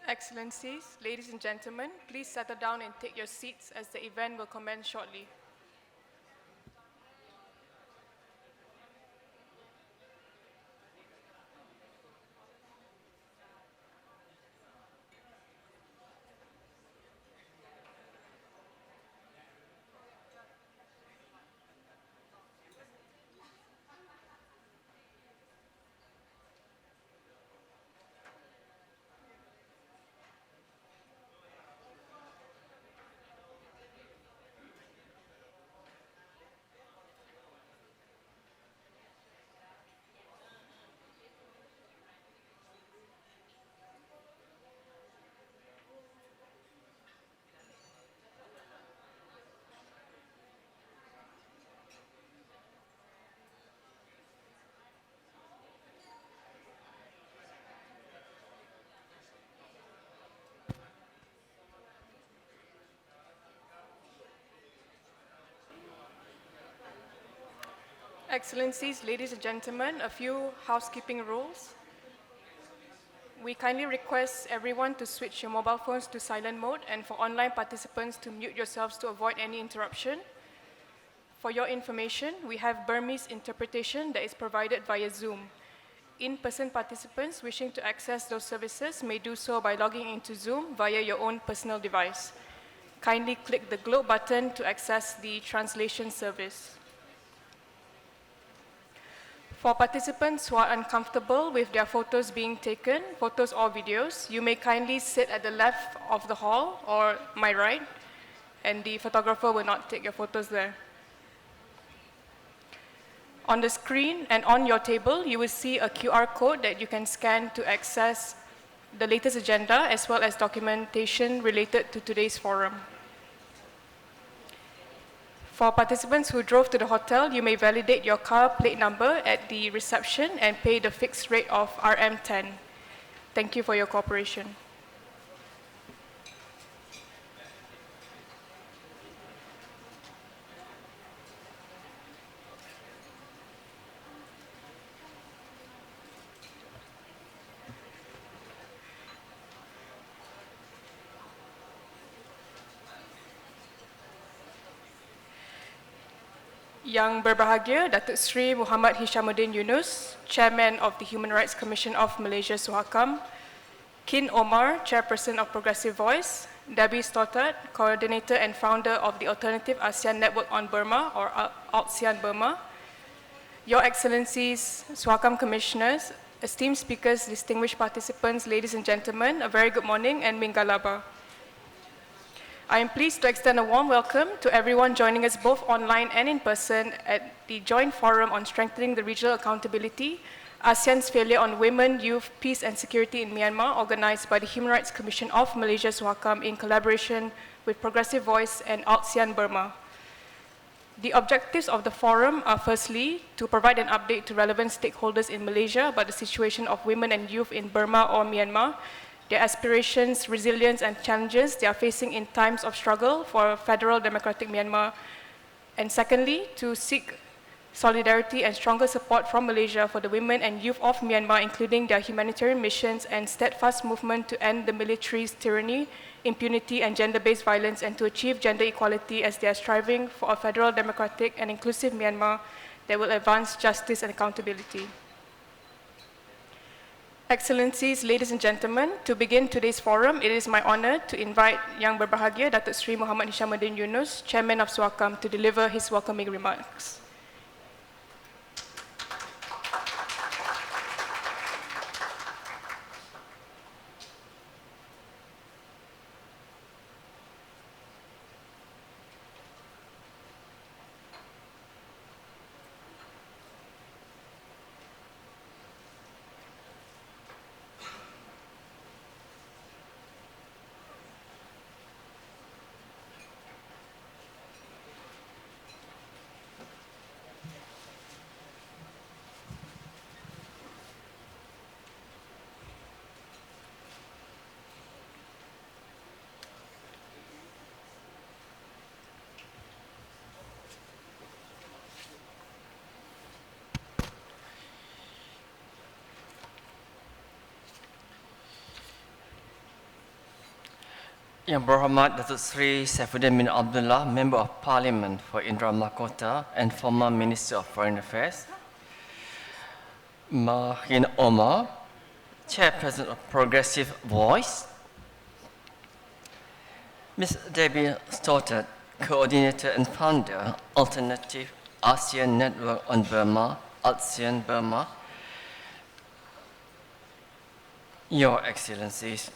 Excellencies, ladies and gentlemen, please settle down and take your seats as the event will commence shortly. Excellencies, ladies and gentlemen, a few housekeeping rules. We kindly request everyone to switch your mobile phones to silent mode and for online participants to mute yourselves to avoid any interruption. For your information, we have Burmese interpretation that is provided via Zoom. In-person participants wishing to access those services may do so by logging into Zoom via your own personal device. Kindly click the globe button to access the translation service. For participants who are uncomfortable with their photos being taken, photos or videos, you may kindly sit at the left of the hall or my right, and the photographer will not take your photos there. On the screen and on your table, you will see a QR code that you can scan to access the latest agenda as well as documentation related to today's forum. For participants who drove to the hotel, you may validate your car plate number at the reception and pay the fixed rate of RM10. Thank you for your cooperation. Yang Berbahagia Datuk Seri Muhammad Hishamuddin Yunus, Chairman of the Human Rights Commission of Malaysia SUHAKAM, Kin Omar, Chairperson of Progressive Voice, Debbie Stoddart, Coordinator and Founder of the Alternative ASEAN Network on Burma, or ALTSEAN-Burma, Your Excellencies, SUHAKAM Commissioners, esteemed speakers, distinguished participants, ladies and gentlemen, a very good morning and Mingalaba. I am pleased to extend a warm welcome to everyone joining us both online and in person at the Joint Forum on Strengthening the Regional Accountability, ASEAN's Failure on Women, Youth, Peace and Security in Myanmar, organized by the Human Rights Commission of Malaysia SUHAKAM in collaboration with Progressive Voice and ALTSEAN-Burma. The objectives of the forum are firstly, to provide an update to relevant stakeholders in Malaysia about the situation of women and youth in Burma or Myanmar, their aspirations, resilience, and challenges they are facing in times of struggle for federal democratic Myanmar. And secondly, to seek solidarity and stronger support from Malaysia for the women and youth of Myanmar, including their humanitarian missions and steadfast movement to end the military's tyranny, impunity, and gender-based violence, and to achieve gender equality as they are striving for a federal, democratic, and inclusive Myanmar that will advance justice and accountability. Excellencies, ladies and gentlemen, to begin today's forum, it is my honor to invite Yang Berbahagia Datuk Seri Muhammad Hishamuddin Yunus, Chairman of SUHAKAM, to deliver his welcoming remarks. Yang Berhormat Datuk Seri Saifuddin bin Abdullah, Member of Parliament for Indra Makota and former Minister of Foreign Affairs. Mahin Omar, Chairperson of Progressive Voice. Ms. Debbie Stoddard, Coordinator and Founder, Alternative ASEAN Network on Burma, ALTSEAN-Burma. Your Excellencies,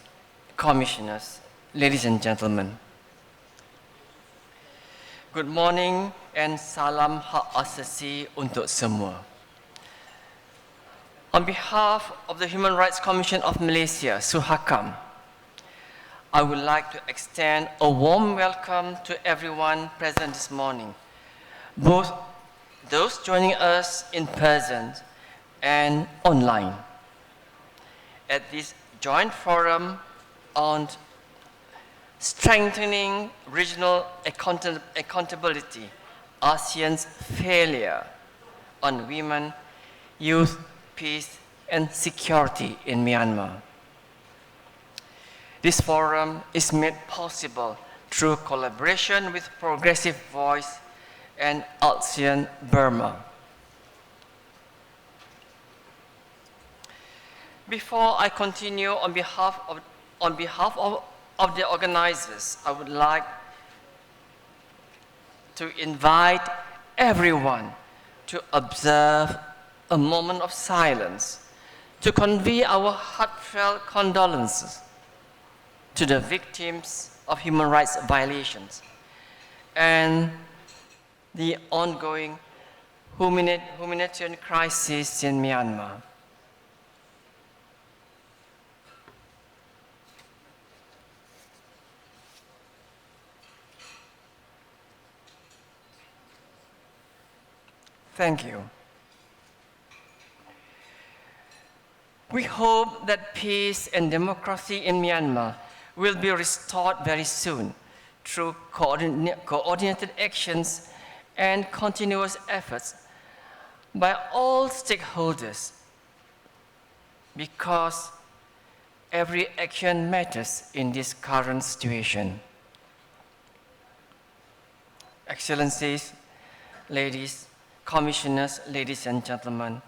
Commissioners, ladies and gentlemen. Good morning and salam hak asasi untuk semua. On behalf of the Human Rights Commission of Malaysia, SUHAKAM, I would like to extend a warm welcome to everyone present this morning, both those joining us in person and online, at this joint forum on strengthening regional accountability, ASEAN's failure on women, youth, peace, and security in Myanmar. This forum is made possible through collaboration with Progressive Voice and ALTSEAN-Burma. Before I continue, on behalf of the organizers, I would like to invite everyone to observe a moment of silence to convey our heartfelt condolences to the victims of human rights violations and the ongoing humanitarian crisis in Myanmar. Thank you. We hope that peace and democracy in Myanmar will be restored very soon through coordinated actions and continuous efforts by all stakeholders, because every action matters in this current situation. Excellencies, ladies, commissioners, ladies and gentlemen,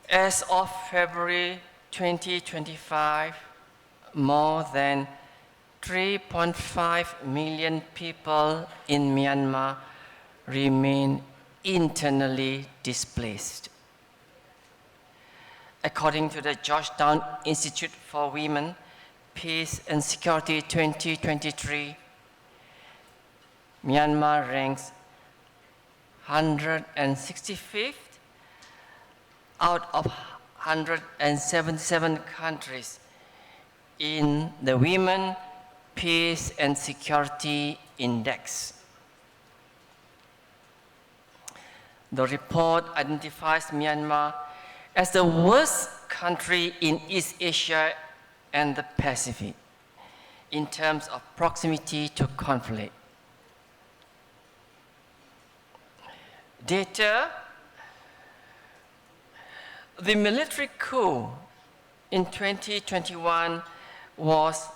as of February 2025, more than 3.5 million people in Myanmar remain internally displaced. According to the Georgetown Institute for Women, Peace and Security 2023, Myanmar ranks 165th out of 177 countries in the Women, Peace and Security Index. The report identifies Myanmar as the worst country in East Asia and the Pacific in terms of proximity to conflict. Data: the military coup in 2021 was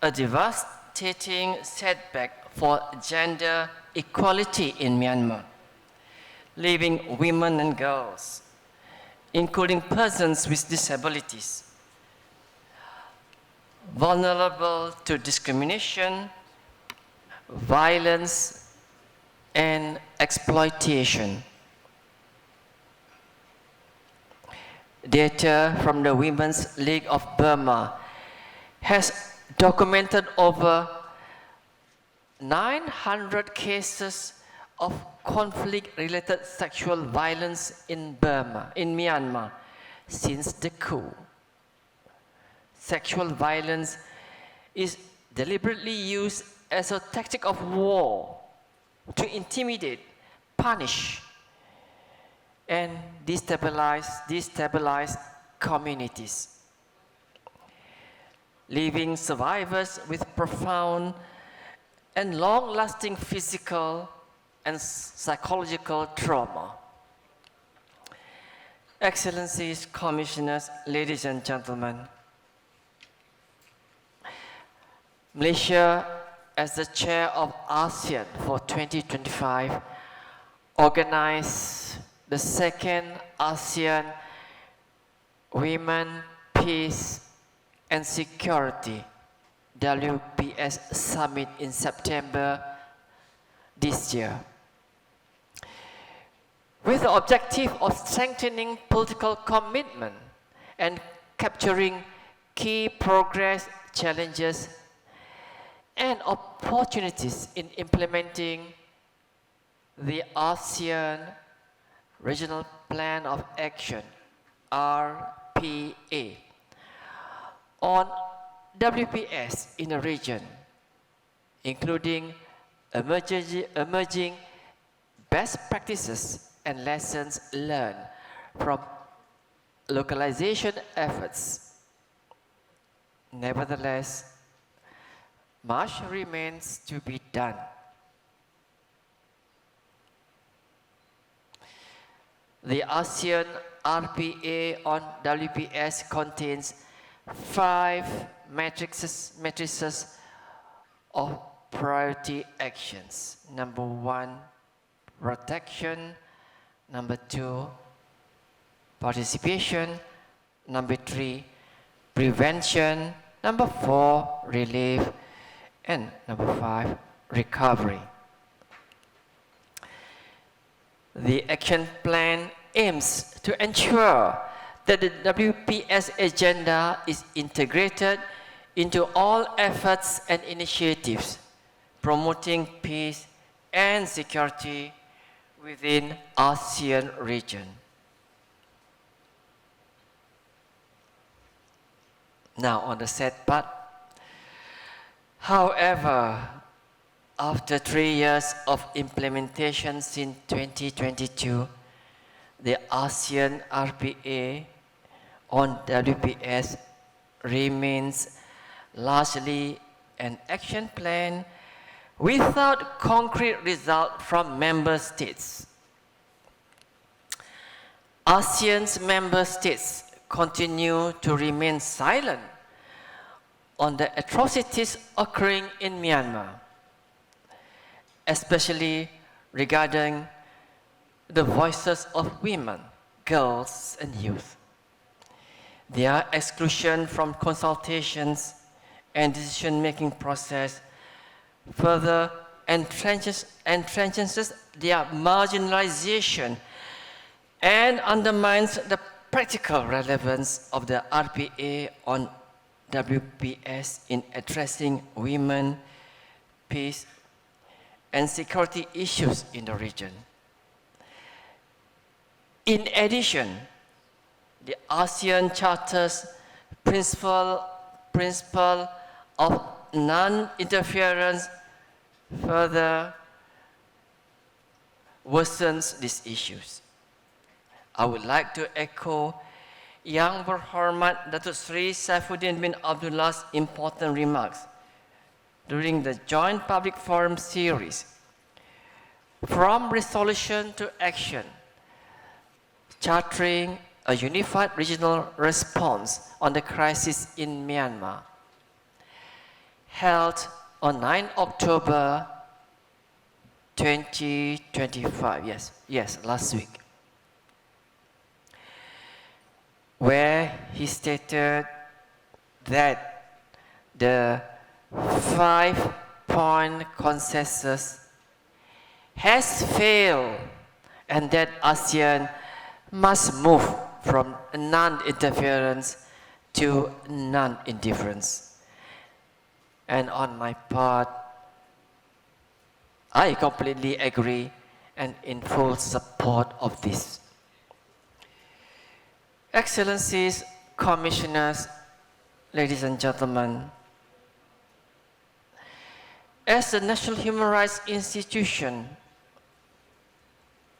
a devastating setback for gender equality in Myanmar, leaving women and girls, including persons with disabilities, vulnerable to discrimination, violence, and exploitation. Data from the Women's League of Burma has documented over 900 cases of conflict-related sexual violence in Myanmar, since the coup. Sexual violence is deliberately used as a tactic of war to intimidate, punish, and destabilize communities, leaving survivors with profound and long-lasting physical and psychological trauma. Excellencies, commissioners, ladies and gentlemen, Malaysia, as the chair of ASEAN for 2025, organized the second ASEAN Women, Peace and Security WPS Summit in September this year, with the objective of strengthening political commitment and capturing key progress, challenges, and opportunities in implementing the ASEAN Regional Plan of Action, RPA, on WPS in the region, including emerging best practices and lessons learned from localization efforts. Nevertheless, much remains to be done. The ASEAN RPA on WPS contains 5 matrices of priority actions. Number 1, protection. Number 2, participation. Number 3, prevention. Number 4, relief. And number 5, recovery. The action plan aims to ensure that the WPS agenda is integrated into all efforts and initiatives promoting peace and security within ASEAN region. Now on the sad part. However, after 3 years of implementation since 2022, the ASEAN RPA on WPS remains largely an action plan without concrete result from member states. ASEAN's member states continue to remain silent on the atrocities occurring in Myanmar, especially regarding the voices of women, girls, and youth. Their exclusion from consultations and decision-making process further entrenches their marginalization and undermines the practical relevance of the RPA on WPS in addressing women, peace, and security issues in the region. In addition, the ASEAN Charter's principle of non-interference further worsens these issues. I would like to echo Yang Berhormat Datuk Seri Saifuddin bin Abdullah's important remarks during the Joint Public Forum series, From Resolution to Action, chartering a unified regional response on the crisis in Myanmar, held on 9 October 2025, yes, last week, where he stated that the 5-point consensus has failed and that ASEAN must move from non-interference to non-indifference. And on my part, I completely agree and in full support of this. Excellencies, Commissioners, ladies and gentlemen, as the National Human Rights Institution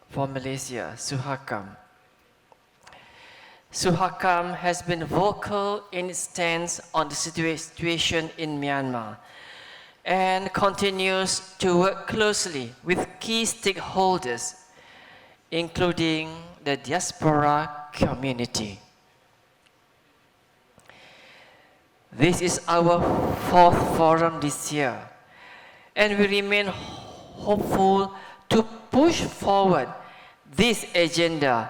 for Malaysia, SUHAKAM has been vocal in its stance on the situation in Myanmar and continues to work closely with key stakeholders, including the diaspora community. This is our fourth forum this year, and we remain hopeful to push forward this agenda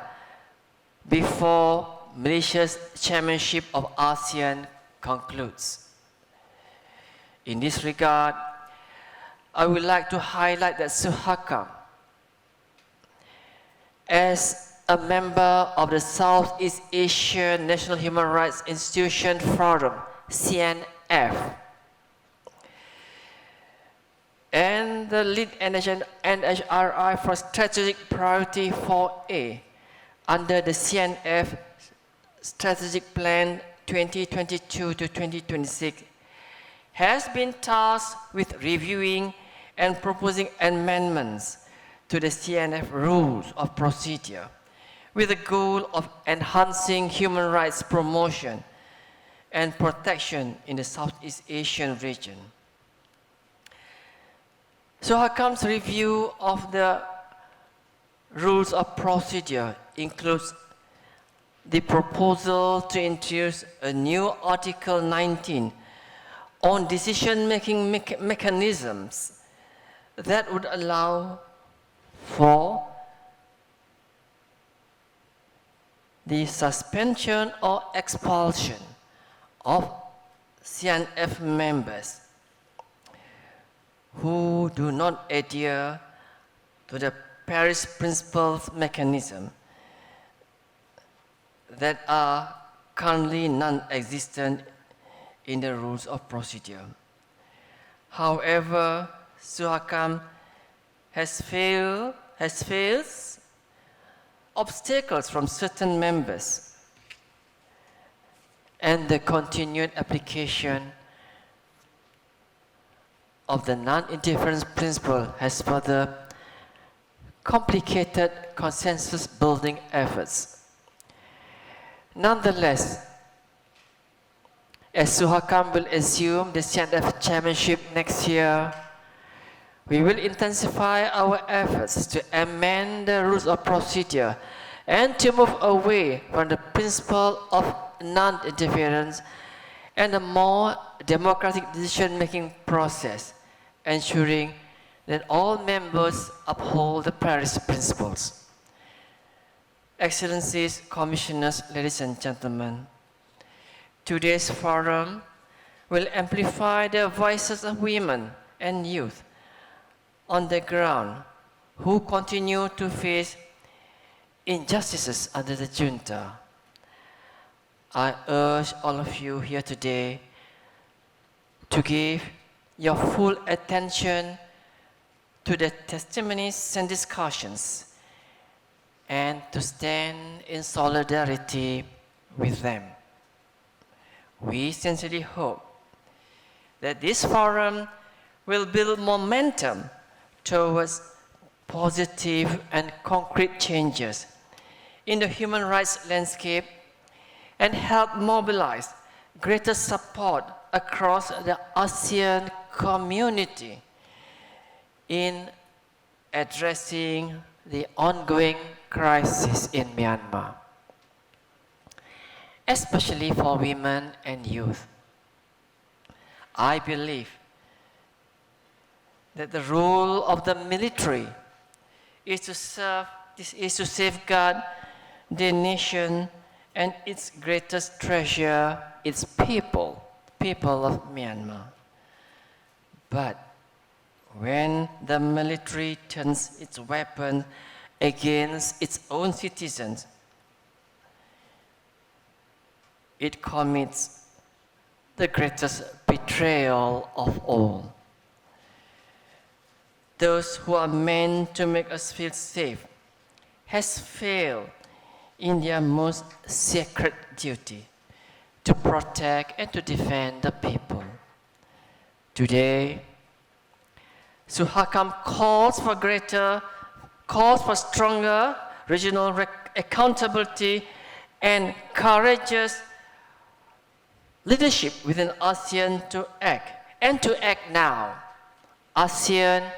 before Malaysia's chairmanship of ASEAN concludes. In this regard, I would like to highlight that SUHAKAM, as a member of the Southeast Asian National Human Rights Institution Forum, CNF, and the lead NHRI for Strategic Priority 4A under the CNF Strategic Plan 2022 to 2026 has been tasked with reviewing and proposing amendments to the CNF rules of procedure with the goal of enhancing human rights promotion and protection in the Southeast Asian region. SUHAKAM's review of the rules of procedure includes the proposal to introduce a new Article 19 on decision-making mechanisms that would allow for the suspension or expulsion of CNF members who do not adhere to the Paris Principles mechanism that are currently non-existent in the rules of procedure. However, SUHAKAM has faced obstacles from certain members, and the continued application of the non-interference principle has further complicated consensus-building efforts. Nonetheless, as SUHAKAM will assume the CNF chairmanship next year, we will intensify our efforts to amend the rules of procedure and to move away from the principle of non-interference and a more democratic decision-making process, ensuring that all members uphold the Paris Principles. Excellencies, Commissioners, ladies and gentlemen, today's forum will amplify the voices of women and youth on the ground who continue to face injustices under the junta. I urge all of you here today to give your full attention to the testimonies and discussions and to stand in solidarity with them. We sincerely hope that this forum will build momentum towards positive and concrete changes in the human rights landscape and help mobilize greater support across the ASEAN community in addressing the ongoing crisis in Myanmar, especially for women and youth. I believe that the role of the military is to safeguard the nation and its greatest treasure, its people of Myanmar. But when the military turns its weapon against its own citizens, it commits the greatest betrayal of all. Those who are meant to make us feel safe has failed in their most sacred duty to protect and to defend the people. Today, SUHAKAM calls for stronger regional accountability and courageous leadership within ASEAN to act now. ASEAN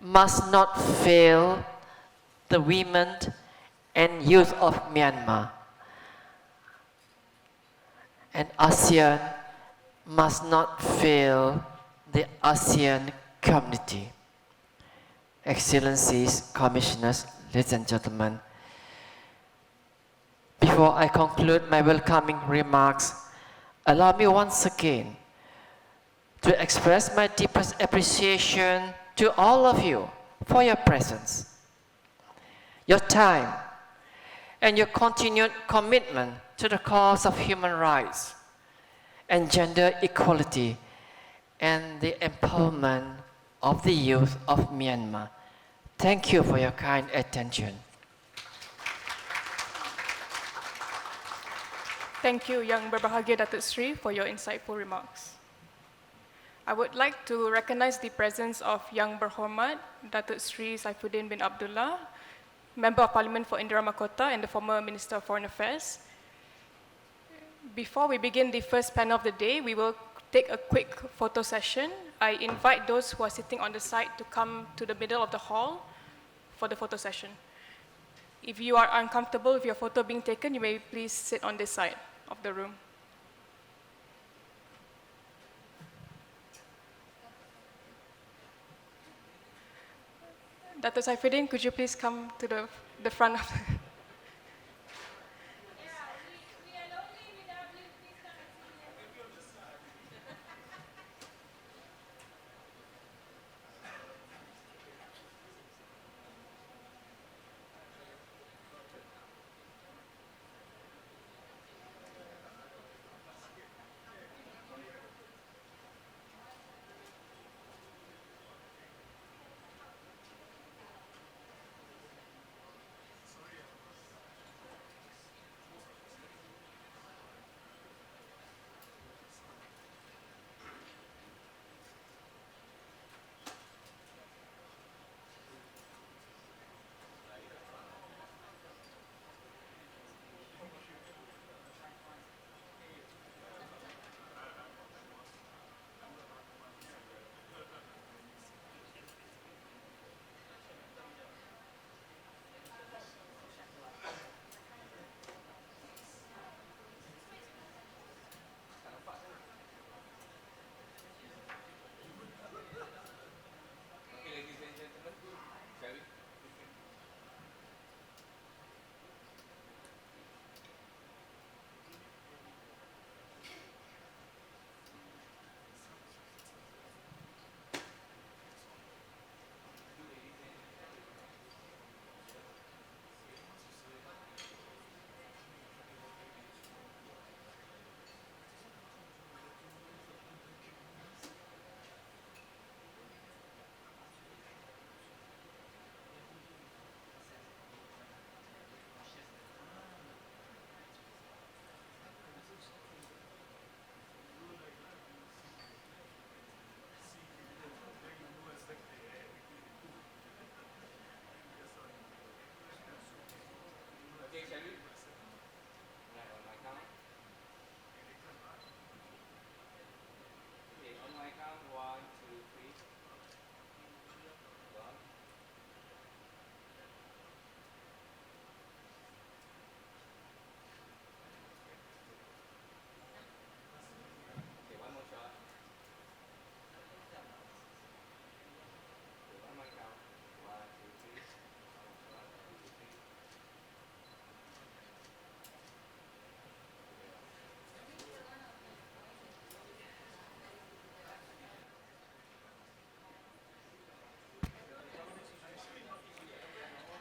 must not fail the women and youth of Myanmar. And ASEAN must not fail the ASEAN community. Excellencies, Commissioners, ladies and gentlemen, before I conclude my welcoming remarks, allow me once again to express my deepest appreciation to all of you for your presence, your time, and your continued commitment to the cause of human rights and gender equality and the empowerment of the youth of Myanmar. Thank you for your kind attention. Thank you, Yang Berbahagia Datuk Sri, for your insightful remarks. I would like to recognize the presence of Yang Berhormat Datuk Sri Saifuddin bin Abdullah, Member of Parliament for Indira Makota and the former Minister of Foreign Affairs. Before we begin the first panel of the day, we will take a quick photo session. I invite those who are sitting on the side to come to the middle of the hall for the photo session. If you are uncomfortable with your photo being taken, you may please sit on this side of the room. Dr. Saifuddin, could you please come to the front of the...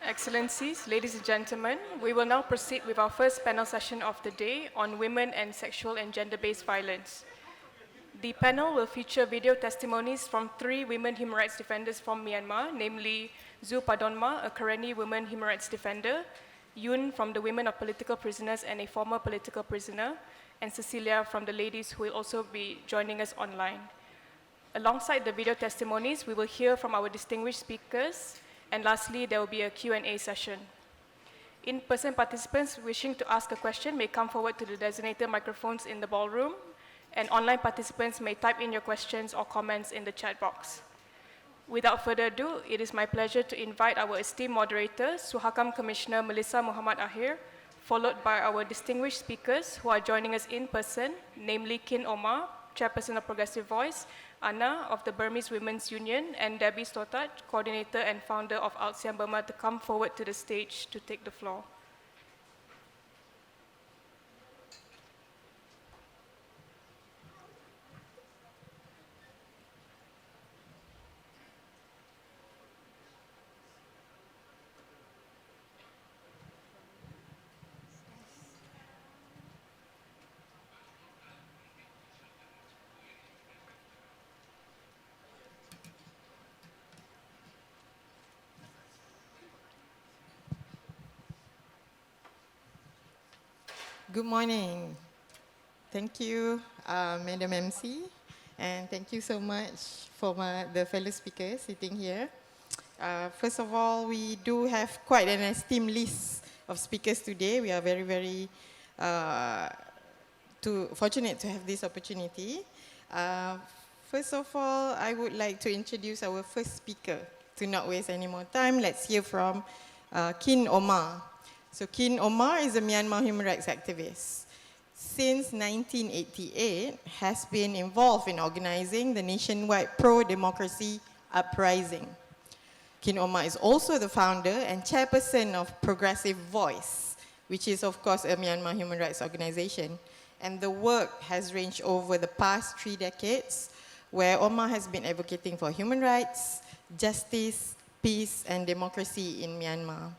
Excellencies, ladies and gentlemen, we will now proceed with our first panel session of the day on women and sexual and gender-based violence. The panel will feature video testimonies from 3 women human rights defenders from Myanmar, namely Zu Padonma, a Karenni woman human rights defender, Yun from the Women of Political Prisoners and a former political prisoner, and Cecilia from the ladies who will also be joining us online. Alongside the video testimonies, we will hear from our distinguished speakers, and lastly, there will be a Q&A session. In-person participants wishing to ask a question may come forward to the designated microphones in the ballroom, and online participants may type in your questions or comments in the chat box. Without further ado, it is my pleasure to invite our esteemed moderator, SUHAKAM Commissioner Melissa Muhammad Ahir, followed by our distinguished speakers who are joining us in person, namely Kin Omar, Chairperson of Progressive Voice, Anna of the Burmese Women's Union, and Debbie Stothard, Coordinator and Founder of ALTSEAN-Burma, to come forward to the stage to take the floor. Good morning. Thank you, Madam MC, and thank you so much for the fellow speakers sitting here. First of all, we do have quite an esteemed list of speakers today. We are very, very fortunate to have this opportunity. First of all, I would like to introduce our first speaker. To not waste any more time, let's hear from Kin Omar. So Kin Omar is a Myanmar human rights activist. Since 1988, has been involved in organizing the nationwide pro-democracy uprising. Kin Omar is also the founder and chairperson of Progressive Voice, which is of course a Myanmar human rights organization. And the work has ranged over the past 3 decades, where Omar has been advocating for human rights, justice, peace, and democracy in Myanmar.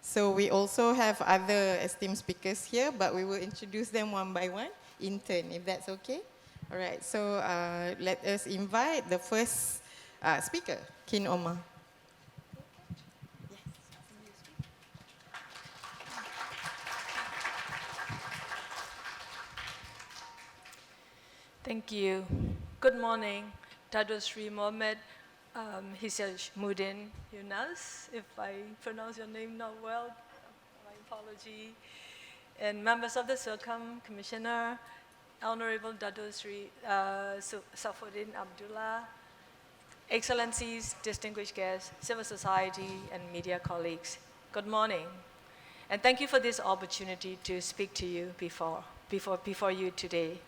So we also have other esteemed speakers here, but we will introduce them one by one in turn, if that's okay. All right, so let us invite the first speaker, Kin Omar. Thank you. Good morning, Dato Sri Mohammed Hishamuddin Yunus, if I pronounce your name not well, my apology. And members of the SUHAKAM, Commissioner, Honorable Dato Sri Safuddin Abdullah, Excellencies, distinguished guests, civil society, and media colleagues, good morning. And thank you for this opportunity to speak to you before you today.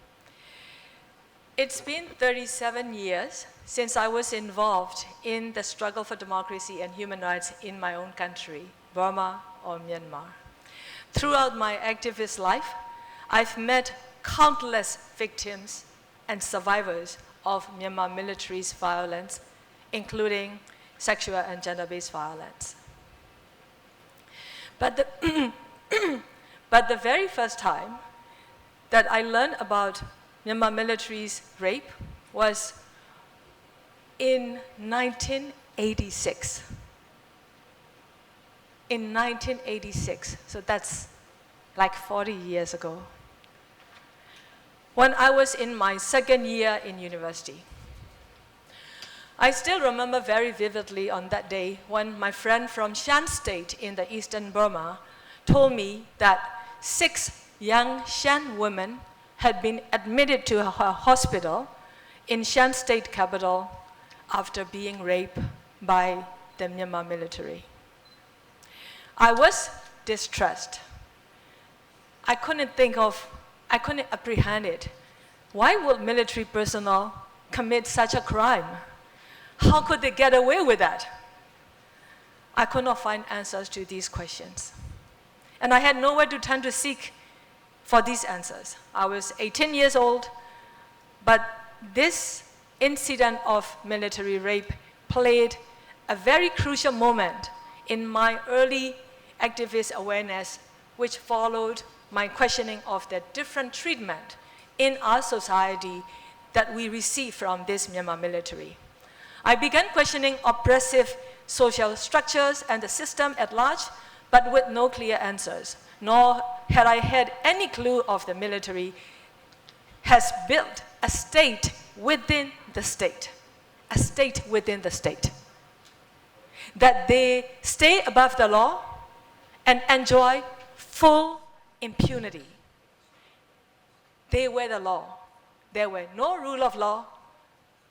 It's been 37 years since I was involved in the struggle for democracy and human rights in my own country, Burma or Myanmar. Throughout my activist life, I've met countless victims and survivors of Myanmar military's violence, including sexual and gender-based violence. But the very first time that I learned about Myanmar military's rape was in 1986. In 1986, so that's like 40 years ago. When I was in my second year in university. I still remember very vividly on that day when my friend from Shan State in the eastern Burma told me that 6 young Shan women had been admitted to her hospital in Shan State capital after being raped by the Myanmar military. I was distressed. I couldn't apprehend it. Why would military personnel commit such a crime? How could they get away with that? I could not find answers to these questions. And I had nowhere to turn to seek for these answers. I was 18 years old, but this incident of military rape played a very crucial moment in my early activist awareness, which followed my questioning of the different treatment in our society that we receive from this Myanmar military. I began questioning oppressive social structures and the system at large, but with no clear answers, nor had I had any clue of the military has built a state within the state, a state within the state, that they stay above the law and enjoy full impunity. They were the law. There were no rule of law,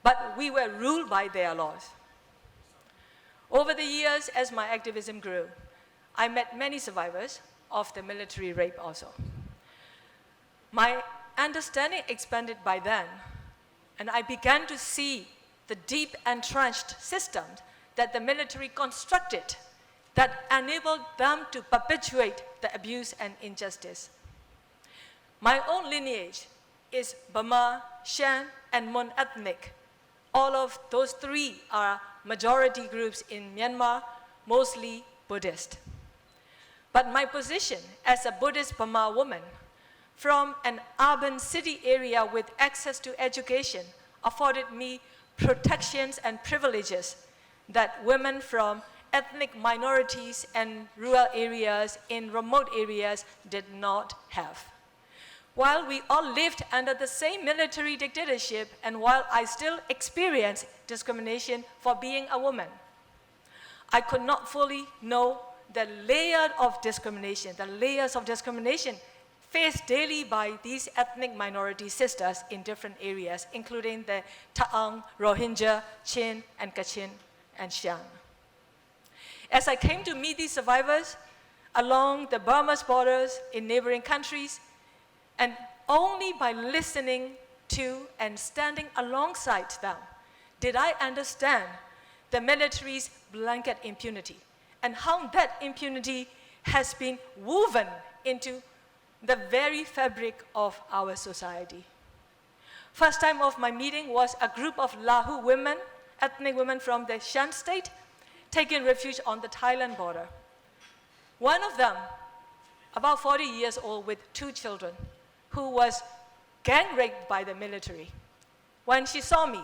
but we were ruled by their laws. Over the years, as my activism grew, I met many survivors of the military rape also. My understanding expanded by then and I began to see the deep entrenched systems that the military constructed that enabled them to perpetuate the abuse and injustice. My own lineage is Burma, Shan, and Mon ethnic. All of those three are majority groups in Myanmar, mostly Buddhist. But my position as a Buddhist Burma woman from an urban city area with access to education afforded me protections and privileges that women from ethnic minorities and rural areas in remote areas did not have. While we all lived under the same military dictatorship and while I still experienced discrimination for being a woman, I could not fully know the layers of discrimination faced daily by these ethnic minority sisters in different areas, including the Ta'ang, Rohingya, Chin, and Kachin, and Shan. As I came to meet these survivors along the Burma's borders in neighboring countries, and only by listening to and standing alongside them did I understand the military's blanket impunity and how that impunity has been woven into the very fabric of our society. First time of my meeting was a group of Lahu women, ethnic women from the Shan state, taking refuge on the Thailand border. One of them, about 40 years old with 2 children, who was gang raped by the military, when she saw me,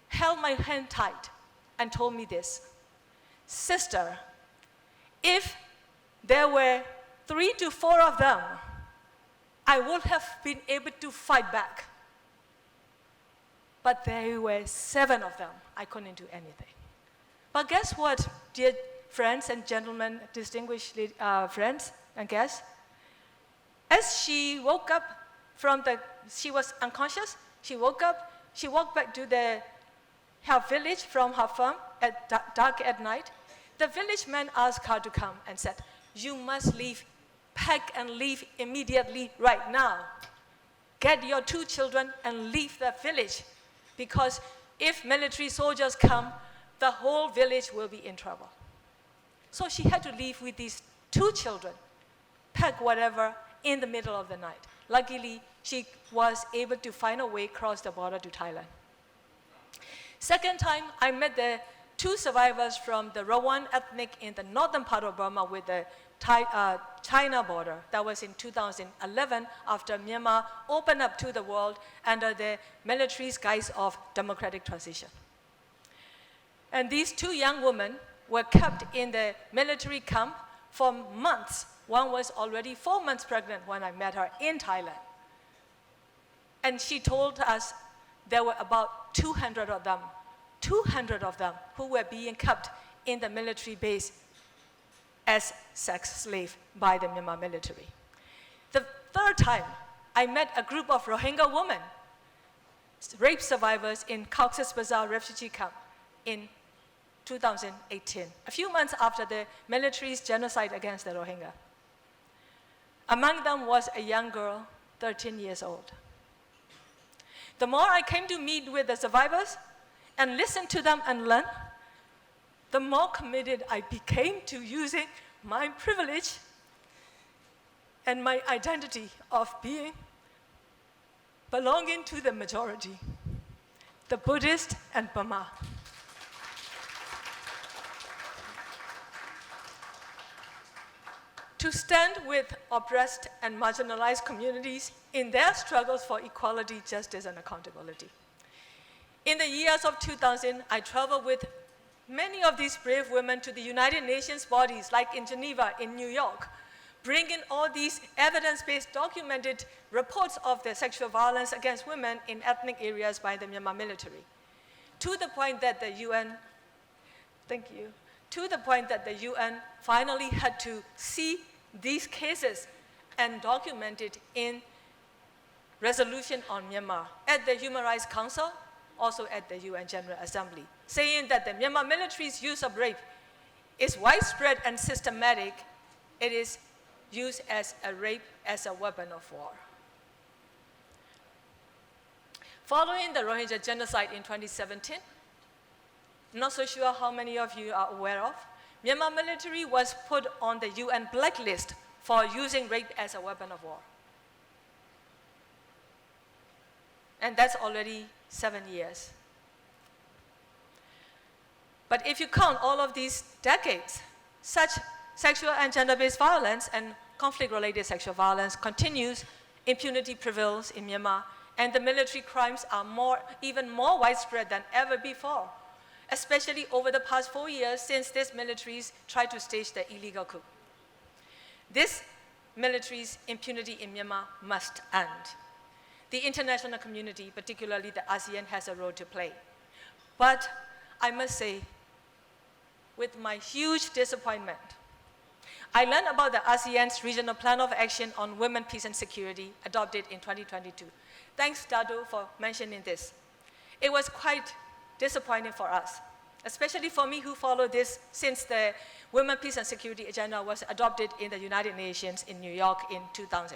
held my hand tight and told me this: "Sister, if there were 3 to 4 of them, I would have been able to fight back. But there were 7 of them. I couldn't do anything." But guess what, dear friends and gentlemen, distinguished friends and guests? As she woke up she was unconscious, she woke up, she walked back to her village from her farm at dark at night. The village man asked her to come and said, "You must leave, pack and leave immediately right now. Get your 2 children and leave the village, because if military soldiers come, the whole village will be in trouble." So she had to leave with these 2 children, pack whatever in the middle of the night. Luckily, she was able to find a way across the border to Thailand. Second time, I met the 2 survivors from the Rawan ethnic in the northern part of Burma with the China border. That was in 2011 after Myanmar opened up to the world under the military's guise of democratic transition. And these 2 young women were kept in the military camp for months. One was already 4 months pregnant when I met her in Thailand. And she told us there were about 200 of them who were being kept in the military base as sex slaves by the Myanmar military. The third time, I met a group of Rohingya women, rape survivors in Cox's Bazar refugee camp in 2018, a few months after the military's genocide against the Rohingya. Among them was a young girl, 13 years old. The more I came to meet with the survivors and listen to them and learn, the more committed I became to using my privilege and my identity of belonging to the majority, the Buddhist and Burma. To stand with oppressed and marginalized communities in their struggles for equality, justice, and accountability. In the years of 2000, I traveled with many of these brave women to the United Nations bodies, like in Geneva, in New York, bringing all these evidence-based documented reports of the sexual violence against women in ethnic areas by the Myanmar military, to the point that the UN, to the point that the UN finally had to see these cases and document it in resolution on Myanmar at the Human Rights Council, also at the UN General Assembly, saying that the Myanmar military's use of rape is widespread and systematic. It is used as a rape as a weapon of war. Following the Rohingya genocide in 2017, not so sure how many of you are aware of, Myanmar military was put on the UN blacklist for using rape as a weapon of war. And that's already 7 years. But if you count all of these decades, such sexual and gender-based violence and conflict-related sexual violence continues, impunity prevails in Myanmar, and the military crimes are even more widespread than ever before, especially over the past 4 years since these militaries tried to stage the illegal coup. This military's impunity in Myanmar must end. The international community, particularly the ASEAN, has a role to play. But I must say, with my huge disappointment, I learned about the ASEAN's Regional Plan of Action on Women, Peace and Security adopted in 2022. Thanks, Dado, for mentioning this. It was quite disappointing for us, especially for me who followed this since the Women, Peace and Security agenda was adopted in the United Nations in New York in 2000.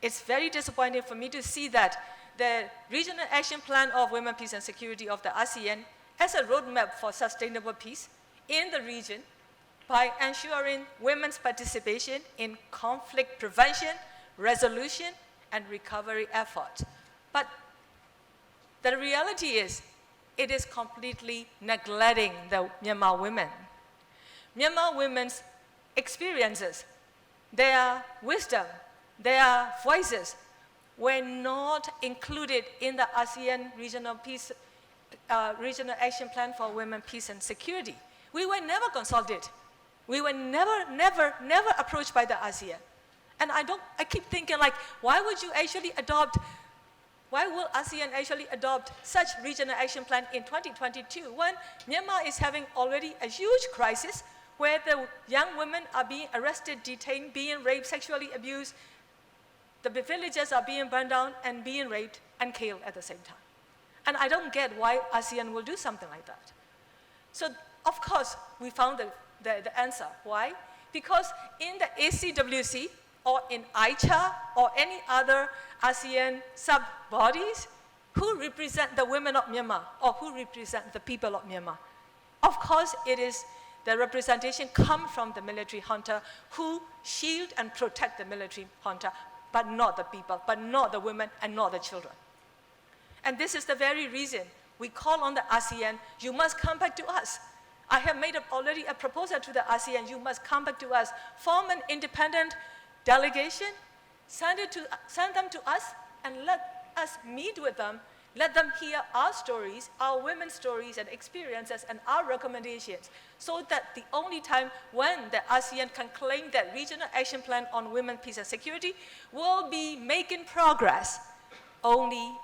It's very disappointing for me to see that the Regional Action Plan of Women, Peace and Security of the ASEAN as a roadmap for sustainable peace in the region by ensuring women's participation in conflict prevention, resolution, and recovery efforts. But the reality is, it is completely neglecting the Myanmar women. Myanmar women's experiences, their wisdom, their voices were not included in the ASEAN Regional Action Plan for Women, Peace and Security. We were never consulted. We were never approached by the ASEAN. And I keep thinking like, why will ASEAN actually adopt such regional action plan in 2022 when Myanmar is having already a huge crisis where the young women are being arrested, detained, being raped, sexually abused, the villages are being burned down and being raped and killed at the same time. And I don't get why ASEAN will do something like that. So, of course, we found the answer. Why? Because in the ACWC or in ICHA or any other ASEAN sub-bodies, who represent the women of Myanmar or who represent the people of Myanmar? Of course, it is the representation come from the military junta who shield and protect the military junta, but not the people, but not the women and not the children. And this is the very reason we call on the ASEAN, you must come back to us. I have made already a proposal to the ASEAN, you must come back to us, form an independent delegation, send them to us, and let us meet with them, let them hear our stories, our women's stories and experiences and our recommendations, so that the only time when the ASEAN can claim that Regional Action Plan on Women, Peace and Security will be making progress only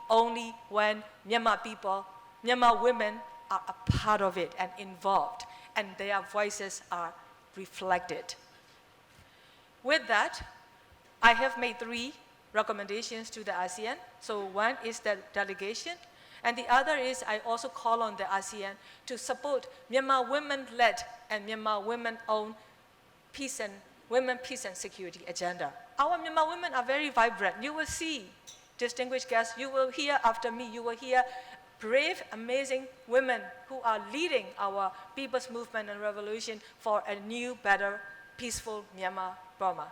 when Myanmar people, Myanmar women are a part of it and involved, and their voices are reflected. With that, I have made 3 recommendations to the ASEAN. So one is the delegation, and the other is I also call on the ASEAN to support Myanmar women-led and Myanmar women-owned women, peace and security agenda. Our Myanmar women are very vibrant. You will see, distinguished guests, you will hear after me, you will hear brave, amazing women who are leading our people's movement and revolution for a new, better, peaceful Myanmar, Burma.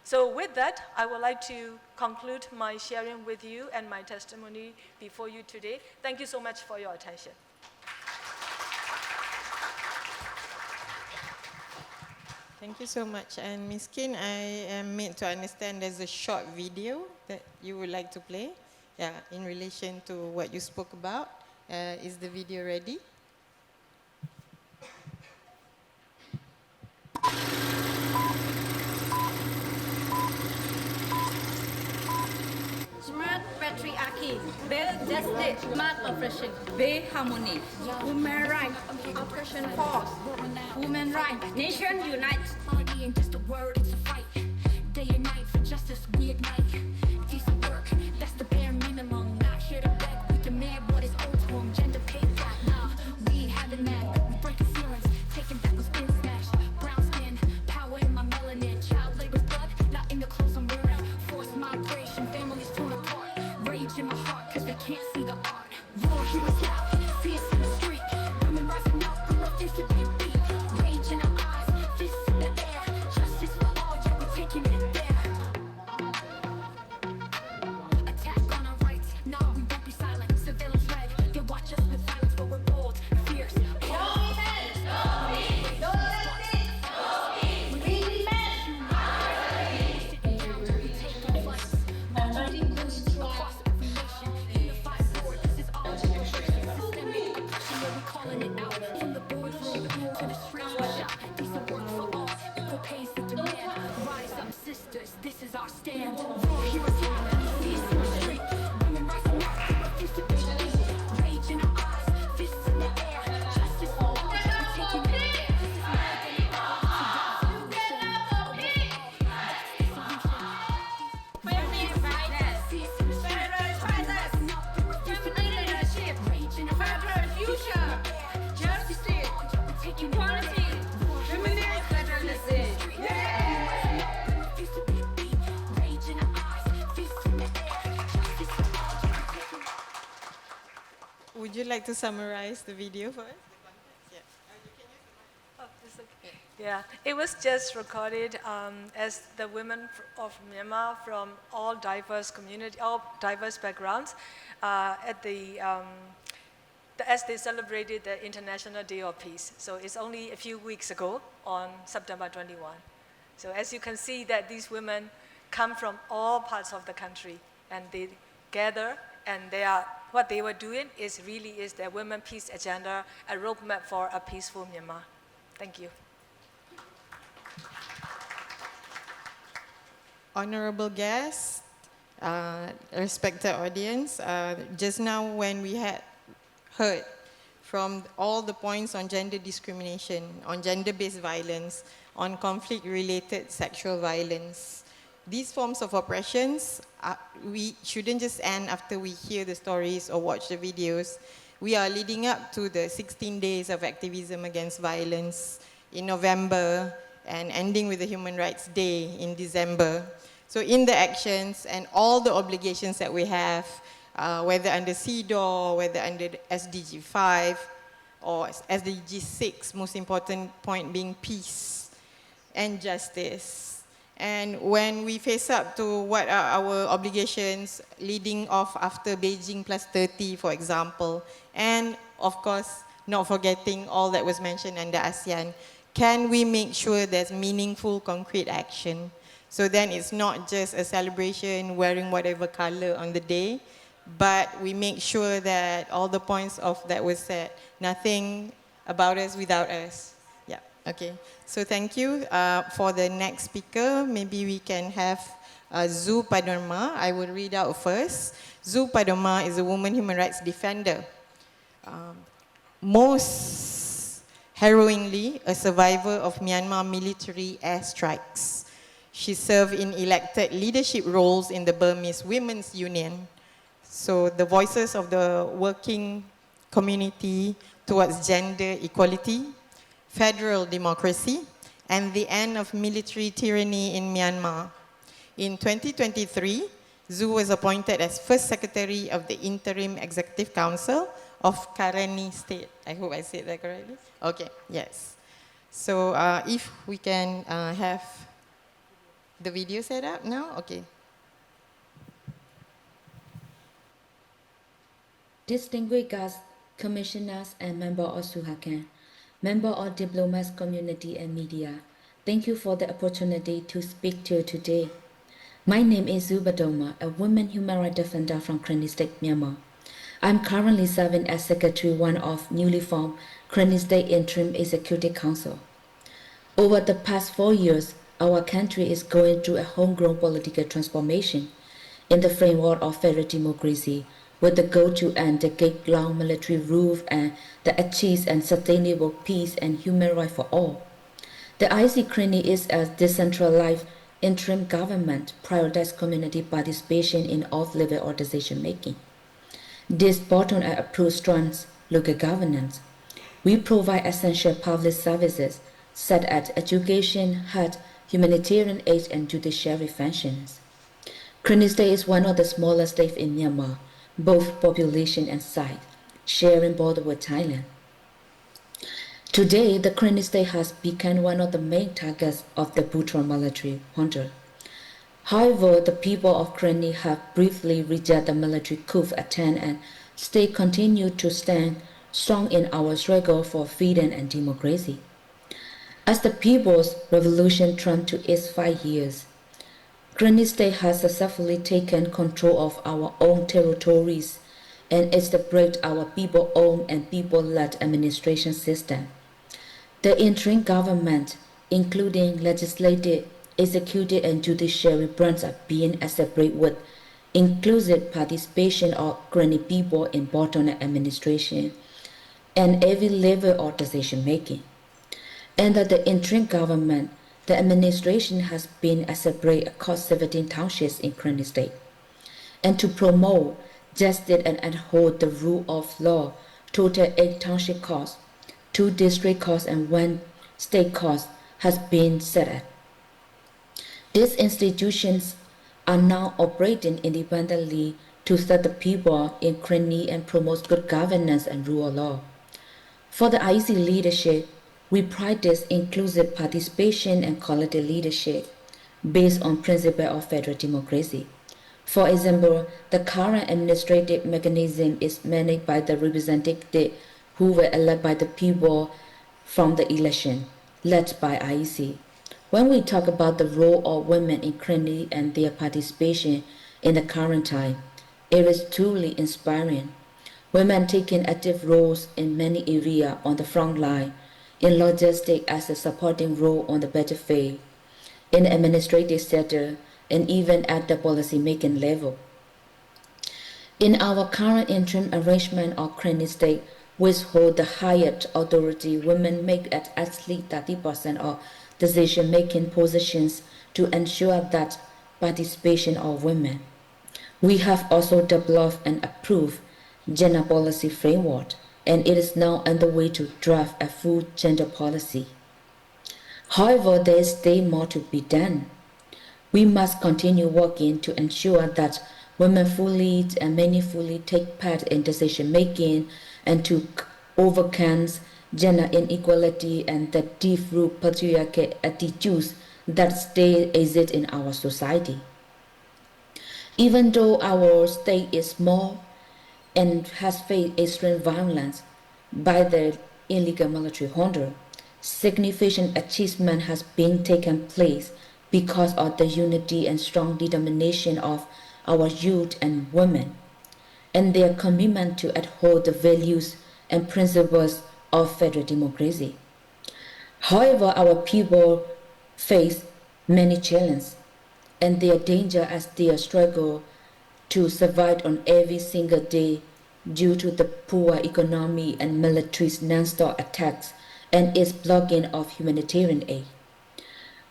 So with that, I would like to conclude my sharing with you and my testimony before you today. Thank you so much for your attention. Thank you so much. And Ms. Kin, I am made to understand there's a short video that you would like to play. Yeah, in relation to what you spoke about. Is the video ready? Smart patriarchy, build justice, smart oppression, build harmony, human rights, oppression force, human rights, nation unites. Party ain't just a word, it's a fight. Day and night for justice, we ignite. Decent work, that's the bare minimum. Not here to beg, we demand what is owed to them. Gender pay gap, nah, we ain't having that. We breaking ceilings, taking back what's been snatched. Brown skin, power in my melanin. Child labor's blood, not in the clothes I'm wearing. Forced migration, families torn apart. Rage in my heart, cause we can't see like to summarize the video for us? Yeah, it was just recorded as the women of Myanmar from all diverse community, all diverse backgrounds, as they celebrated the International Day of Peace. So it's only a few weeks ago on September 21. So as you can see that these women come from all parts of the country and they gather and what they were doing is their women peace agenda, a roadmap for a peaceful Myanmar. Thank you. Honorable guests, respected audience, just now when we had heard from all the points on gender discrimination, on gender-based violence, on conflict-related sexual violence, these forms of oppressions, we shouldn't just end after we hear the stories or watch the videos. We are leading up to the 16 days of activism against violence in November and ending with the Human Rights Day in December. So in the actions and all the obligations that we have, whether under CEDAW, whether under SDG 5 or SDG 6, most important point being peace and justice. And when we face up to what are our obligations leading off after Beijing plus 30, for example, and of course, not forgetting all that was mentioned under ASEAN, can we make sure there's meaningful, concrete action? So then it's not just a celebration wearing whatever color on the day, but we make sure that all the points of that was said, nothing about us without us. Yeah, okay. So thank you. For the next speaker, maybe we can have Zu Padorma. I will read out first. Zu Padorma is a woman human rights defender. Most harrowingly, a survivor of Myanmar military airstrikes. She served in elected leadership roles in the Burmese Women's Union. So the voices of the working community towards gender equality, federal democracy, and the end of military tyranny in Myanmar. In 2023, Zu was appointed as First Secretary of the Interim Executive Council of Tyranny State. I hope I said that correctly. Okay, yes. So if we can have the video set up now, okay. Distinguished guests, commissioners, and members of SUHAKAM, members of diplomats, community, and media, thank you for the opportunity to speak to you today. My name is Zu Padorma, a woman human rights defender from Krenny State, Myanmar. I'm currently serving as Secretary 1 of newly formed Krenny State Interim Executive Council. Over the past 4 years, our country is going through a homegrown political transformation in the framework of federal democracy, with the goal to end decade-long military rule and the achieve and sustainable peace and human rights for all. The IC Krenny is a decentralized interim government, prioritizes community participation in all-level of decision-making. This bottom-up approach strengthens local governance. We provide essential public services such as education, health, humanitarian aid, and judiciary functions. Krenny State is one of the smallest states in Myanmar, both population and size, sharing border with Thailand. Today, the Krenny State has become one of the main targets of the brutal military junta. However, the people of Krenny have briefly rejected the military coup attempt and state continue to stand strong in our struggle for freedom and democracy. As the People's Revolution turned to its 5 years, Krenny State has successfully taken control of our own territories and established our people-owned and people-led administration system. The interim government, including legislative, executive, and judiciary branches, are being established with inclusive participation of Krenny people in bottom administration and every level of decision-making. Under the interim government, the administration has been established across 17 townships in Krenny State. And to promote justice and uphold the rule of law, total 8 township courts, 2 district courts, and 1 state court has been set up. These institutions are now operating independently to serve the people in Karenni and promote good governance and rule of law. For the IEC leadership, we practice inclusive participation and quality leadership based on principle of federal democracy. For example, the current administrative mechanism is managed by the representatives who were elected by the people from the election, led by IEC. When we talk about the role of women in Karenni and their participation in the current time, it is truly inspiring. Women taking active roles in many areas on the front line, in logistics as a supporting role on the battlefield, in the administrative sector, and even at the policy-making level. In our current interim arrangement of Karenni State, which hold the highest authority, women make at least 30% of decision-making positions to ensure that participation of women. We have also developed and approved gender policy framework, and it is now underway to draft a full gender policy. However, there is still more to be done. We must continue working to ensure that women fully and meaningfully take part in decision-making and to overcome gender inequality and the deep-rooted patriarchal attitudes that still exist in our society. Even though our state is small and has faced extreme violence by the illegal military junta, significant achievement has been taken place because of the unity and strong determination of our youth and women, and their commitment to uphold the values and principles of federal democracy. However, our people face many challenges and their danger as they struggle to survive on every single day due to the poor economy and military's non-stop attacks and its blocking of humanitarian aid.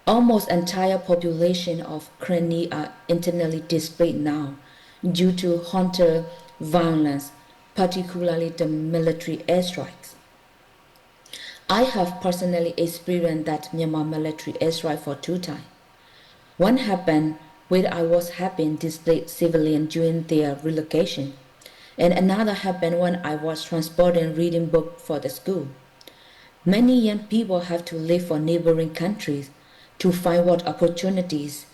Almost entire population of Karenni are internally displaced now due to junta violence, particularly the military airstrikes. I have personally experienced that Myanmar military airstrike for 2 times. One happened when I was helping displaced civilians during their relocation, and another happened when I was transporting reading books for the school. Many young people have to leave for neighboring countries to find work opportunities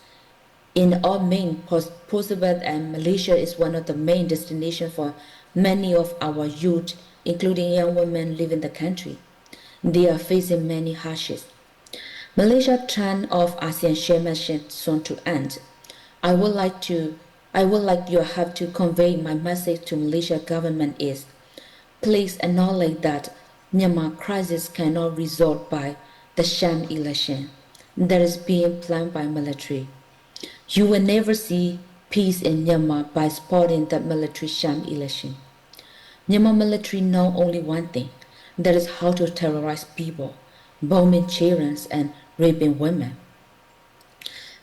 in all main possible, and Malaysia is one of the main destinations for many of our youth, including young women living in the country. They are facing many hardships. Malaysia's term of ASEAN chairmanship soon to end. I would like you have to convey my message to Malaysia government is, please acknowledge that Myanmar crisis cannot resolve by the sham election that is being planned by military. You will never see peace in Myanmar by supporting the military sham election. Myanmar military know only one thing, that is how to terrorize people, bombing children and raping women.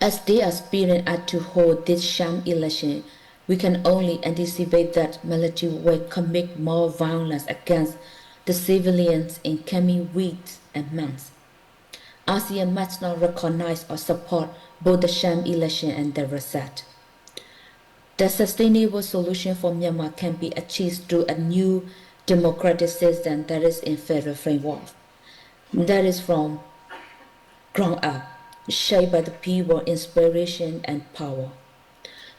As they are aspiring at to hold this sham election, we can only anticipate that military will commit more violence against the civilians in coming weeks and months. ASEAN must not recognize or support both the sham election and the reset. The sustainable solution for Myanmar can be achieved through a new democratic system that is in federal framework, that is from ground up, shaped by the people, inspiration and power.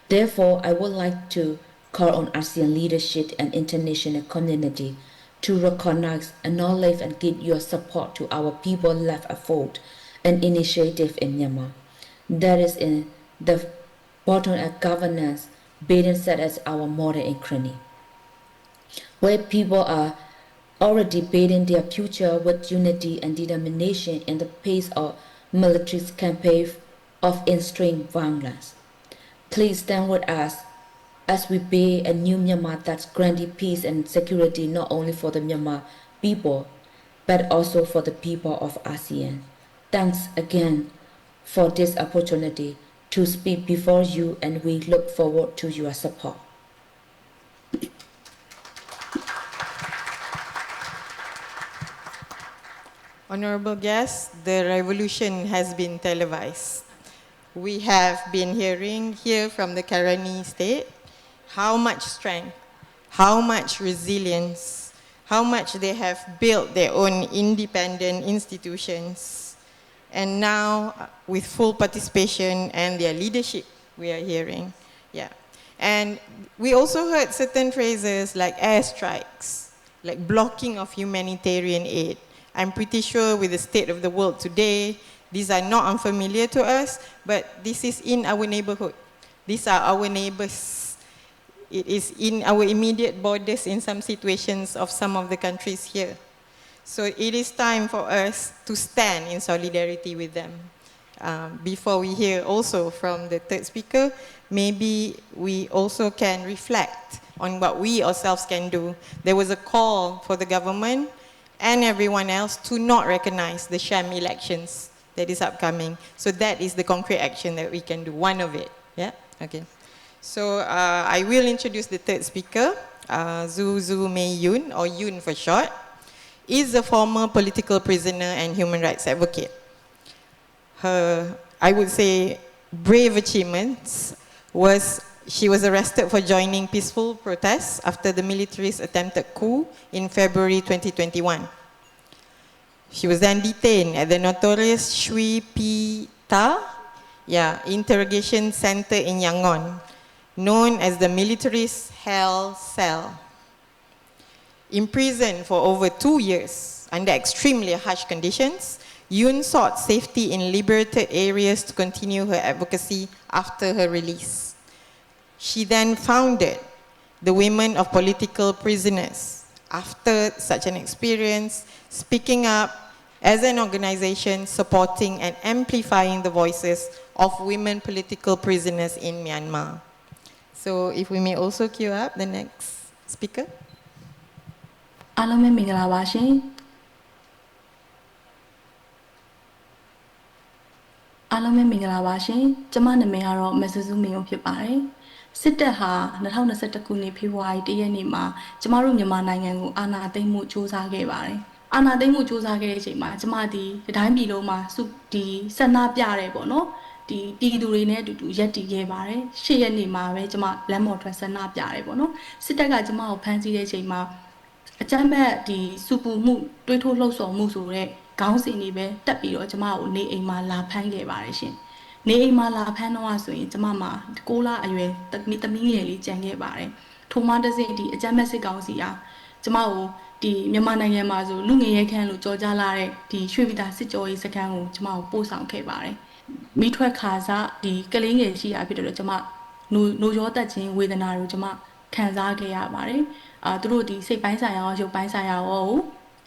Therefore, I would like to call on ASEAN leadership and international community to recognize, acknowledge and give your support to our people left afloat an initiative in Myanmar that is in the bottom-up governance being set as our model in Karenni, where people are already building their future with unity and determination in the face of military campaign of extreme violence. Please stand with us as we build a new Myanmar that's granting peace and security not only for the Myanmar people, but also for the people of ASEAN. Thanks again for this opportunity to speak before you, and we look forward to your support. Honorable guests, the revolution has been televised. We have been hearing here from the Karenni state how much strength, how much resilience, how much they have built their own independent institutions, and now with full participation and their leadership, we are hearing. Yeah. And we also heard certain phrases like airstrikes, like blocking of humanitarian aid. I'm pretty sure with the state of the world today, these are not unfamiliar to us, but this is in our neighborhood. These are our neighbors. It is in our immediate borders in some situations of some of the countries here. So it is time for us to stand in solidarity with them. Before we hear also from the third speaker, maybe we also can reflect on what we ourselves can do. There was a call for the government and everyone else to not recognize the sham elections that is upcoming. So that is the concrete action that we can do, one of it. Yeah, okay. So I will introduce the third speaker, Zhu Mei Yun, or Yun for short, is a former political prisoner and human rights advocate. Her, I would say, brave achievements was she was arrested for joining peaceful protests after the military's attempted coup in February 2021. She was then detained at the notorious Shui Pi Ta interrogation center in Yangon, known as the military's Hell Cell. Imprisoned for over 2 years under extremely harsh conditions, Yun sought safety in liberated areas to continue her advocacy after her release. She then founded the Women of Political Prisoners. After such an experience, speaking up as an organization supporting and amplifying the voices of women political prisoners in Myanmar. So if we may also queue up the next speaker. အားလုံးပဲမင်္ဂလာပါရှင် အားလုံးပဲမင်္ဂလာပါရှင် ကျမနာမည်ကတော့မဆူဆူမင်းုံဖြစ်ပါတယ် စစ်တပ်ဟာ2021ခုနှစ်ဖေဖော်ဝါရီ 1 ရက်နေ့မှာကျမတို့မြန်မာနိုင်ငံကိုအာဏာသိမ်းမှုစ조사ခဲ့ပါတယ် အာဏာသိမ်းမှုစ조사ခဲ့တဲ့အချိန်မှာကျမဒီတိုင်းပြည်လုံးမှာဒီဆန္ဒပြရဲပေါ့နော် ဒီပြည်သူတွေနဲ့အတူတူရက်တည်ခဲ့ပါတယ် 8 ရက်နေ့မှာပဲကျမလမ်းပေါ်ထွက်ဆန္ဒပြရဲပေါ့နော် စစ်တပ်ကကျမကိုဖမ်းဆီးတဲ့အချိန်မှာအကြမ်းဖက်ဒီစုပူမှုတွေးထိုးလှုပ်ဆော်မှုဆိုတဲ့ခေါင်းစဉ်တွေပဲတက်ပြီးတော့ကျမကိုနေအိမ်မှာလာဖမ်းခဲ့ပါတယ်ရှင် နေအိမ်မှာလာဖမ်းတော့ဆိုရင်ကျမမှာ6လအရွယ်သမီးငယ်လေးကြံခဲ့ပါတယ် ထိုမှတစ်စိဒီအကြမ်းဖက်စစ်ကောင်စီအားကျမကိုဒီမြန်မာနိုင်ငံမှာဆိုလူငယ်ရဲခန်းလို့ကြော်ကြားလာတဲ့ဒီရွှေပြည်သာစစ်ကြောရေးစခန်းကိုကျမကိုပို့ဆောင်ခဲ့ပါတယ် မိထွက်ခါစားဒီကလေးငယ်ရှိတာဖြစ်တယ်လို့ကျမနိုရောတက်ခြင်းဝေဒနာကိုကျမခံစားခဲ့ရပါတယ်သူတို့ဒီစိတ်ပိုင်းဆိုင်ရာရောရုပ်ပိုင်းဆိုင်ရာရော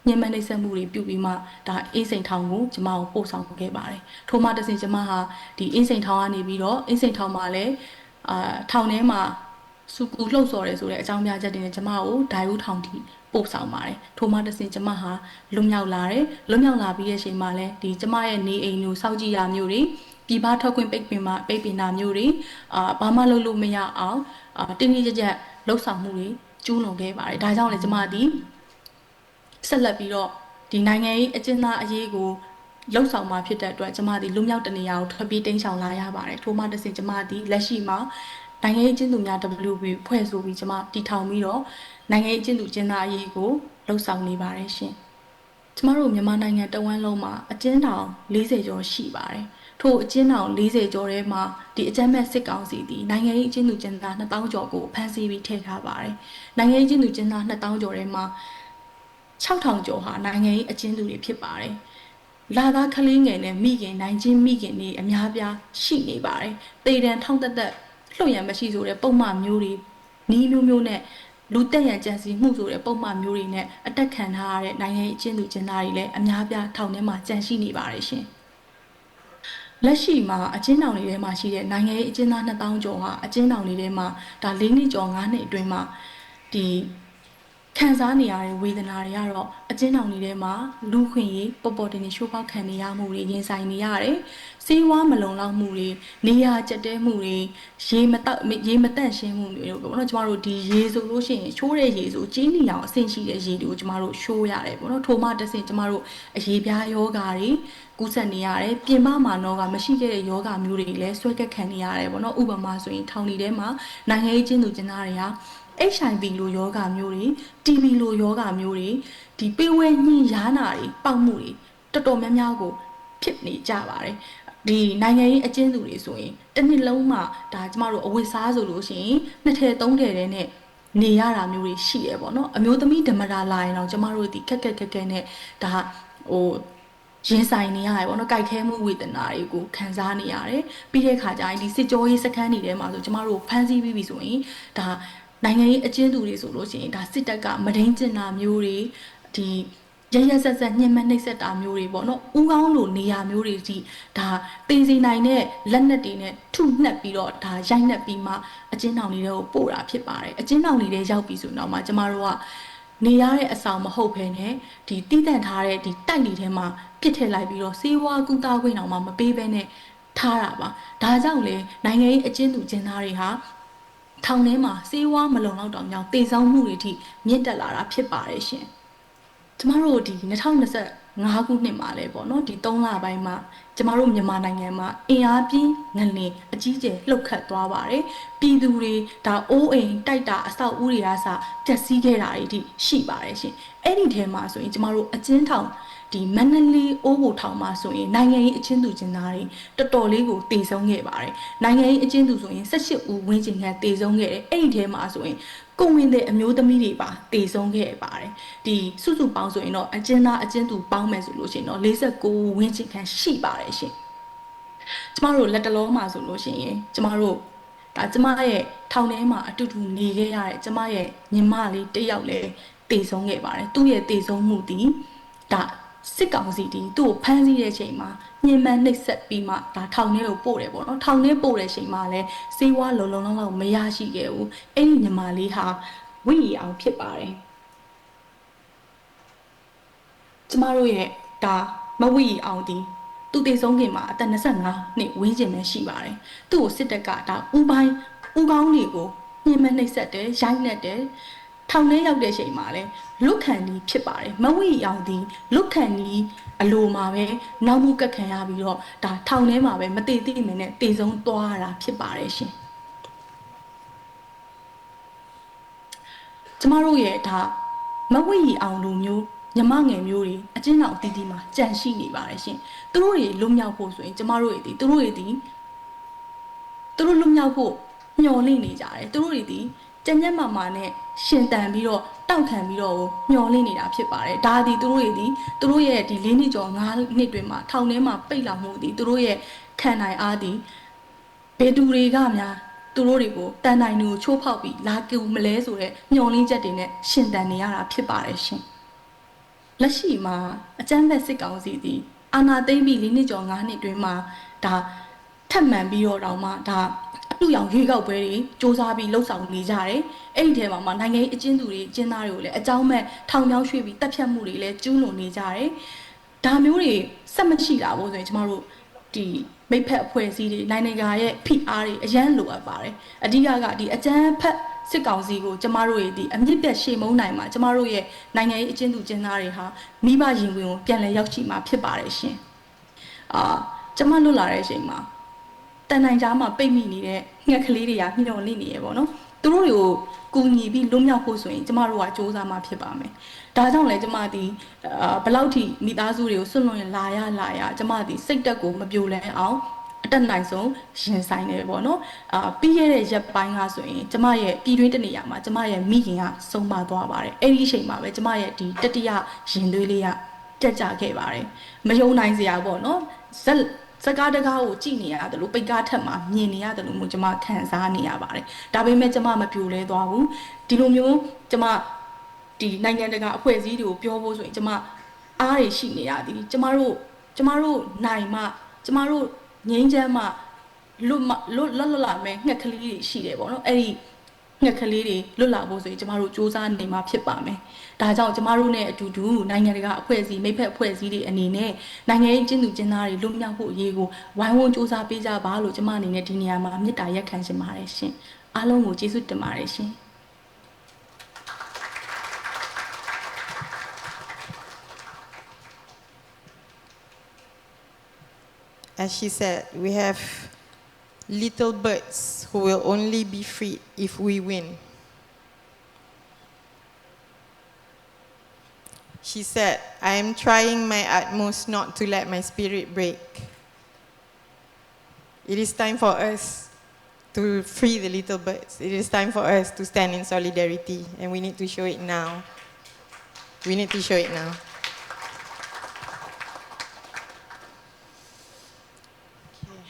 ညှဉ်းပန်းနှိပ်စက်မှုတွေပြုပြီးမှဒါအင်းစိန်ထောင်ကိုကျမကိုပို့ဆောင်ခဲ့ပါတယ်ထိုမှတစ်ဆင့်ကျမဟာဒီအင်းစိန်ထောင်ကနေပြီးတော့အင်းစိန်ထောင်မှာလည်းထောင်ထဲမှာစုကူလှုပ်ဆော်ရဲဆိုတဲ့အကြောင်းပြချက်တွေနဲ့ကျမကိုဒိုင်ဦးထောင်ထိပို့ဆောင်ပါတယ်ထိုမှတစ်ဆင့်ကျမဟာလွတ်မြောက်လာတယ်လွတ်မြောက်လာပြီးရဲ့အချိန်မှာလည်းဒီကျမရဲ့နေအိမ်ကိုစောင့်ကြည့်ရမျိုးတွေပြည်ပထွက်ခွင့်ပိတ်ပင်တာမျိုးတွေဘာမှလုပ်လို့မရအောင်တင်းတင်းကြပ်ကြပ်လှုပ်ဆောင်မှုတွေကျူးလွန်ခဲ့ပါတယ်ဒါကြောင့်လည်းကျမဒီဆက်လက်ပြီးတော့ဒီနိုင်ငံရေးအကျဉ်းသားအရေးကိုလှုပ်ဆောင်မှာဖြစ်တဲ့အတွက်ကျမဒီလူမျိုးတနေရာကိုထွက်ပြေးတိမ်းရှောင်လာရပါတယ်ထိုမှတစ်ဆင့်ကျမဒီလက်ရှိမှာနိုင်ငံရေးအကျဉ်းသူများ WB ဖွဲ့ဆိုပြီးကျမတည်ထောင်ပြီးတော့နိုင်ငံရေးအကျဉ်းသူကျဉ်းသားအရေးကိုလှုပ်ဆောင်နေပါတယ်ရှင်ကျမတို့မြန်မာနိုင်ငံတဝန်းလုံးမှာအကျဉ်းထောင်40ကျော်ရှိပါတယ်ထို့အကျဉ်းထောင်40ကျော်ထဲမှာဒီအကြမ်းဖက်စစ်ကောင်စီဒီနိုင်ငံရေးအကျဉ်းသူကျဉ်းသား2000ကျော်ကိုဖမ်းဆီးပြီးထည့်ထားပါတယ်နိုင်ငံရေးအကျဉ်းသူကျဉ်းသား2000ကျော်ထဲမှာ6000ကျော်ဟာနိုင်ငံရေးအကျဉ်းသူတွေဖြစ်ပါတယ်လာသားကလေးငယ်နဲ့မိခင်နိုင်ချင်းမိခင်တွေအများပြားရှိနေပါတယ်တေတံထောင်းတက်တက်လှုပ်ရံမရှိဆိုတဲ့ပုံမှန်မျိုးတွေနီးမျိုးနဲ့လူတက်ရန်ကြံစီမှုဆိုတဲ့ပုံမှန်မျိုးတွေနဲ့အတက်ခံထားရတဲ့နိုင်ငံရေးအကျဉ်းသူကျဉ်းသားတွေလည်းအများပြားထောင်ထဲမှာကြံရှိနေပါတယ်ရှင်လက်ရှိမှာအကျဉ်းထောင်တွေထဲမှာရှိတဲ့နိုင်ငံရေးအကျဉ်းသား2000ကျော်ဟာအကျဉ်းထောင်တွေထဲမှာဒါ4နှစ်ကျော်5နှစ်အတွင်းမှာဒီခံစားနေရတဲ့ဝေဒနာတွေကတော့အကျဉ်းထောင်တွေထဲမှာလူခွင့်ရေးပေါ်တင်နေရှိုးပေါက်ခံနေရမှုတွေရင်ဆိုင်နေရတယ်။စေဝါမလုံလောက်မှုတွေနေရာကျက်တဲမှုတွေရေမတန့်ရှင်းမှုတွေပေါ့နော်ကျမတို့ဒီရေဆိုလို့ရှိရင်ချိုးတဲ့ရေဆိုကျင်းနေအောင်အဆင့်ရှိတဲ့ရေတွေကိုကျမတို့ရှိုးရတယ်ပေါ့နော်ထိုမှတစ်ဆင့်ကျမတို့အရေပြားယောဂါတွေ ကူးစက်နေရတယ်ပြင်ပမှာတော့ကမရှိခဲ့တဲ့ယောဂမျိုးတွေလည်းဆွဲကက်ခံနေရတယ်ပေါ့နော်ဥပမာဆိုရင်ထောင်နေထဲမှာနိုင်ငံရေးကျင်းသူကျင်းသားတွေက HIV လိုယောဂမျိုးတွေ TB လိုယောဂမျိုးတွေဒီပေးဝဲညှင်းရားနာတွေပေါက်မှုတွေတော်တော်များများကိုဖြစ်နေကြပါတယ်ဒီနိုင်ငံရေးအကျဉ်းသူတွေဆိုရင်တစ်နှစ်လုံးမှဒါကျမတို့အဝတ်စားဆိုလို့ရှိရင်နှစ်ထည်သုံးထည်တဲ့နဲ့နေရတာမျိုးတွေရှိရပေါ့နော်အမျိုးသမီးဓမ္မတာလာရင်တော့ကျမတို့ဒီခက်ခက်နဲ့ဒါဟိုရင်ဆိုင်နေရတယ်ပေါ့နော်ကြိုက်ခဲမှုဝေဒနာတွေကိုခံစားနေရတယ်ပြီးတဲ့ခါကျရင်ဒီစစ်ကြောရေးစခန်းတွေထဲမှာဆိုကျမတို့ဖမ်းဆီးပြီးပြီဆိုရင်ဒါနိုင်ငံရေးအကျဉ်းသူတွေဆိုလို့ရှိရင်ဒါစစ်တပ်ကမဒိန်ကျင်တာမျိုးတွေဒီရရဆက်ဆက်ညှဉ်းပန်းနှိပ်စက်တာမျိုးတွေပေါ့နော်ဦးကောင်းလိုနေရာမျိုးတွေဒီဒါတင်စီနိုင်တဲ့လက်နက်တွေနဲ့ထုနှက်ပြီးတော့ဒါရိုက်နှက်ပြီးမှအကျဉ်းထောင်တွေကိုပို့တာဖြစ်ပါတယ်အကျဉ်းထောင်တွေရောက်ပြီးဆိုတော့မှကျမတို့ကနေရတဲ့အဆောင်မဟုတ်ဘဲနဲ့ဒီတည်တံ့ထားတဲ့ဒီတိုက်တွေထဲမှာပြစ်ထည့်လိုက်ပြီးတော့စေဝါကူတာခွင့်အောင်မှမပေးဘဲနဲ့ထားတာပါဒါကြောင့်လေနိုင်ငံရေးအကျဉ်းသူကျဉ်းသားတွေဟာထောင်ထဲမှာစေဝါမလုံလောက်တော့ကြောင့်တေဆောင်မှုတွေထိမြင့်တက်လာတာဖြစ်ပါတယ်ရှင်ကျမတို့ဒီ2025ခုနှစ်မှာလဲပေါ့နော်ဒီ3လပိုင်းမှာကျမတို့မြန်မာနိုင်ငံမှာအင်အားပြင်းငလင်အကြီးကျယ်လှုပ်ခတ်သွားပါတယ်ပြည်သူတွေဒါအိုးအိမ်တိုက်တာအဆောက်အဦတွေအားစပျက်စီးခဲ့တာတွေထိရှိပါတယ်ရှင်အဲ့ဒီထဲမှာဆိုရင်ကျမတို့အကျဉ်းထောင်ဒီမန္တလေးအိုးဘိုထောင်မှာဆိုရင်နိုင်ငံရေးအကျဉ်းသူကျဉ်းသားတွေတော်တော်လေးကိုတည်ဆုံးခဲ့ပါတယ်နိုင်ငံရေးအကျဉ်းသူဆိုရင်18ဦးဝန်းကျင်ခန့်တည်ဆုံးခဲ့တယ်အဲ့ဒီထဲမှာဆိုရင်ကိုဝင်တဲ့အမျိုးသမီးတွေပါတည်ဆုံးခဲ့ပါတယ်ဒီစုစုပေါင်းဆိုရင်တော့အကျဉ်းသားအကျဉ်းသူပေါင်းမယ်ဆိုလို့ရှိရင်တော့49ဝန်းကျင်ခန့်ရှိပါတယ်ရှင်ကျမတို့လက်တလုံးမှာဆိုလို့ရှိရင်ကျမတို့ဒါကျမရဲ့ထောင်ထဲမှာအတူတူနေခဲ့ရတဲ့ကျမရဲ့ညီမလေးတစ်ယောက်လည်းတည်ဆုံးခဲ့ပါတယ်သူ့ရဲ့တည်ဆုံးမှုဒီဒါစစ်ကောင်စီတီသူ့ကိုဖမ်းဆီးတဲ့အချိန်မှာညှဉ်းပန်းနှိပ်စက်ပြီးမှဒါထောင်ထဲကိုပို့တယ်ပေါ့နော်ထောင်ထဲပို့တဲ့အချိန်မှာလည်းစေဝါလုံလောက်မရရှိခဲ့ဘူးအဲ့ဒီညီမလေးဟာဝိရီအောင်ဖြစ်ပါတယ်ကျမတို့ရဲ့ဒါမဝိရီအောင်ဒီသူတည်ဆုံးခင်မှာအသက်25နှစ်ဝန်းကျင်ပဲရှိပါတယ်သူ့ကိုစစ်တပ်ကဒါဦးပိုင်းဦးကောင်းတွေကိုညှဉ်းပန်းနှိပ်စက်တယ်ရိုက်နှက်တယ်ထောင်ထဲရောက်တဲ့အချိန်မှာလဲလွတ်ခံဒီဖြစ်ပါတယ်မဝိအောင်ဒီလွတ်ခံဒီအလိုမှာပဲနောက်မှုကတ်ခံရပြီးတော့ဒါထောင်ထဲမှာပဲမတည်တည်မင်းနဲ့တည်ဆုံးသွားရတာဖြစ်ပါတယ်ရှင်ကျမတို့ရဲ့ဒါမဝိအောင်လူမျိုးညီမငယ်မျိုးတွေအကျဉ်းတော်အသီးသီးမှာကြံရှိနေပါတယ်ရှင်သူတို့တွေလွတ်မြောက်ဖို့ဆိုရင်ကျမတို့တွေသူတို့လွတ်မြောက်ဖို့မျှော်လင့်နေကြတယ်သူတို့တွေဒီကြံ့ကြံ့မာနဲ့ရှင်တန်ပြီးတော့တောက်ခံပြီးတော့မျောလင့်နေတာဖြစ်ပါတယ်ဒါဒီသူတို့ရဲ့ဒီ4နှစ်ကျော်5နှစ်တွင်မှာထောင်ထဲမှာပိတ်လာမှုဒီသူတို့ရဲ့ခံနိုင်အားဒီဘယ်သူတွေကများသူတို့တွေကိုတန်တိုင်းတွေကိုချိုးဖောက်ပြီးလာကူမလဲဆိုတဲ့မျောလင့်ချက်တွေနဲ့ရှင်တန်နေရတာဖြစ်ပါတယ်ရှင်လက်ရှိမှာအကျန်းဖက်စစ်ကောင်စီဒီအာဏာသိမ်းပြီး4နှစ်ကျော်5နှစ်တွင်မှာဒါထပ်မံပြီးတော့တောင်မှဒါလူရောင်ရွေးကောက်ပွဲတွေစ조사ပြီးလှုပ်ဆောင်နေကြတယ်။အဲ့ဒီထဲမှာနိုင်ငံရေးအကျဉ်းသူတွေအကျဉ်းသားတွေကိုလည်းအကြောင်းမဲ့ထောင်ပြောင်းရွှေ့ပြီးတပ်ဖြတ်မှုတွေလည်းကျူးလွန်နေကြတယ်။ဒါမျိုးတွေဆက်မရှိတာဘူးဆိုရင်ကျမတို့ဒီမိဖက်အဖွဲ့အစည်းတွေနိုင်ငံရဲ့ဖိအားတွေအရန်လိုအပ်ပါတယ်။အဓိကကဒီအကျန်းဖက်စစ်ကောင်စီကိုကျမတို့ရဲ့ဒီအမြင့်ပြတ်ရှေ့မုန်းနိုင်မှာကျမတို့ရဲ့နိုင်ငံရေးအကျဉ်းသူကျဉ်းသားတွေဟာမိဘရင်ဝင်ကိုပြန်လည်ရောက်ရှိမှာဖြစ်ပါတယ်ရှင်။ကျမလွတ်လာတဲ့အချိန်မှာတန်နိုင်ကြားမှာပိတ်မိနေတဲ့ငှက်ကလေးတွေကညှော်လင့်နေရပေါ့နော်သူတို့တွေကိုကူညီပြီးလွတ်မြောက်ဖို့ဆိုရင်ကျမတို့ကစ조사မှာဖြစ်ပါမယ်ဒါကြောင့်လည်းကျမဒီဘလောက်ထိမိသားစုတွေကိုဆွလွန်လာရကျမဒီစိတ်တက်ကိုမပြိုလဲအောင်အတက်နိုင်ဆုံးရင်ဆိုင်နေပေါ့နော်ပြီးရတဲ့ရက်ပိုင်းကဆိုရင်ကျမရဲ့ပြည်တွင်းတနေရာမှာကျမရဲ့မိခင်ကဆုံးမသွားပါတယ်အဲ့ဒီအချိန်မှာပဲကျမရဲ့ဒီတတိယရင်သွေးလေးကတက်ကြခဲ့ပါတယ်မယုံနိုင်စရာပေါ့နော်စကားတကားကိုကြည့်နေရတယ်လို့ပိတ်ကားထက်မှာမြင်နေရတယ်လို့ကျွန်မခံစားနေရပါတယ်ဒါပေမဲ့ကျွန်မမပြိုလဲသွားဘူးဒီလိုမျိုးကျွန်မဒီနိုင်ငံတကာအဖွဲ့အစည်းတွေကိုပြောဖို့ဆိုရင်ကျွန်မအားရရှိနေရသည်ကျွန်မတို့နိုင်မှကျွန်မတို့ငြိမ်းချမ်းမှလွတ်လာမယ်ငှက်ကလေးတွေရှိတယ်ပေါ့နော်အဲ့ဒီငှက်ကလေးတွေလွတ်လာဖို့ဆိုရင်ကျမတို့စ조사နေမှာဖြစ်ပါမယ်။ဒါကြောင့်ကျမတို့နဲ့အတူတူနိုင်ငံတကာအဖွဲ့အစည်းမိဖက်အဖွဲ့အစည်းတွေအနေနဲ့နိုင်ငံရေးကျင်းသူကျင်းသားတွေလွတ်မြောက်ဖို့အရေးကိုဝိုင်းဝန်းစ조사ပေးကြပါလို့ကျမအနေနဲ့ဒီနေရာမှာမေတ္တာရက်ခံချင်ပါတယ်ရှင်။အားလုံးကိုကျေးဇူးတင်ပါတယ်ရှင်။ as she said, we have little birds who will only be freed if we win. She said, I am trying my utmost not to let my spirit break. It is time for us to free the little birds. It is time for us to stand in solidarity, and we need to show it now. We need to show it now. Okay.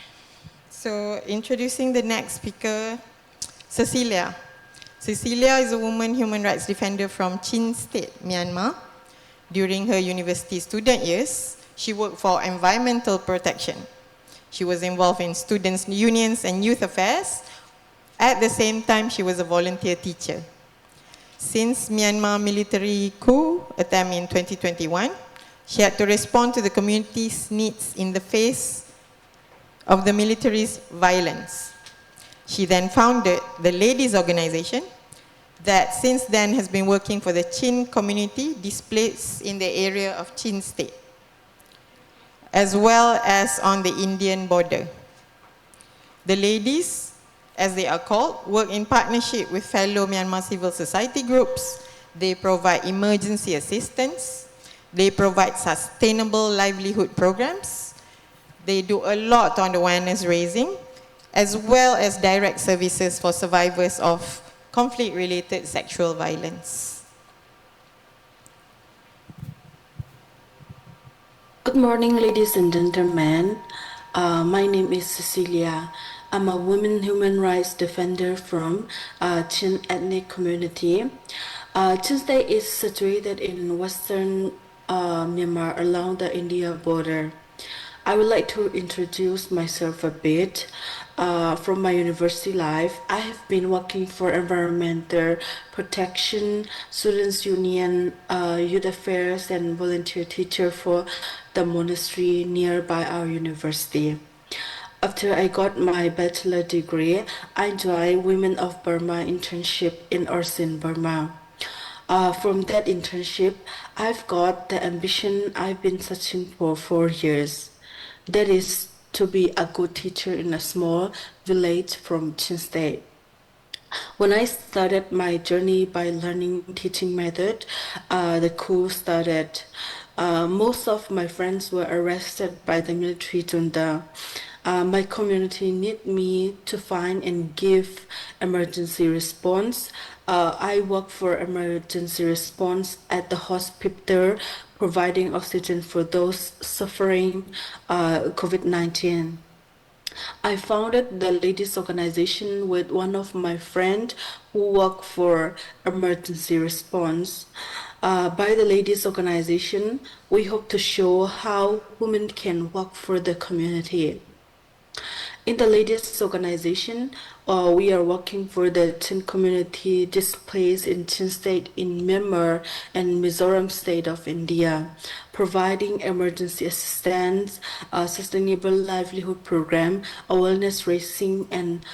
So, introducing the next speaker, Cecilia. Cecilia is a woman human rights defender from Chin State, Myanmar. During her university student years, she worked for environmental protection. She was involved in students' unions and youth affairs. At the same time, she was a volunteer teacher. Since Myanmar military coup attempt in 2021, she had to respond to the community's needs in the face of the military's violence. She then founded the Ladies Organization that since then has been working for the Chin community displaced in the area of Chin State, as well as on the Indian border. The ladies, as they are called, work in partnership with fellow Myanmar civil society groups. They provide emergency assistance. They provide sustainable livelihood programs. They do a lot on awareness raising, as well as direct services for survivors of conflict-related sexual violence. Good morning, ladies and gentlemen. My name is Cecilia. I'm a women human rights defender from Chin ethnic community. Chin State is situated in western Myanmar along the India border. I would like to introduce myself a bit. From my university life, I have been working for environmental protection, students' union, youth affairs, and volunteer teacher for the monastery nearby our university. After I got my bachelor degree, I joined Women of Burma internship in ALTSEAN-Burma. From that internship, I've got the ambition I've been searching for 4 years. That is to be a good teacher in a small village from Chin State. When I started my journey by learning teaching method, the coup started. Most of my friends were arrested by the military junta. My community needed me to find and give emergency response. I work for emergency response at the hospital, providing oxygen for those suffering COVID-19. I founded the ladies organization with one of my friends who worked for emergency response. By the ladies organization, we hope to show how women can work for the community. In the ladies organization, we are working for the Chin community displaced in Chin State in Myanmar and Mizoram state of India, providing emergency assistance, sustainable livelihood program, awareness raising, and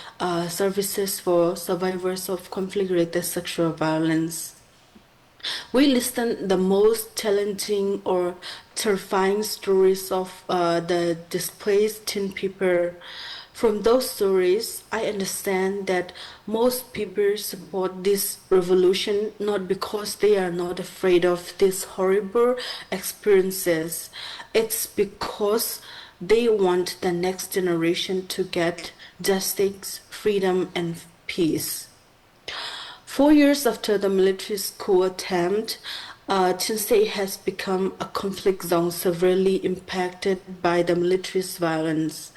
services for survivors of conflict-related sexual violence. We listen the most challenging or terrifying stories of the displaced Chin people. From those stories, I understand that most people support this revolution not because they are not afraid of these horrible experiences. It's because they want the next generation to get justice, freedom, and peace. 4 years after the military coup attempt, Chin State has become a conflict zone severely impacted by the military's violence.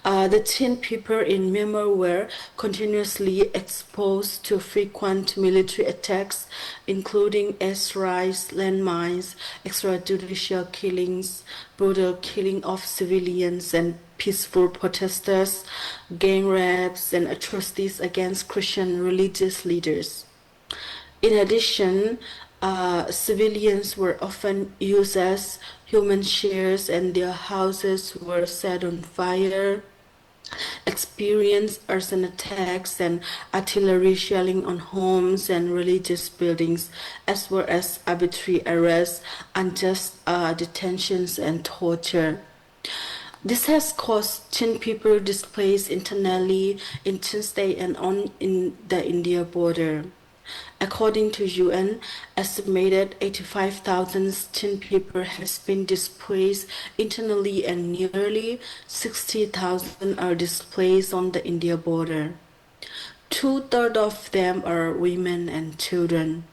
The Chin people in Myanmar were continuously exposed to frequent military attacks, including airstrikes, landmines, extrajudicial killings, brutal killing of civilians and peaceful protesters, gang rapes, and atrocities against Christian religious leaders. In addition, civilians were often used as human shears and their houses were set on fire, experienced arson attacks and artillery shelling on homes and religious buildings, as well as arbitrary arrests, unjust detentions, and torture. This has caused Chin people displaced internally in Chin State and on in the India border. According to UN, estimated 85,000 Chin people has been displaced internally and nearly 60,000 are displaced on the India border. 2/3 of them are women and children.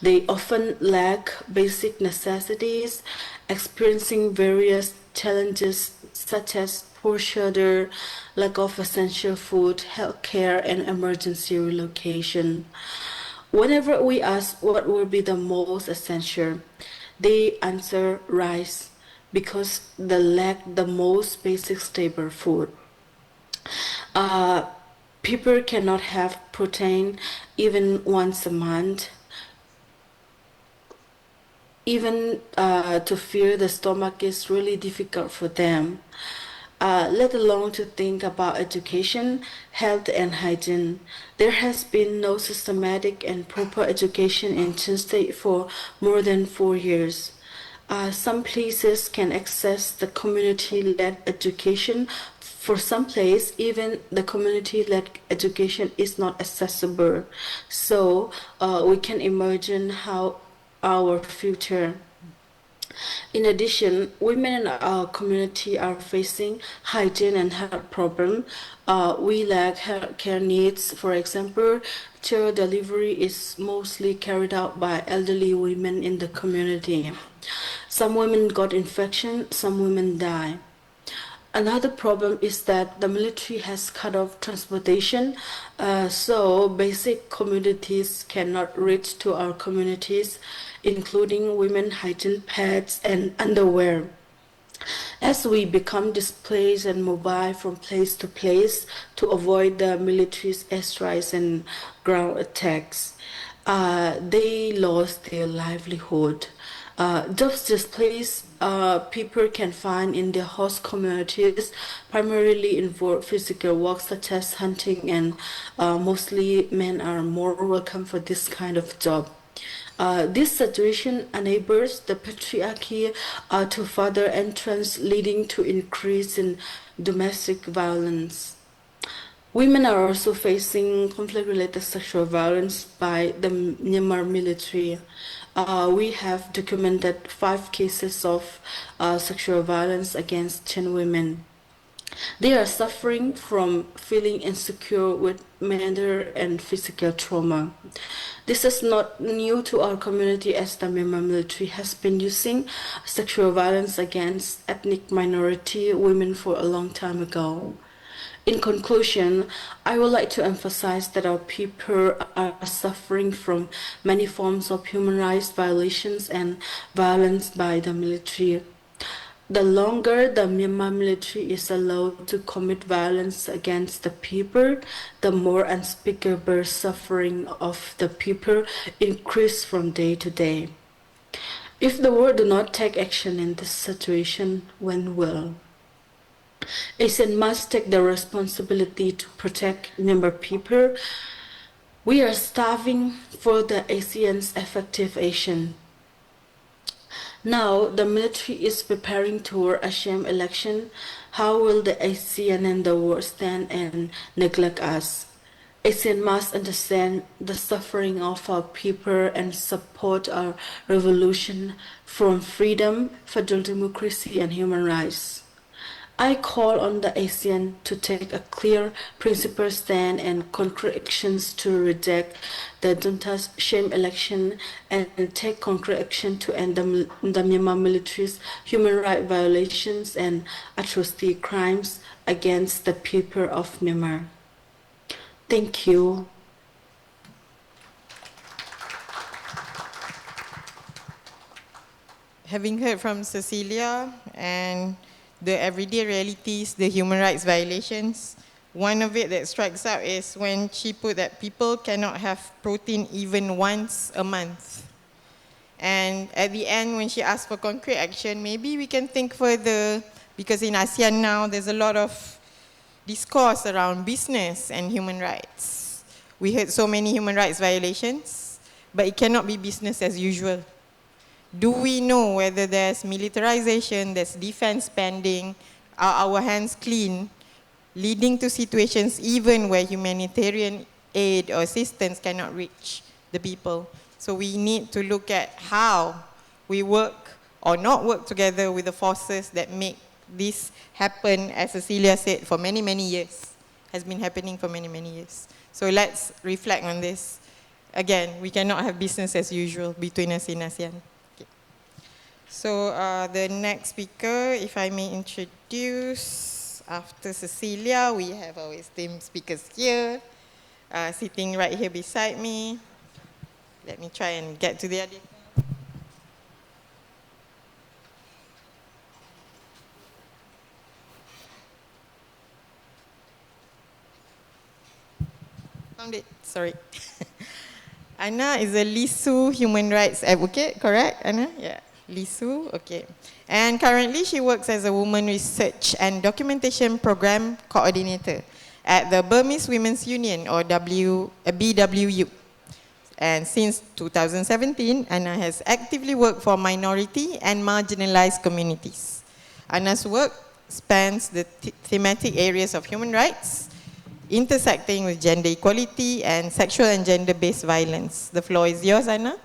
They often lack basic necessities, experiencing various challenges such as poor shelter, lack of essential food, health care, and emergency relocation. Whenever we ask what will be the most essential, they answer rice because they lack the most basic stable food. People cannot have protein even once a month. Even to fill the stomach is really difficult for them, let alone to think about education, health, and hygiene. There has been no systematic and proper education in Chin State for more than 4 years. Some places can access the community-led education. For some places, even the community-led education is not accessible. So we can imagine how our future. In addition, women in our community are facing hygiene and health problems. We lack health care needs. For example, child delivery is mostly carried out by elderly women in the community. Some women got infection, some women die. Another problem is that the military has cut off transportation, so basic commodities cannot reach to our communities, including women hygiene pads and underwear. As we become displaced and mobile from place to place to avoid the military's airstrikes and ground attacks, they lost their livelihood. Jobs displaced people can find in their host communities primarily involve physical work such as hunting, and mostly men are more welcome for this kind of job. This situation enables the patriarchy to further entrance, leading to increase in domestic violence. Women are also facing conflict-related sexual violence by the Myanmar military. We have documented 5 cases of sexual violence against Chin women. They are suffering from feeling insecure with mental and physical trauma. This is not new to our community, as the Myanmar military has been using sexual violence against ethnic minority women for a long time ago. In conclusion, I would like to emphasize that our people are suffering from many forms of human rights violations and violence by the military. The longer the Myanmar military is allowed to commit violence against the people, the more unspeakable suffering of the people increase from day to day. If the world do not take action in this situation, when will? ASEAN must take the responsibility to protect Myanmar people. We are starving for the ASEAN's effective action. Now, the military is preparing toward ASEAN election. How will the ASEAN and the world stand and neglect us? ASEAN must understand the suffering of our people and support our revolution from freedom, federal democracy, and human rights. I call on the ASEAN to take a clear, principled stand and concrete actions to reject the junta's sham election and take concrete action to end the Myanmar military's human rights violations and atrocity crimes against the people of Myanmar. Thank you. Having heard from Cecilia and the everyday realities, the human rights violations, one of it that strikes out is when she put that people cannot have protein even once a month. And at the end, when she asked for concrete action, maybe we can think further, because in ASEAN now, there's a lot of discourse around business and human rights. We heard so many human rights violations, but it cannot be business as usual. Do we know whether there's militarization, there's defense spending, are our hands clean, leading to situations even where humanitarian aid or assistance cannot reach the people? So we need to look at how we work or not work together with the forces that make this happen, as Cecilia said, for many, many years. Has been happening for many, many years. So let's reflect on this. Again, we cannot have business as usual between us in ASEAN. Okay. So the next speaker, if I may introduce, after Cecilia, we have our esteemed speakers here, sitting right here beside me. Let me try and get to the other. Found it, sorry. Anna is a Lisu human rights advocate, correct, Anna? Yeah, Lisu, okay. And currently she works as a women research and documentation program coordinator at the Burmese Women's Union, or BWU. And since 2017, Anna has actively worked for minority and marginalized communities. Anna's work spans the thematic areas of human rights, intersecting with gender equality and sexual and gender-based violence. The floor is yours, Anna.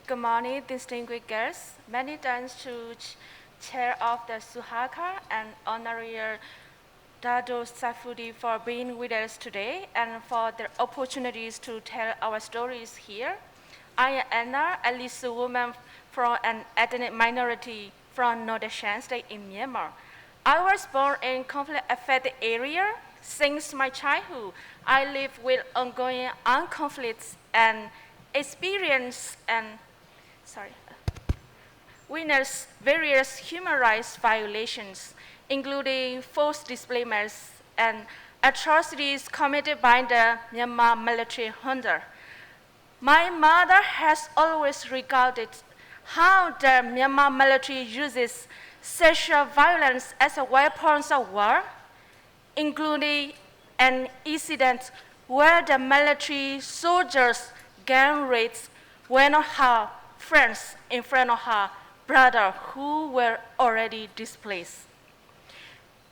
Good morning, distinguished guests. Many thanks to Chair of the SUHAKAM and Honorary Dado Safudi for being with us today and for the opportunities to tell our stories here. I am Anna, a Lisu woman from an ethnic minority from Northern Shan State in Myanmar. I was born in conflict-affected area. Since my childhood, I live with ongoing armed conflicts and witness various human rights violations, including forced displacements and atrocities committed by the Myanmar military junta. My mother has always regarded how the Myanmar military uses sexual violence as a weapon of war, including an incident where the military soldiers gang raped one of her friends in front of her brother who were already displaced.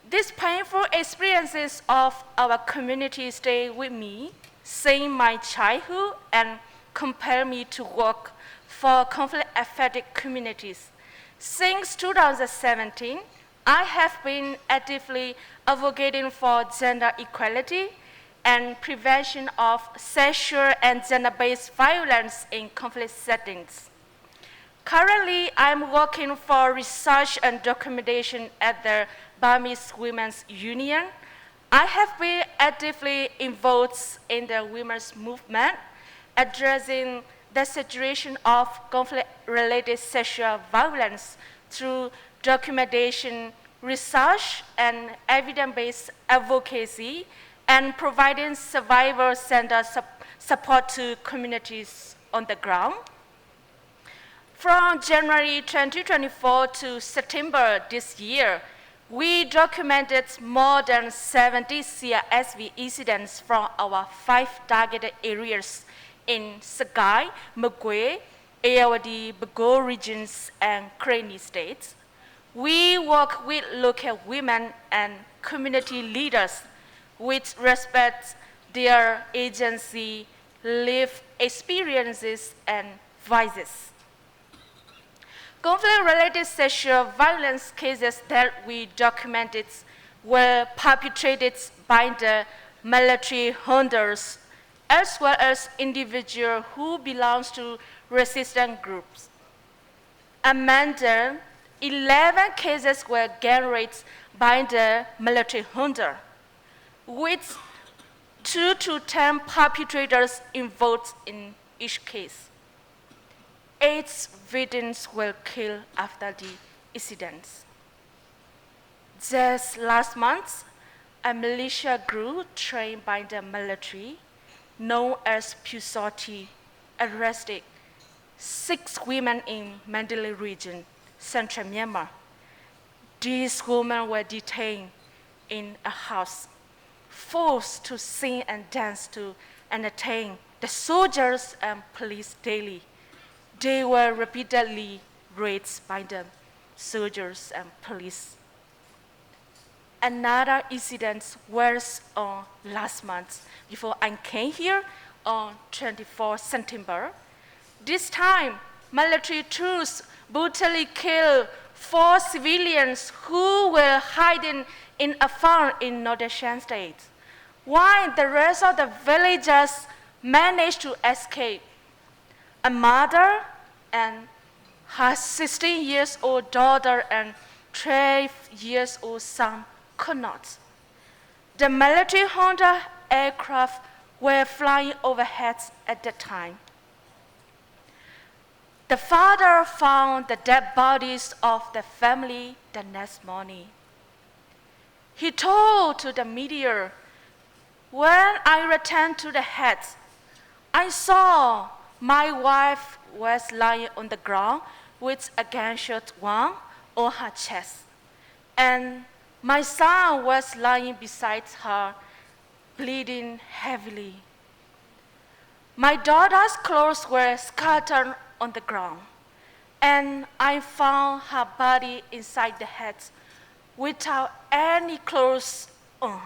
These painful experiences of our community stay with me since my childhood and compel me to work for conflict-affected communities. Since 2017, I have been actively advocating for gender equality and prevention of sexual and gender-based violence in conflict settings. Currently, I'm working for research and documentation at the Burmese Women's Union. I have been actively involved in the women's movement, addressing the situation of conflict-related sexual violence through documentation, research, and evidence-based advocacy, and providing survivor-centered support to communities on the ground. From January 2024 to September this year, we documented more than 70 CRSV incidents from our 5 targeted areas in Sagai, Magwe, Ayeyarwady, Bago regions, and Karenni states. We work with local women and community leaders with respect their agency, lived experiences, and voices. Conflict-related sexual violence cases that we documented were perpetrated by the military juntas, as well as individuals who belong to resistance groups. Among them, 11 cases were gang raped by the military junta, with 2 to 10 perpetrators involved in each case. 8 victims were killed after the incidents. Just last month, a militia group trained by the military, known as Pusoti, arrested 6 women in Mandalay region, central Myanmar. These women were detained in a house forced to sing and dance to entertain the soldiers and police daily. They were repeatedly raped by the soldiers and police. Another incident was on last month, before I came here on 24 September. This time, military troops brutally killed 4 civilians who were hiding in a farm in northern Shan State, while the rest of the villagers managed to escape. A mother and her 16-year-old daughter and 12-year-old son could not. The military Honda aircraft were flying overhead at that time. The father found the dead bodies of the family the next morning. He told to the media, "When I returned to the hut, I saw my wife was lying on the ground with a gunshot wound on her chest, and my son was lying beside her, bleeding heavily. My daughter's clothes were scattered on the ground, and I found her body inside the hut without any clothes on.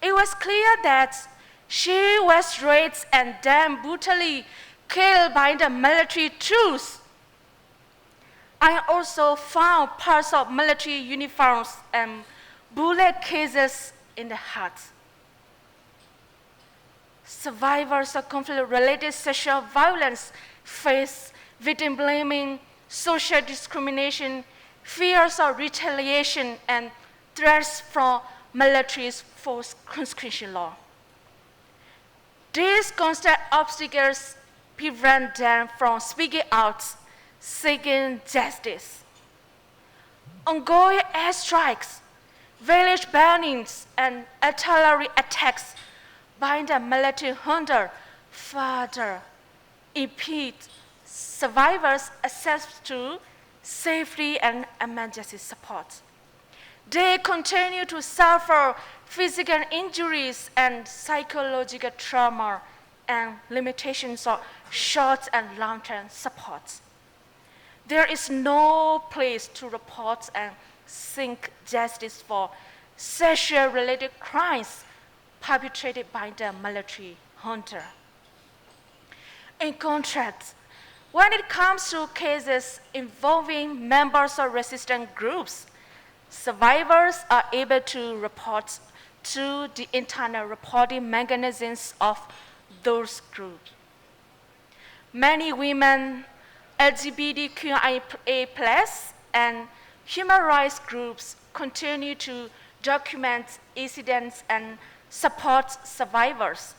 It was clear that she was raped and then brutally killed by the military troops. I also found parts of military uniforms and bullet cases in the hut." Survivors of conflict-related sexual violence face victim blaming, social discrimination, fears of retaliation, and threats from military's forced conscription law. These constant obstacles prevent them from speaking out, seeking justice. Ongoing airstrikes, village burnings, and artillery attacks by the military junta further impede survivors' access to safety and emergency support. They continue to suffer physical injuries and psychological trauma and limitations of short and long-term support. There is no place to report and seek justice for sexual-related crimes perpetrated by the military junta. In contrast, when it comes to cases involving members of resistant groups, survivors are able to report to the internal reporting mechanisms of those groups. Many women, LGBTQIA+, and human rights groups continue to document incidents and support survivors,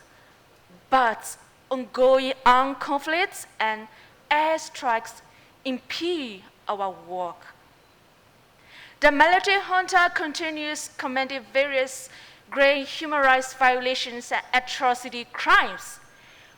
but ongoing armed conflicts and airstrikes impede our work. The military junta continues committing various grave human rights violations and atrocity crimes.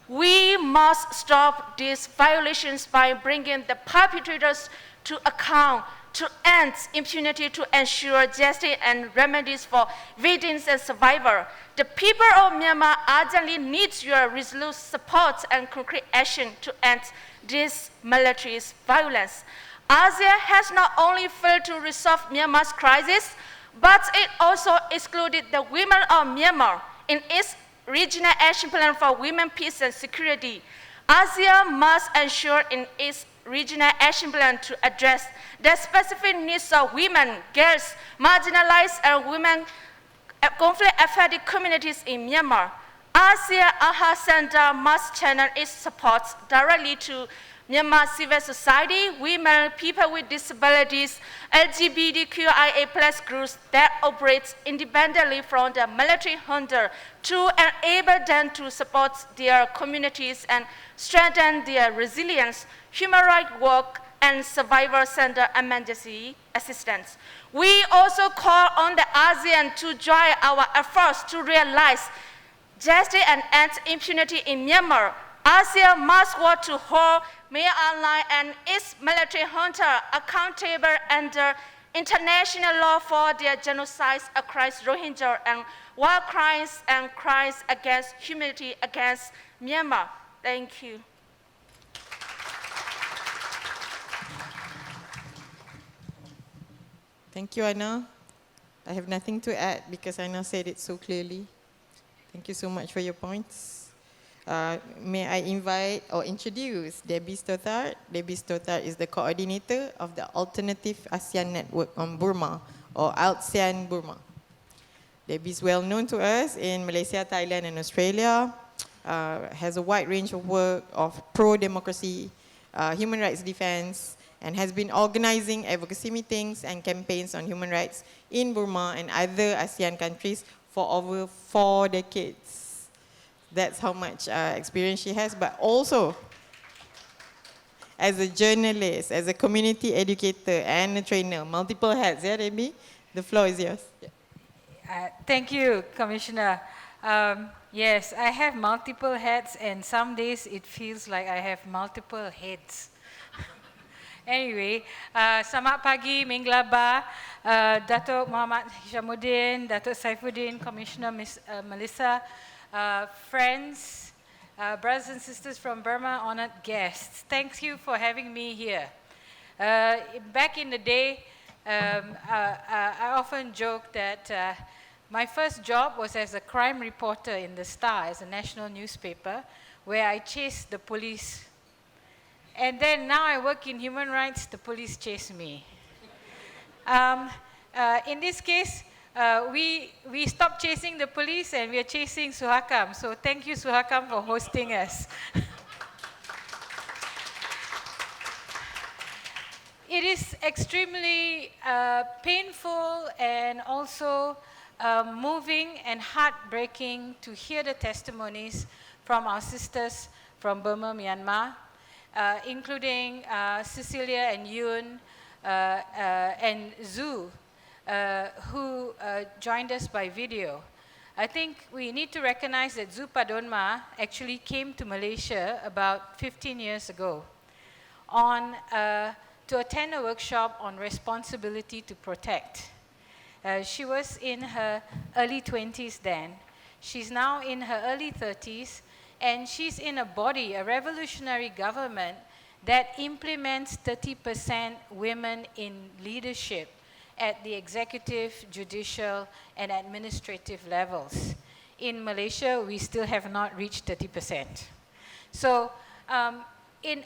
We must stop these violations by bringing the perpetrators to account, to end impunity, to ensure justice and remedies for victims and survivors. The people of Myanmar urgently need your resolute support and concrete action to end this military violence. ASEAN has not only failed to resolve Myanmar's crisis, but it also excluded the women of Myanmar in its regional action plan for women, peace, and security. ASEAN must ensure in its regional action plan to address the specific needs of women, girls, marginalized, and women conflict-affected communities in Myanmar. ASEAN AHA Center must channel its support directly to Myanmar civil society, women, people with disabilities, LGBTQIA+ groups that operate independently from the military junta to enable them to support their communities and strengthen their resilience, human rights work, and survivor-centered emergency assistance. We also call on the ASEAN to join our efforts to realize justice and end impunity in Myanmar. ASEAN must work to hold Myanmar and its military junta accountable under international law for their genocides across Rohingya and war crimes and crimes against humanity against Myanmar. Thank you. Thank you, Anna. I have nothing to add because Anna said it so clearly. Thank you so much for your points. May I invite or introduce Debbie Stothard. Debbie Stothard is the coordinator of the Alternative ASEAN Network on Burma, or ALTSEAN-Burma. Debbie is well known to us in Malaysia, Thailand, and Australia. Has a wide range of work of pro-democracy, human rights defense, and has been organizing advocacy meetings and campaigns on human rights in Burma and other ASEAN countries for over 4 decades. That's how much experience she has, but also as a journalist, as a community educator and a trainer, multiple hats. Yeah, Debbie? The floor is yours. Yeah. Thank you, Commissioner. Yes, I have multiple hats, and some days it feels like I have multiple heads. Anyway, selamat pagi, Minglaba, Datuk Muhammad Hishamuddin, Datuk Saifuddin, Commissioner Ms. Melissa, friends, brothers and sisters from Burma, honored guests. Thank you for having me here. Back in the day, I often joke that my first job was as a crime reporter in The Star, as a national newspaper, where I chased the police. And then now I work in human rights, the police chase me. In this case, we stopped chasing the police and we are chasing SUHAKAM. So thank you, SUHAKAM, for hosting us. It is extremely painful and also moving and heartbreaking to hear the testimonies from our sisters from Burma, Myanmar, including Cecilia and Yoon and Zhu, who joined us by video. I think we need to recognize that Zhu Padonma actually came to Malaysia about 15 years ago to attend a workshop on responsibility to protect. She was in her early 20s then. She's now in her early 30s, and she's in a body, a revolutionary government that implements 30% women in leadership at the executive, judicial, and administrative levels. In Malaysia, we still have not reached 30%. So,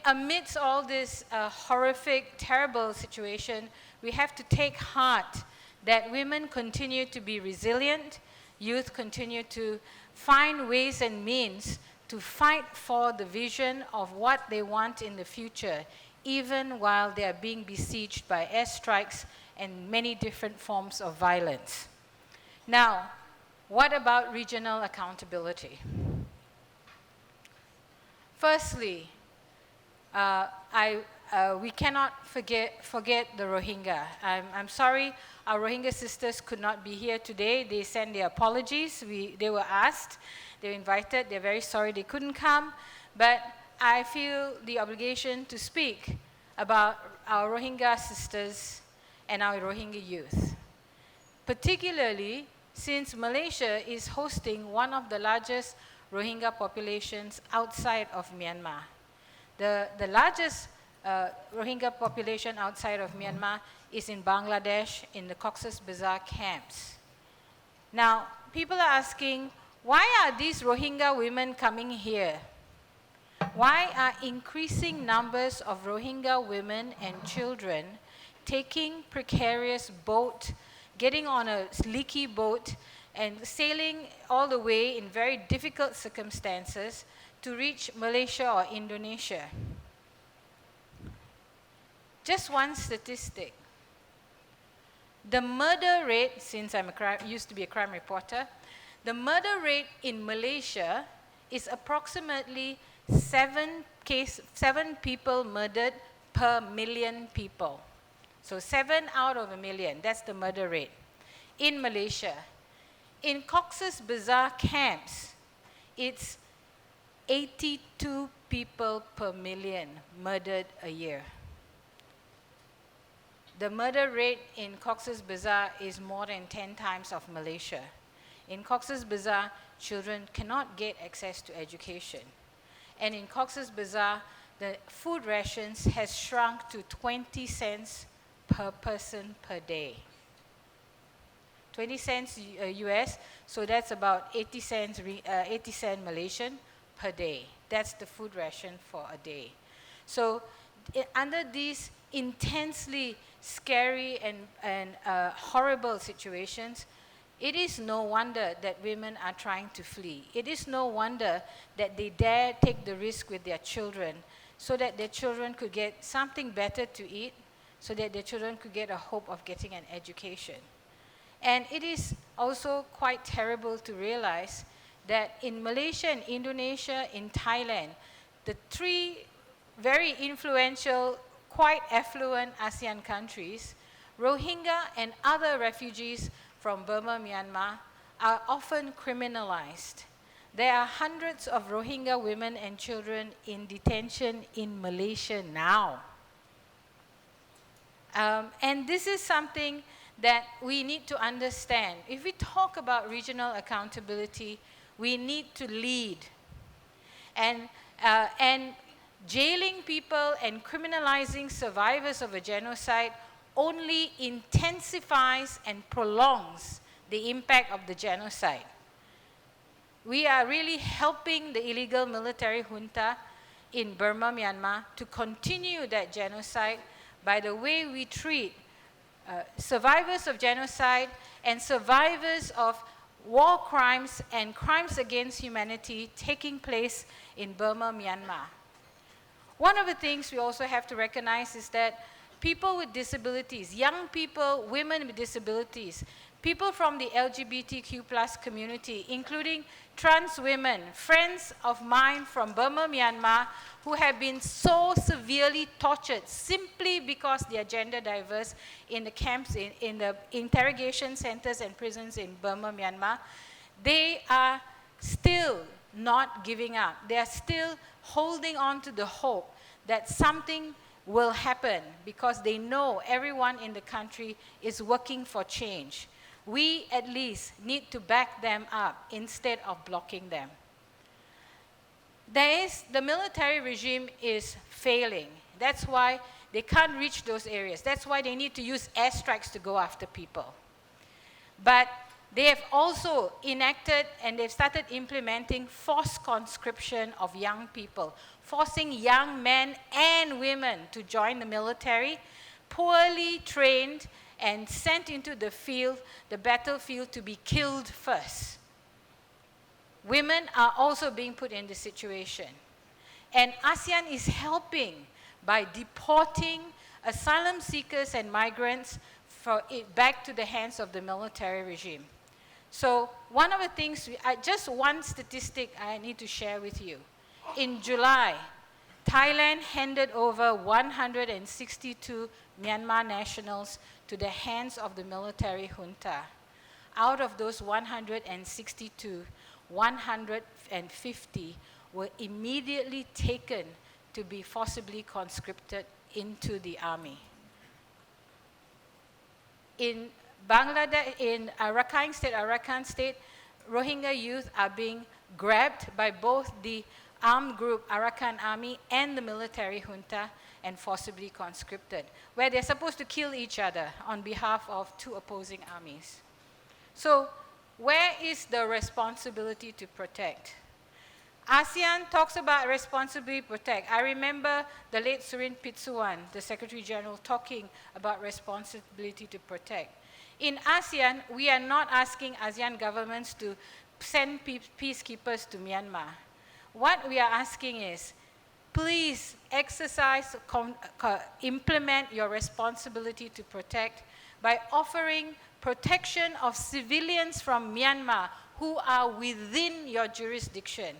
amidst all this horrific, terrible situation, we have to take heart that women continue to be resilient, youth continue to find ways and means to fight for the vision of what they want in the future, even while they are being besieged by airstrikes and many different forms of violence. Now, what about regional accountability? Firstly, we cannot forget the Rohingya. I'm sorry our Rohingya sisters could not be here today. They sent their apologies. They were asked, they were invited. They're very sorry they couldn't come. But I feel the obligation to speak about our Rohingya sisters and our Rohingya youth, particularly since Malaysia is hosting one of the largest Rohingya populations outside of Myanmar. The largest Rohingya population outside of Myanmar is in Bangladesh, in the Cox's Bazar camps. Now, people are asking, why are these Rohingya women coming here? Why are increasing numbers of Rohingya women and children taking precarious boat, getting on a leaky boat, and sailing all the way in very difficult circumstances to reach Malaysia or Indonesia? Just one statistic. The murder rate, since I used to be a crime reporter, the murder rate in Malaysia is approximately 7 people murdered per million people. So 7 out of a million, that's the murder rate in Malaysia. In Cox's Bazar camps, it's 82 people per million murdered a year. the murder rate in Cox's Bazar is more than 10 times of Malaysia. In Cox's Bazar, children cannot get access to education. And in Cox's Bazar, the food rations has shrunk to 20 cents per person per day. 20 cents US, so that's about 80 cents Malaysian per day. That's the food ration for a day. So under these intensely scary and horrible situations, it is no wonder that women are trying to flee. It is no wonder that they dare take the risk with their children so that their children could get something better to eat, so that their children could get a hope of getting an education. And it is also quite terrible to realize that in Malaysia and Indonesia, in Thailand, the three very influential, quite affluent ASEAN countries, Rohingya and other refugees from Burma, Myanmar, are often criminalized. There are hundreds of Rohingya women and children in detention in Malaysia now. And this is something that we need to understand. If we talk about regional accountability, we need to lead. And jailing people and criminalizing survivors of a genocide only intensifies and prolongs the impact of the genocide. We are really helping the illegal military junta in Burma, Myanmar to continue that genocide by the way we treat survivors of genocide and survivors of war crimes and crimes against humanity taking place in Burma, Myanmar. One of the things we also have to recognize is that people with disabilities, young people, women with disabilities, people from the LGBTQ+ community, including trans women, friends of mine from Burma, Myanmar, who have been so severely tortured simply because they are gender diverse in the camps, in the interrogation centers and prisons in Burma, Myanmar, they are still not giving up. They are still holding on to the hope that something will happen because they know everyone in the country is working for change. We at least need to back them up instead of blocking them. The military regime is failing. That's why they can't reach those areas. That's why they need to use airstrikes to go after people. But they have also enacted and they've started implementing forced conscription of young people, forcing young men and women to join the military, poorly trained and sent into the field, the battlefield, to be killed first. Women are also being put in this situation. And ASEAN is helping by deporting asylum seekers and migrants back to the hands of the military regime. So one of the things, just one statistic I need to share with you. In July, Thailand handed over 162 Myanmar nationals to the hands of the military junta. Out of those 162, 150 were immediately taken to be forcibly conscripted into the army. In Bangladesh, in Rakhine State, Rohingya youth are being grabbed by both the armed group Arakan Army and the military junta and forcibly conscripted, where they're supposed to kill each other on behalf of two opposing armies. So where is the responsibility to protect? ASEAN talks about responsibility to protect. I remember the late Surin Pitsuwan, the Secretary General, talking about responsibility to protect. In ASEAN, we are not asking ASEAN governments to send peacekeepers to Myanmar. What we are asking is, please exercise, implement your responsibility to protect by offering protection of civilians from Myanmar who are within your jurisdiction.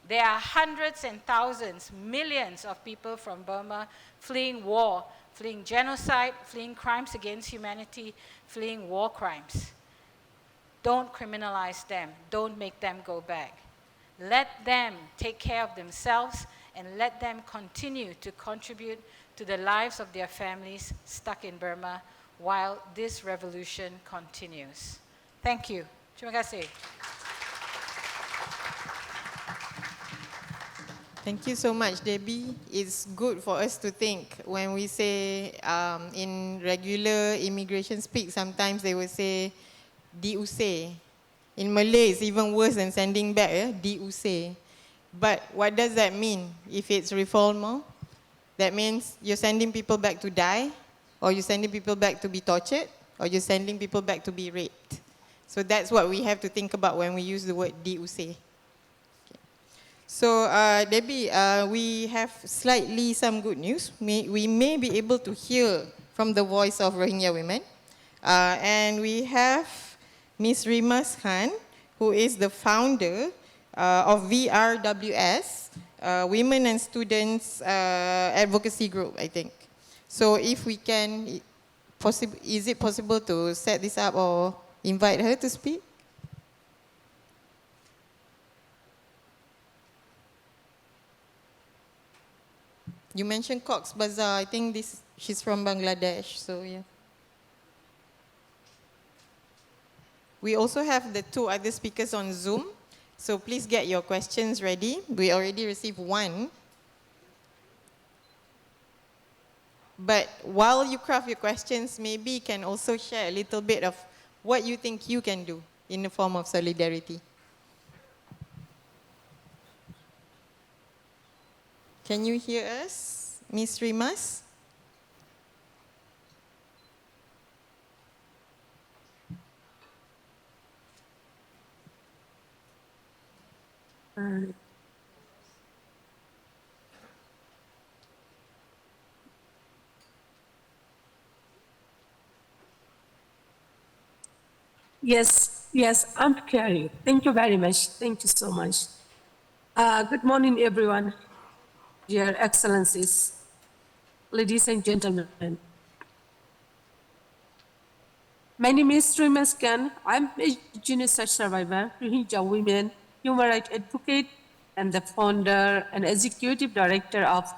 There are hundreds and thousands, millions of people from Burma fleeing war, fleeing genocide, fleeing crimes against humanity, fleeing war crimes. Don't criminalize them. Don't make them go back. Let them take care of themselves and let them continue to contribute to the lives of their families stuck in Burma while this revolution continues. Thank you. Terima kasih. Thank you so much, Debbie. It's good for us to think when we say in regular immigration speak, sometimes they will say diusir. In Malay, it's even worse than sending back, diusir. But what does that mean if it's reformal? That means you're sending people back to die, or you're sending people back to be tortured, or you're sending people back to be raped. So that's what we have to think about when we use the word diusir. So Debbie, we have slightly some good news. We may be able to hear from the voice of Rohingya women. And we have Ms. Rimas Khan, who is the founder of VRWS, Women and Students Advocacy Group, I think. So if we can, is it possible to set this up or invite her to speak? You mentioned Cox's Bazar. I think she's from Bangladesh, so yeah. We also have the two other speakers on Zoom, so please get your questions ready. We already received one. But while you craft your questions, maybe you can also share a little bit of what you think you can do in the form of solidarity. Can you hear us, Ms. Rimas? Yes, I'm Carrie. Thank you very much. Thank you so much. Good morning, everyone. Dear Excellencies, ladies and gentlemen. My name is Rimas Khan. I'm a genocide survivor, Rohingya women, human rights advocate, and the founder and executive director of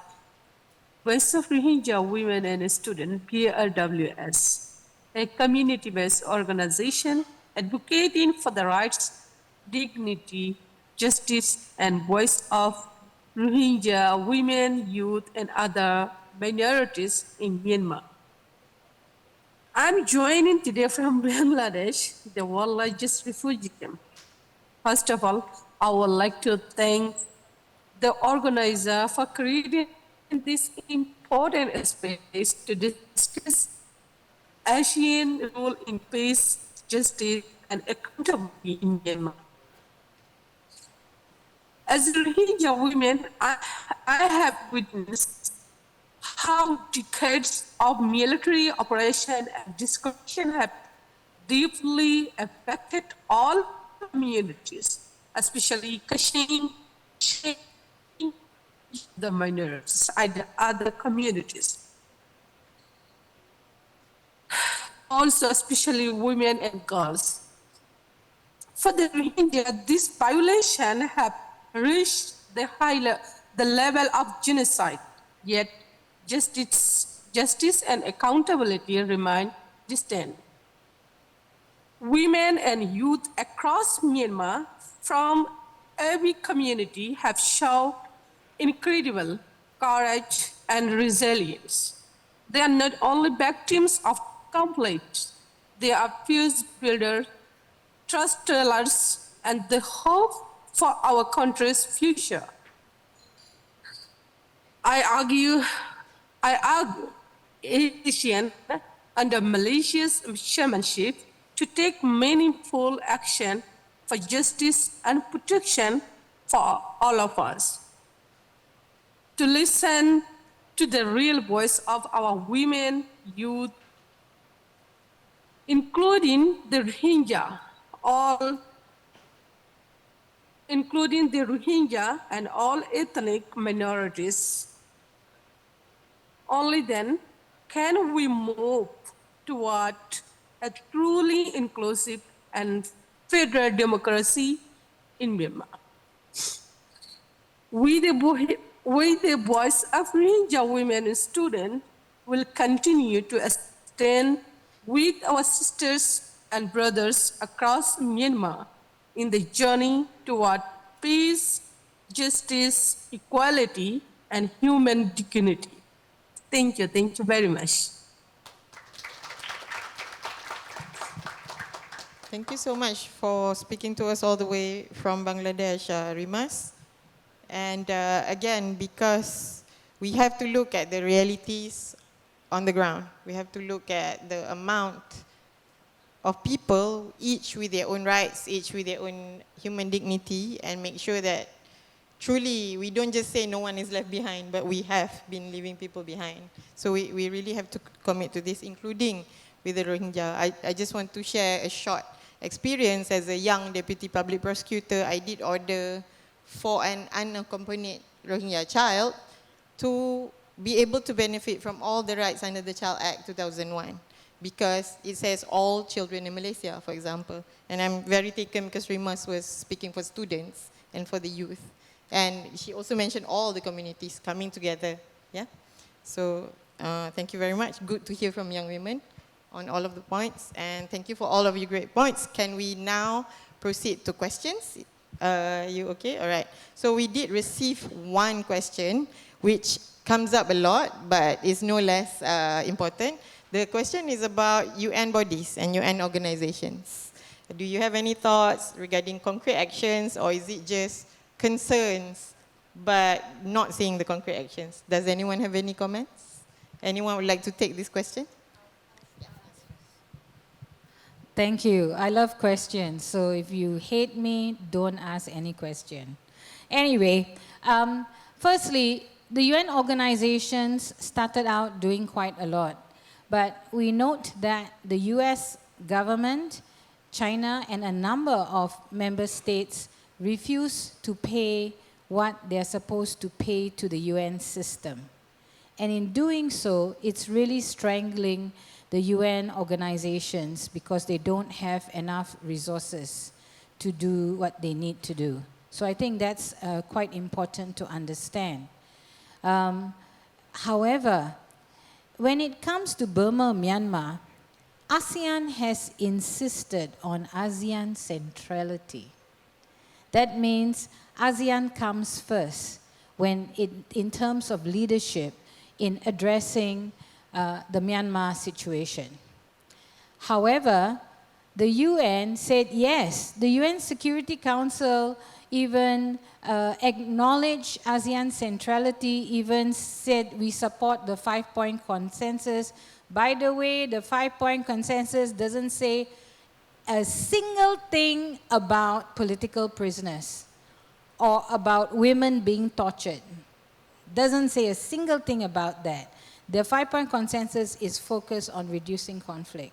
Voice of Rohingya Women and Students, PRWS, a community-based organization advocating for the rights, dignity, justice, and voice of Rohingya women, youth, and other minorities in Myanmar. I'm joining today from Bangladesh, the world's largest refugee camp. First of all, I would like to thank the organizer for creating this important space to discuss ASEAN role in peace, justice, and accountability in Myanmar. As Rohingya women, I have witnessed how decades of military operation and discrimination have deeply affected all communities, especially Kashmir, the minorities, and other communities. Also, especially women and girls. For the Rohingya, this violation have reached the level of genocide, yet justice and accountability remain distant. Women and youth across Myanmar from every community have shown incredible courage and resilience. They are not only victims of conflict, they are peace builders, trust tellers, and the hope for our country's future. I argue ASEAN under Malaysia's chairmanship to take meaningful action for justice and protection for all of us. To listen to the real voice of our women, youth, including the Rohingya, and all ethnic minorities. Only then can we move toward a truly inclusive and federal democracy in Myanmar. We, the we, the voice of Rohingya women and students, will continue to stand with our sisters and brothers across Myanmar in the journey toward peace, justice, equality, and human dignity. Thank you very much. Thank you so much for speaking to us all the way from Bangladesh, Rimas. And again, because we have to look at the realities on the ground. We have to look at the amount of people, each with their own rights, each with their own human dignity, and make sure that truly we don't just say no one is left behind, but we have been leaving people behind. So we really have to commit to this, including with the Rohingya. I just want to share a short experience as a young deputy public prosecutor. I did order for an unaccompanied Rohingya child to be able to benefit from all the rights under the Child Act 2001, because it says all children in Malaysia, for example. And I'm very taken because Rimas was speaking for students and for the youth. And she also mentioned all the communities coming together, yeah? So thank you very much. Good to hear from young women on all of the points. And thank you for all of your great points. Can we now proceed to questions? You okay? All right. So we did receive one question, which comes up a lot, but is no less important. The question is about UN bodies and UN organizations. Do you have any thoughts regarding concrete actions, or is it just concerns, but not seeing the concrete actions? Does anyone have any comments? Anyone would like to take this question? Thank you. I love questions. So if you hate me, don't ask any question. Anyway, firstly, the UN organizations started out doing quite a lot. But we note that the US government, China, and a number of member states refuse to pay what they're supposed to pay to the UN system. And in doing so, it's really strangling the UN organizations because they don't have enough resources to do what they need to do. So I think that's quite important to understand. However, when it comes to Burma, Myanmar, ASEAN has insisted on ASEAN centrality. That means ASEAN comes first in terms of leadership in addressing the Myanmar situation. However, the UN said yes. The UN Security Council even acknowledged ASEAN centrality, even said we support the 5-point consensus. By the way, the 5-point consensus doesn't say a single thing about political prisoners or about women being tortured. Doesn't say a single thing about that. The 5-point consensus is focused on reducing conflict.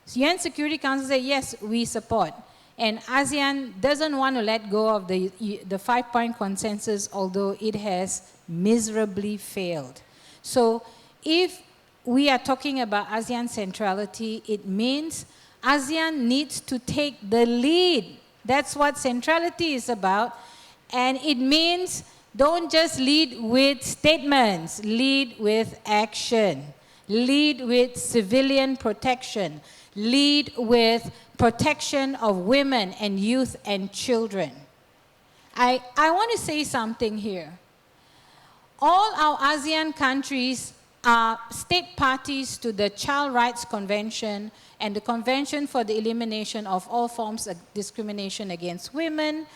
So UN Security Council said, yes, we support. And ASEAN doesn't want to let go of the 5-point consensus, although it has miserably failed. So if we are talking about ASEAN centrality, it means ASEAN needs to take the lead. That's what centrality is about. And it means don't just lead with statements, lead with action. Lead with civilian protection. Lead with protection of women and youth and children. I want to say something here. All our ASEAN countries are state parties to the Child Rights Convention and the Convention for the Elimination of All Forms of Discrimination Against Women,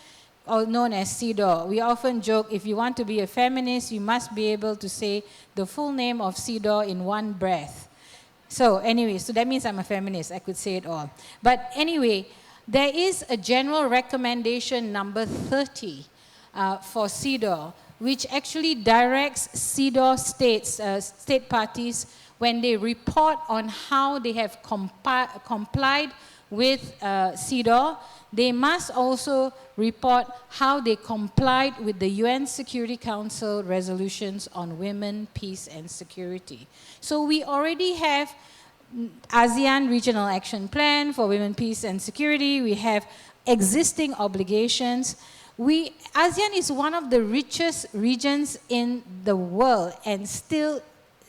or known as CEDAW. We often joke, if you want to be a feminist, you must be able to say the full name of CEDAW in one breath. So anyway, so that means I'm a feminist. I could say it all. But anyway, there is a general recommendation number 30 for CEDAW, which actually directs CEDAW states, state parties, when they report on how they have complied with CEDAW, they must also report how they complied with the UN Security Council resolutions on women, peace, and security. So we already have ASEAN Regional Action Plan for Women, Peace, and Security. We have existing obligations. ASEAN is one of the richest regions in the world and still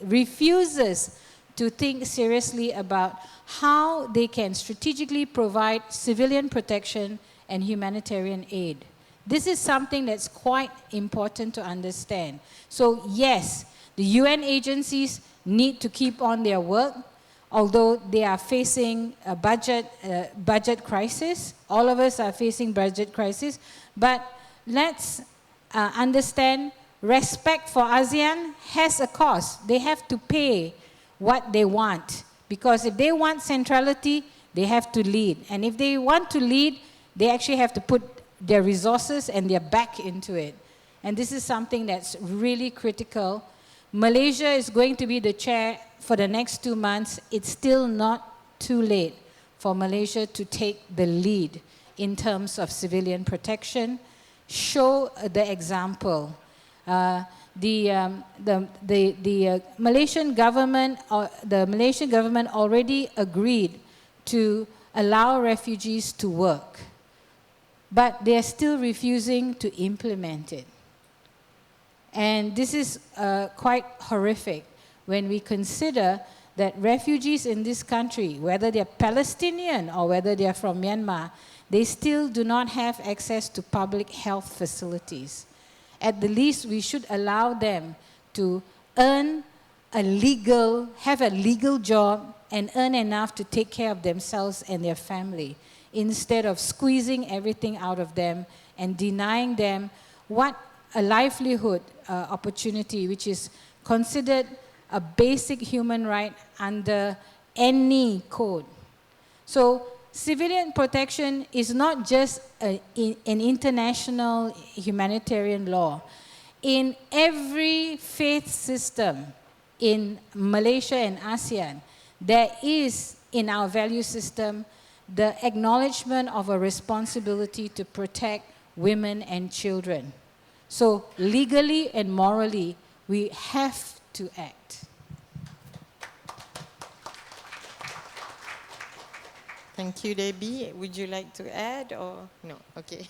refuses to think seriously about how they can strategically provide civilian protection and humanitarian aid. This is something that's quite important to understand. So yes, the UN agencies need to keep on their work, although they are facing a budget crisis. All of us are facing budget crisis, but let's understand respect for ASEAN has a cost. They have to pay what they want, because if they want centrality, they have to lead. And if they want to lead, they actually have to put their resources and their back into it. And this is something that's really critical. Malaysia is going to be the chair for the next 2 months. It's still not too late for Malaysia to take the lead in terms of civilian protection. Show the example. The Malaysian government already agreed to allow refugees to work, but they are still refusing to implement it. And this is quite horrific when we consider that refugees in this country, whether they're Palestinian or whether they're from Myanmar, they still do not have access to public health facilities. At the least, we should allow them to have a legal job and earn enough to take care of themselves and their family, instead of squeezing everything out of them and denying them what a livelihood opportunity, which is considered a basic human right under any code. So civilian protection is not just an international humanitarian law. In every faith system in Malaysia and ASEAN, there is, in our value system, the acknowledgement of a responsibility to protect women and children. So legally and morally, we have to act. Thank you, Debbie. Would you like to add or no? Okay.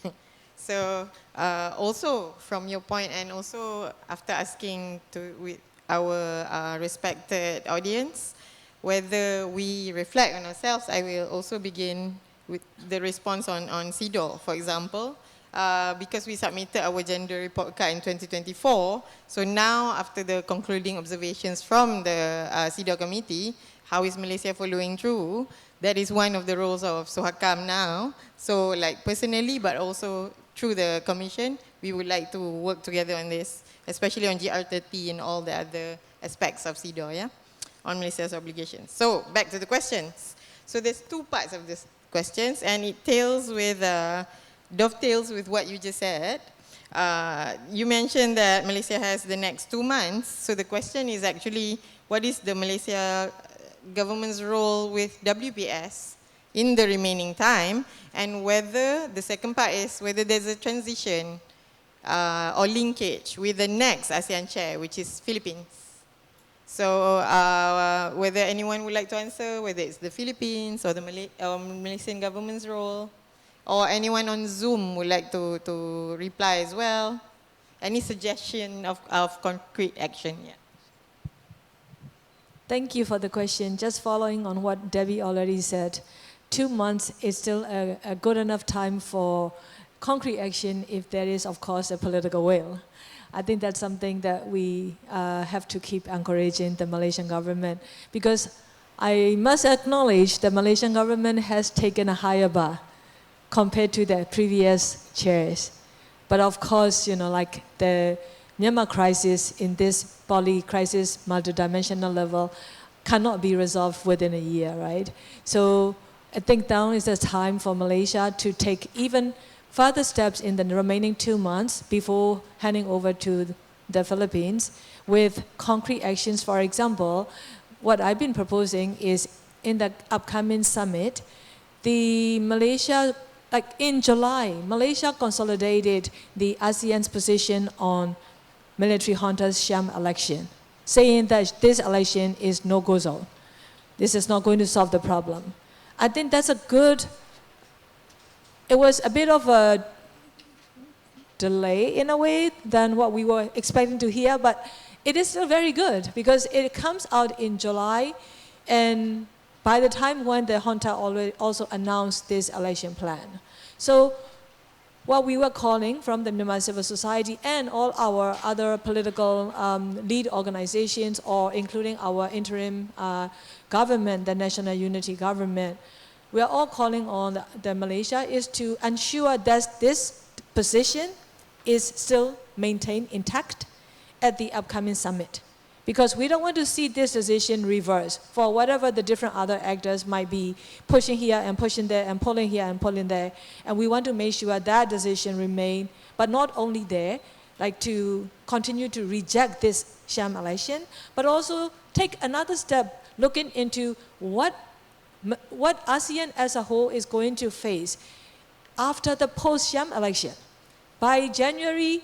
So also from your point, and also after asking with our respected audience whether we reflect on ourselves, I will also begin with the response on CEDAW, for example. Because we submitted our gender report card in 2024, so now after the concluding observations from the CEDAW committee, how is Malaysia following through? That is one of the roles of SUHAKAM now. So like personally, but also through the commission, we would like to work together on this, especially on GR30 and all the other aspects of CEDAW, yeah? On Malaysia's obligations. So back to the questions. So there's two parts of this questions, and it dovetails with what you just said. You mentioned that Malaysia has the next 2 months. So the question is actually, what is the Malaysia government's role with WPS in the remaining time, and whether, the second part is whether there's a transition or linkage with the next ASEAN chair, which is Philippines. So whether anyone would like to answer, whether it's the Philippines or the Malaysian government's role, or anyone on Zoom would like to reply as well. Any suggestion of concrete action? Yeah. Thank you for the question. Just following on what Debbie already said, 2 months is still a good enough time for concrete action if there is, of course, a political will. I think that's something that we have to keep encouraging the Malaysian government, because I must acknowledge the Malaysian government has taken a higher bar compared to the previous chairs. But of course, like the Myanmar crisis in this poly-crisis, multidimensional level cannot be resolved within a year, right? So I think now is the time for Malaysia to take even further steps in the remaining 2 months before handing over to the Philippines with concrete actions. For example, what I've been proposing is in the upcoming summit, in July, Malaysia consolidated the ASEAN's position on military junta's sham election, saying that this election is no-go zone. This is not going to solve the problem. I think that's it was a bit of a delay in a way than what we were expecting to hear, but it is still very good because it comes out in July, and by the time when the junta already also announced this election plan. So what we were calling from the Myanmar civil society and all our other political lead organizations, or including our interim government, the National Unity Government, we are all calling on the Malaysia is to ensure that this position is still maintained intact at the upcoming summit. Because we don't want to see this decision reversed for whatever the different other actors might be pushing here and pushing there and pulling here and pulling there. And we want to make sure that decision remain, but not only there, like to continue to reject this sham election, but also take another step looking into what ASEAN as a whole is going to face after the post-sham election. By January,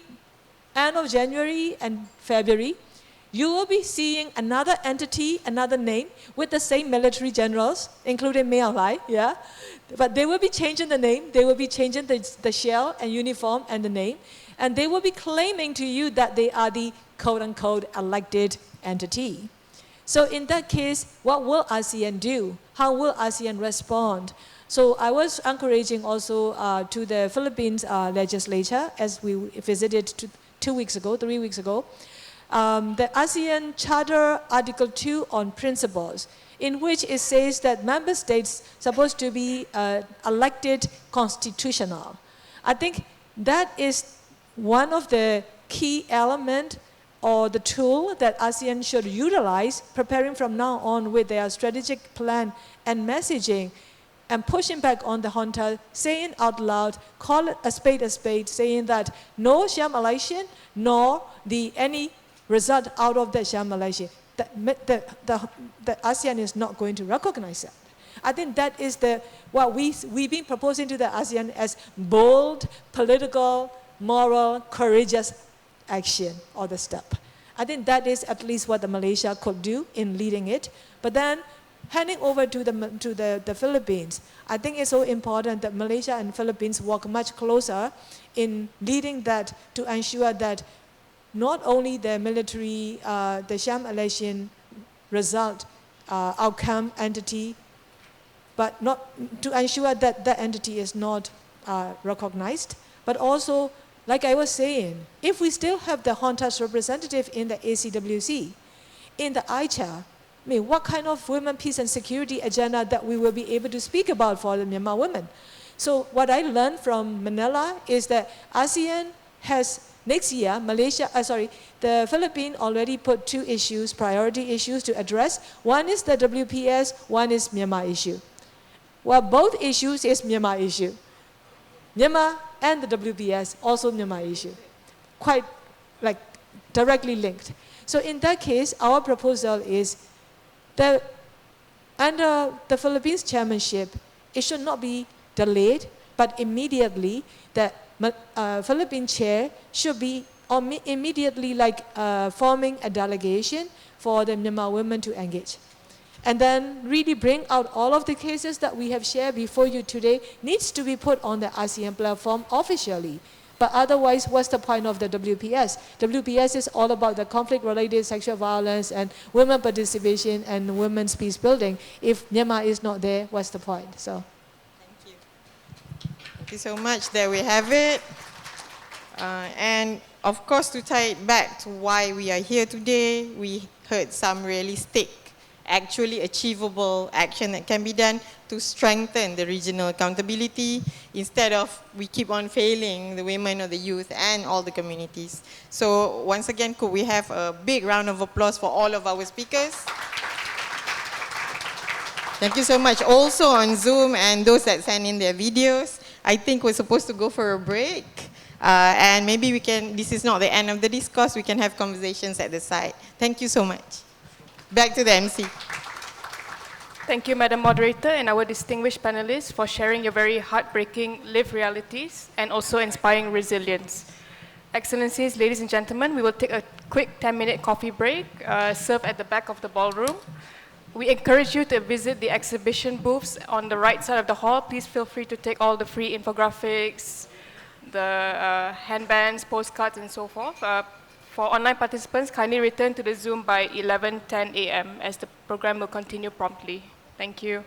end of January and February, you will be seeing another entity, another name, with the same military generals, including Mei Aung, yeah? But they will be changing the name, they will be changing the shell and uniform and the name, and they will be claiming to you that they are the quote-unquote elected entity. So in that case, what will ASEAN do? How will ASEAN respond? So I was encouraging also to the Philippines legislature, as we visited 3 weeks ago, the ASEAN Charter Article 2 on principles, in which it says that member states supposed to be elected constitutional. I think that is one of the key elements or the tool that ASEAN should utilize, preparing from now on with their strategic plan and messaging, and pushing back on the junta, saying out loud, call it a spade, saying that no sham election, nor any result out of the sham election. The ASEAN is not going to recognize that. I think that is what we've been proposing to the ASEAN as bold, political, moral, courageous action or the step. I think that is at least what the Malaysia could do in leading it. But then handing over to the Philippines, I think it's so important that Malaysia and Philippines work much closer in leading that to ensure that not only the military, the sham election result, outcome entity, but not to ensure that that entity is not recognized, but also, like I was saying, if we still have the junta's representative in the ACWC, in the ICHA, I mean, what kind of women, peace and security agenda that we will be able to speak about for the Myanmar women? So what I learned from Manila is that ASEAN has next year, the Philippines already put 2 issues, priority issues to address. One is the WPS, one is Myanmar issue. Well, both issues is Myanmar issue. Myanmar and the WPS, also Myanmar issue. Quite like directly linked. So in that case, our proposal is that under the Philippines chairmanship, it should not be delayed, but immediately the Philippine chair should be immediately forming a delegation for the Myanmar women to engage. And then really bring out all of the cases that we have shared before you today needs to be put on the ASEAN platform officially. But otherwise, what's the point of the WPS? WPS is all about the conflict-related sexual violence and women participation and women's peace building. If Myanmar is not there, what's the point? So, thank you. Thank you so much. There we have it. And of course, to tie it back to why we are here today, we heard some realistic, actually achievable action that can be done to strengthen the regional accountability instead of we keep on failing the women or the youth and all the communities. So once again, could we have a big round of applause for all of our speakers? Thank you so much. Also on Zoom and those that send in their videos, I think we're supposed to go for a break. And maybe we can, this is not the end of the discourse, we can have conversations at the side. Thank you so much. Back to the MC. Thank you, Madam Moderator, and our distinguished panelists for sharing your very heartbreaking lived realities and also inspiring resilience. Excellencies, ladies and gentlemen, we will take a quick 10-minute coffee break served at the back of the ballroom. We encourage you to visit the exhibition booths on the right side of the hall. Please feel free to take all the free infographics, the handbands, postcards, and so forth. For online participants, kindly return to the Zoom by 11:10 a.m. as the program will continue promptly. Thank you.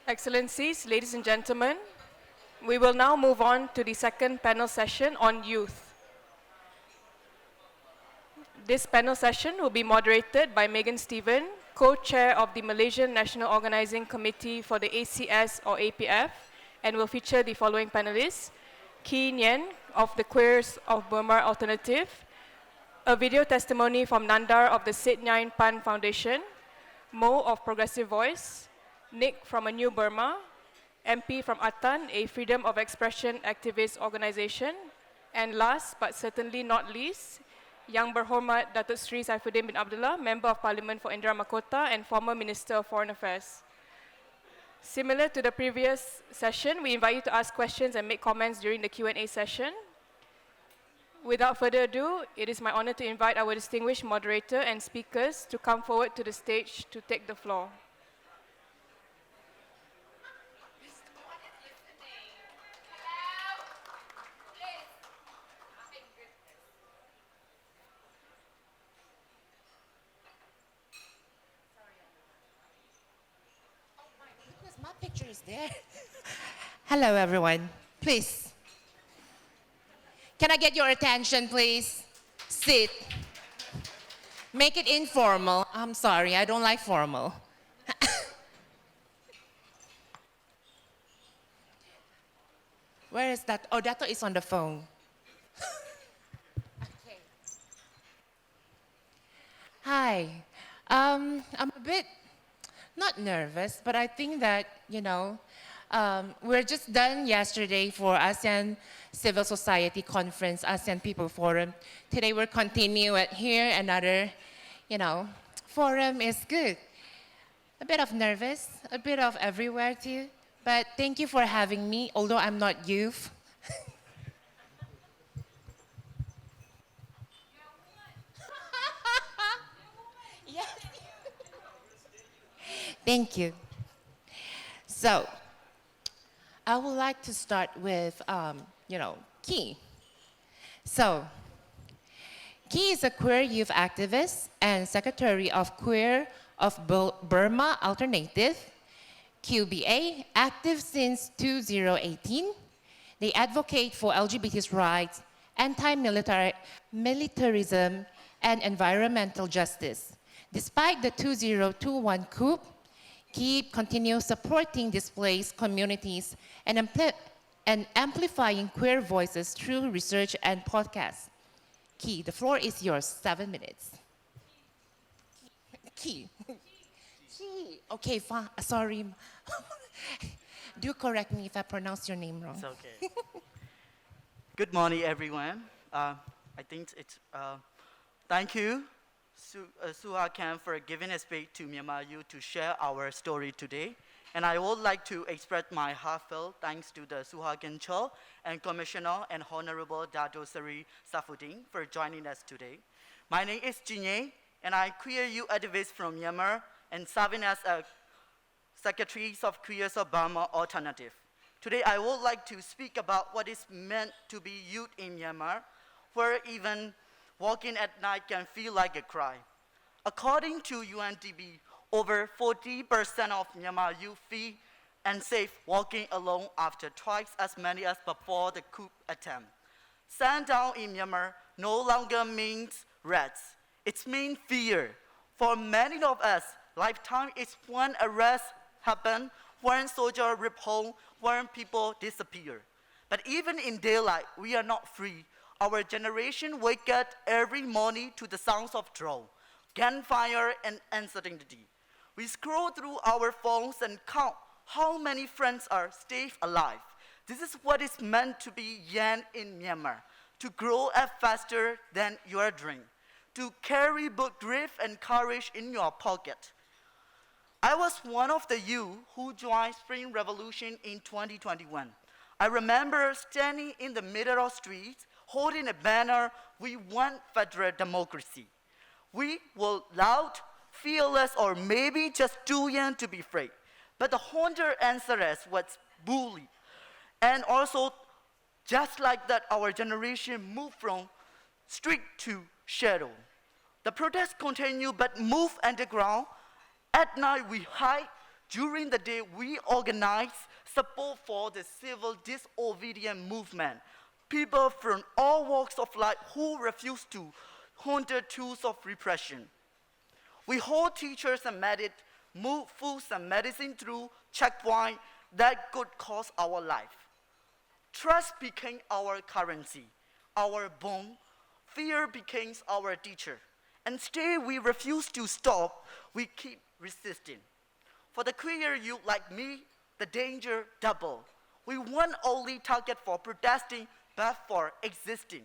Excellencies, ladies and gentlemen, we will now move on to the second panel session on youth. This panel session will be moderated by Megan Stephen, co-chair of the Malaysian National Organizing Committee for the ACS or APF, and will feature the following panelists: Ki Nyen of the Queers of Burma Alternative, a video testimony from Nandar of the Sit Nyain Pan Foundation, Mo of Progressive Voice, Nick from A New Burma, MP from Atan, a freedom of expression activist organization, and last but certainly not least, Yang Berhormat Datuk Sri Saifuddin bin Abdullah, Member of Parliament for Indra Makota and former Minister of Foreign Affairs. Similar to the previous session, we invite you to ask questions and make comments during the Q&A session. Without further ado, it is my honor to invite our distinguished moderator and speakers to come forward to the stage to take the floor. My picture is there. Hello, everyone. Please. Can I get your attention, please? Sit. Make it informal. I'm sorry, I don't like formal. Where is that? Oh, Dato is on the phone. Okay. Hi. I'm a bit not nervous, but I think that, we're just done yesterday for ASEAN Civil Society Conference, ASEAN People Forum. Today we'll continue it here. Another, forum is good. A bit of nervous, a bit of everywhere too. But thank you for having me, although I'm not youth. Yes. Thank you. So, I would like to start with, Ki. So, Ki is a queer youth activist and secretary of Queer of Burma Alternative, QBA, active since 2018. They advocate for LGBT's rights, anti-militarism, and environmental justice. Despite the 2021 coup, Ki continues supporting displaced communities and amplifying queer voices through research and podcasts. Ki, the floor is yours, 7 minutes. Ki. Okay, fine. Sorry. Do correct me if I pronounce your name wrong. It's okay. Good morning, everyone. I think it's, thank you, SUHAKAM, for giving a space to Myanmar youth to share our story today. And I would like to express my heartfelt thanks to the SUHAKAM Chair and Commissioner and Honorable Dato Sri Saifuddin for joining us today. My name is Jinye, and I'm queer youth activist from Myanmar and serving as a Secretary of Queers of Burma Alternative. Today, I would like to speak about what is meant to be youth in Myanmar, where even walking at night can feel like a crime. According to UNDP, over 40% of Myanmar youth feel unsafe walking alone after twice as many as before the coup attempt. Sundown in Myanmar no longer means rest. It means fear. For many of us, lifetime is when arrests happen, when soldiers rip home, when people disappear. But even in daylight, we are not free. Our generation wake up every morning to the sounds of drone, gunfire, and uncertainty. We scroll through our phones and count how many friends are still alive. This is what is meant to be young in Myanmar, to grow up faster than your dream, to carry both drift and courage in your pocket. I was one of the youth who joined Spring Revolution in 2021. I remember standing in the middle of the streets, holding a banner, "We want federal democracy." We were loud, fearless, or maybe just too young to be afraid. But the Honda answered us was bully. And also, just like that, our generation moved from street to shadow. The protests continue, but move underground. At night, we hide during the day, we organize support for the civil disobedient movement. People from all walks of life who refuse to honor tools of repression. We hold teachers and medics, move foods and medicine through checkpoint that could cost our life. Trust became our currency, our bond. Fear became our teacher. And still we refuse to stop, we keep resisting. For the queer youth like me, the danger double. We weren't only target for protesting, but for existing.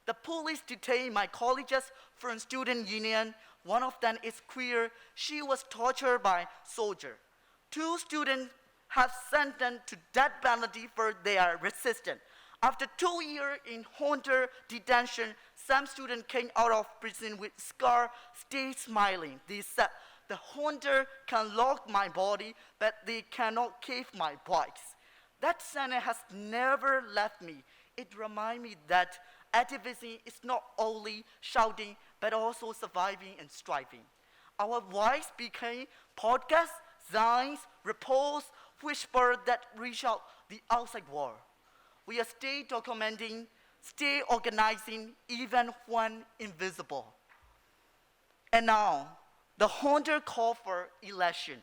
The police detained my college's from student union. One of them is queer. She was tortured by soldier. 2 students have sentenced to death penalty for their resistance. After 2 years in Honda detention, some students came out of prison with scar, stay smiling. They said, the Honda can lock my body, but they cannot cave my voice. That sentence has never left me. It reminds me that activism is not only shouting, but also surviving and striving. Our voice became podcasts, signs, reports, whispers that reach out the outside world. We are still documenting, still organizing, even when invisible. And now, the Honda call for election.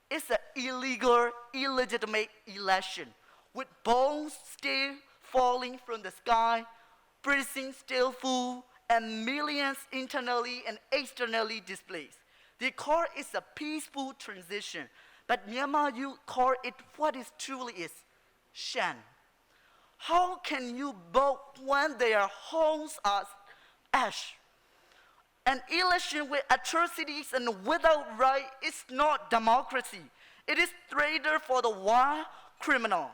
It's an illegal, illegitimate election, with bombs still falling from the sky, prisons still full, and millions internally and externally displaced. They call it a peaceful transition, but Myanmar youth call it what it truly is, Shan. How can you vote when their homes are ash? An election with atrocities and without right is not democracy. It is traitor for the wild criminal.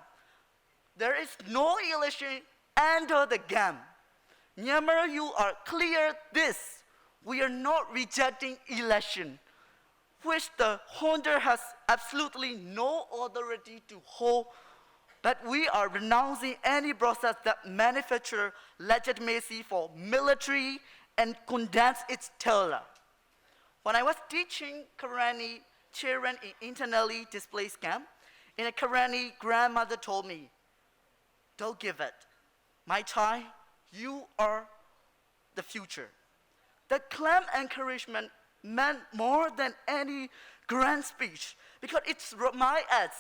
There is no election under the game. Myanmar, you are clear this. We are not rejecting election, which the holder has absolutely no authority to hold, but we are renouncing any process that manufactures legitimacy for military and condense its terror. When I was teaching Karani children in internally displaced camp, in a Karani grandmother told me, don't give it. My child, you are the future. The calm encouragement meant more than any grand speech because it's my ads.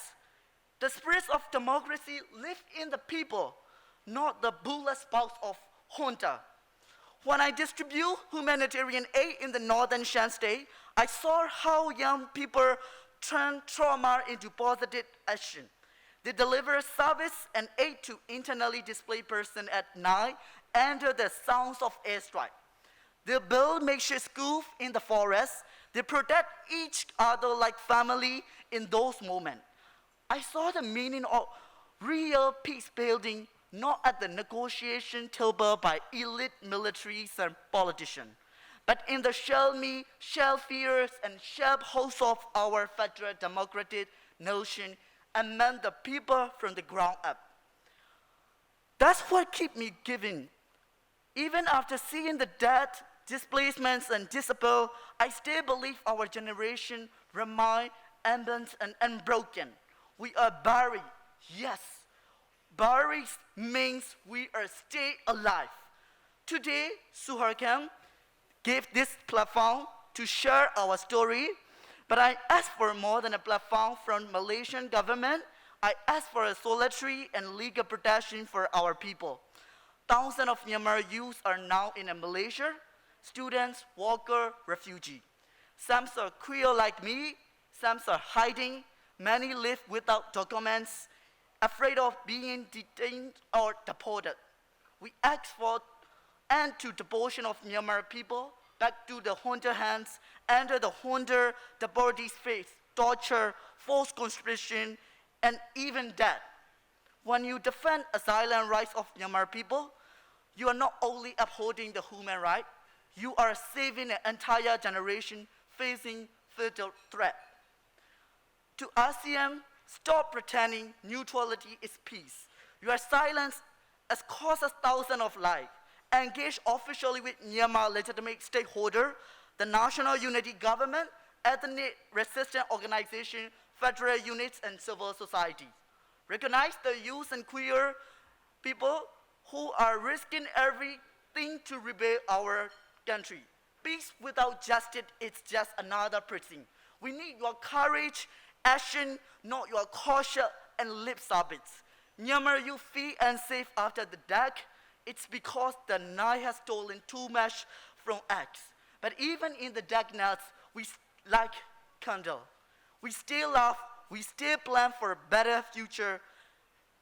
The spirit of democracy lives in the people, not the bullet spouts of junta. When I distribute humanitarian aid in the northern Shan state, I saw how young people turn trauma into positive action. They deliver service and aid to internally displaced persons at night under the sounds of airstrike. They build makeshift schools in the forest. They protect each other like family in those moments. I saw the meaning of real peace building not at the negotiation table by elite militaries and politicians, but in the shell me, shell fears, and shell hopes of our federal democratic nation among the people from the ground up. That's what keeps me giving. Even after seeing the death, displacements, and disappeal, I still believe our generation remains abundant and unbroken. We are buried, yes. Buried means we are still alive. Today, SUHAKAM gave this platform to share our story, but I ask for more than a platform from Malaysian government. I ask for a solitary and legal protection for our people. Thousands of Myanmar youth are now in Malaysia, students, workers, refugees. Some are queer like me, some are hiding, many live without documents, afraid of being detained or deported. We ask for end to deportation of Myanmar people back to the junta hands. Under the junta, the bodies face torture, forced conscription, and even death. When you defend asylum rights of Myanmar people, you are not only upholding the human right, you are saving an entire generation facing fatal threat. To ASEAN, stop pretending neutrality is peace. Your silence has cost us thousands of lives. Engage officially with Myanmar legitimate stakeholders, the National Unity Government, ethnic resistance organization, federal units and civil society. Recognize the youth and queer people who are risking everything to rebuild our country. Peace without justice is just another prison. We need your courage, action, not your caution and lip service. Myanmar, you feel unsafe after the dark. It's because the night has stolen too much from us. But even in the darkness, we like candle. We still love, we still plan for a better future,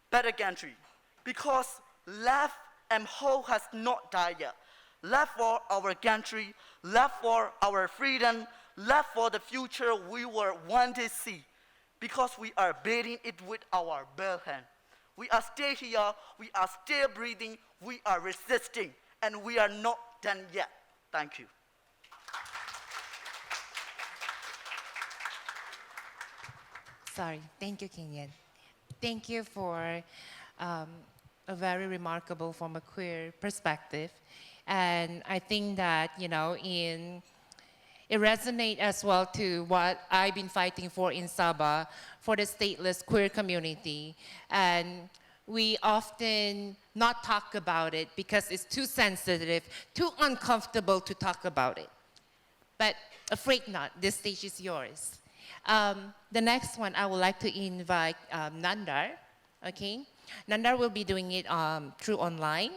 better country. Because love and hope has not died yet. Love for our country, love for our freedom, love for the future we were want to see. Because we are building it with our bare hand. We are still here, we are still breathing, we are resisting, and we are not done yet. Thank you. Sorry, thank you, Kenyan. Thank you for a very remarkable from a queer perspective. And I think that, you know, it resonates as well to what I've been fighting for in Sabah, for the stateless queer community. And we often not talk about it because it's too sensitive, too uncomfortable to talk about it. But afraid not, this stage is yours. The next one, I would like to invite Nandar, okay? Nandar will be doing it through online.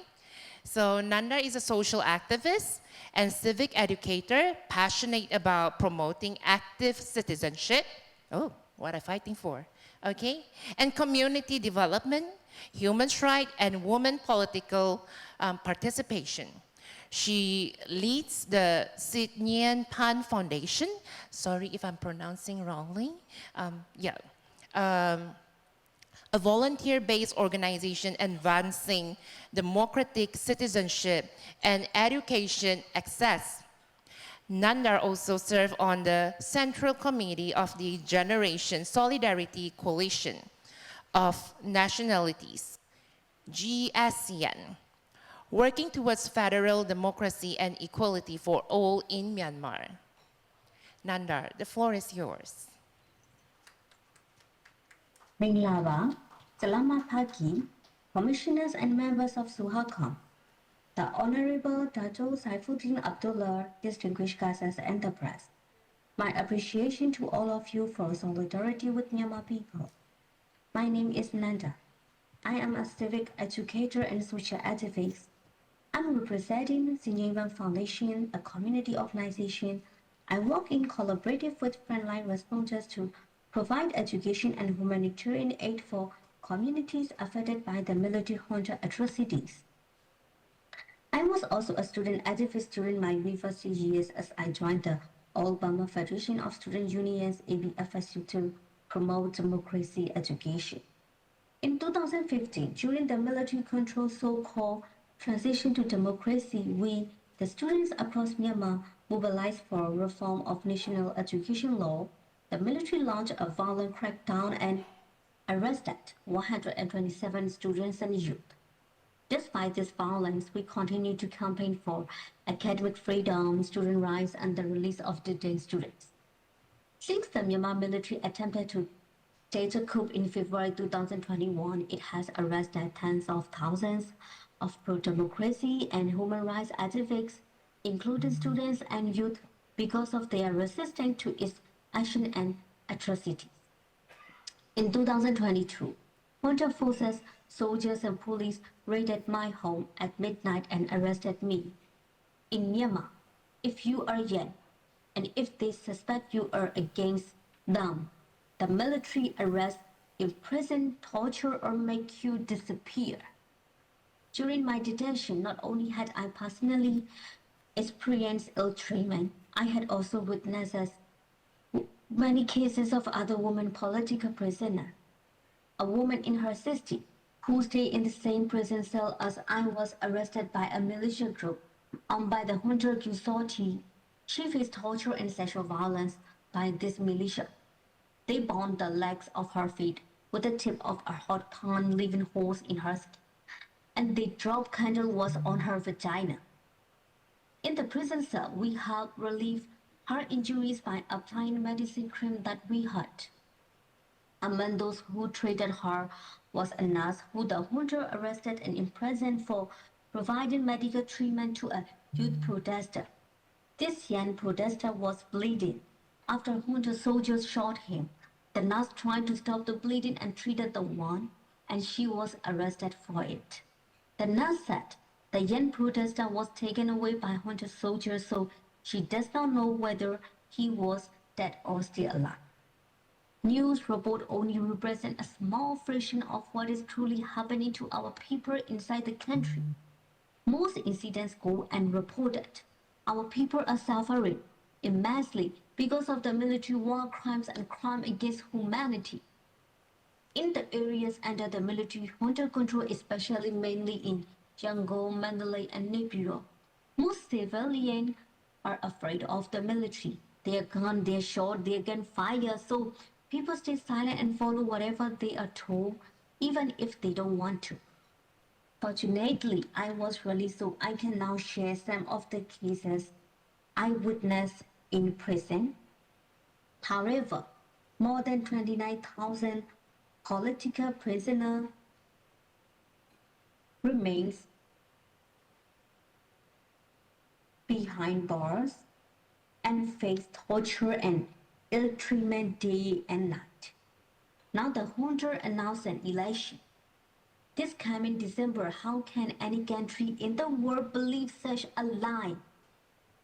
So Nandar is a social activist and civic educator, passionate about promoting active citizenship. Oh, what I'm fighting for, okay? And community development, human rights, and women political participation. She leads the Sit Nyen Pan Foundation. Sorry if I'm pronouncing wrongly. A volunteer-based organization advancing democratic citizenship and education access. Nandar also served on the Central Committee of the Generation Solidarity Coalition of Nationalities, ASEAN, working towards federal democracy and equality for all in Myanmar. Nandar, the floor is yours. Minglava, Salama Paki, Commissioners and members of SUHAKAM, the Honorable Dato Saifuddin Abdullah, distinguished guests and the press. My appreciation to all of you for solidarity with Myanmar people. My name is Nanda. I am a civic educator and social activist. I'm representing the Nyevan Foundation, a community organization. I work in collaborative with frontline responders to provide education and humanitarian aid for communities affected by the military junta atrocities. I was also a student activist during my university years as I joined the All-Burma Federation of Student Unions, ABFSU, to promote democracy education. In 2015, during the military-controlled so-called transition to democracy, we, the students across Myanmar, mobilized for reform of national education law. The military launched a violent crackdown and arrested 127 students and youth. Despite this violence, we continue to campaign for academic freedom, student rights, and the release of detained students. Since the Myanmar military attempted to stage a coup in February 2021, it has arrested tens of thousands of pro-democracy and human rights activists, including students and youth, because of their resistance to its action and atrocities. In 2022, junta forces, soldiers and police raided my home at midnight and arrested me. In Myanmar, if you are young and if they suspect you are against them, the military arrest, imprison, torture, or make you disappear. During my detention, not only had I personally experienced ill treatment, I had also witnessed many cases of other women political prisoners. A woman in her 60s who stayed in the same prison cell as I was arrested by a militia group owned by the junta authority. She faced torture and sexual violence by this militia. They bound the legs of her feet with the tip of a hot pan, leaving holes in her skin, and they dropped candle wax on her vagina. In the prison cell, we helped relieve her injuries by applying medicine cream that we had. Among those who treated her was a nurse who the junta arrested and imprisoned for providing medical treatment to a youth protester. This young protester was bleeding after junta soldiers shot him. The nurse tried to stop the bleeding and treated the wound, and she was arrested for it. The nurse said the young protester was taken away by junta soldiers, so she does not know whether he was dead or still alive. News report only represent a small fraction of what is truly happening to our people inside the country. Most incidents go unreported. Our people are suffering immensely because of the military war crimes and crime against humanity. In the areas under the military junta control, especially mainly in Yangon, Mandalay, and Naypyidaw, most civilians are afraid of the military. Their gun, their shot, their gunfire, so people stay silent and follow whatever they are told, even if they don't want to. Fortunately, I was released, so I can now share some of the cases I witnessed in prison. However, more than 29,000 political prisoners remains behind bars and face torture and ill treatment day and night. Now the junta announced an election. This coming December, how can any country in the world believe such a lie?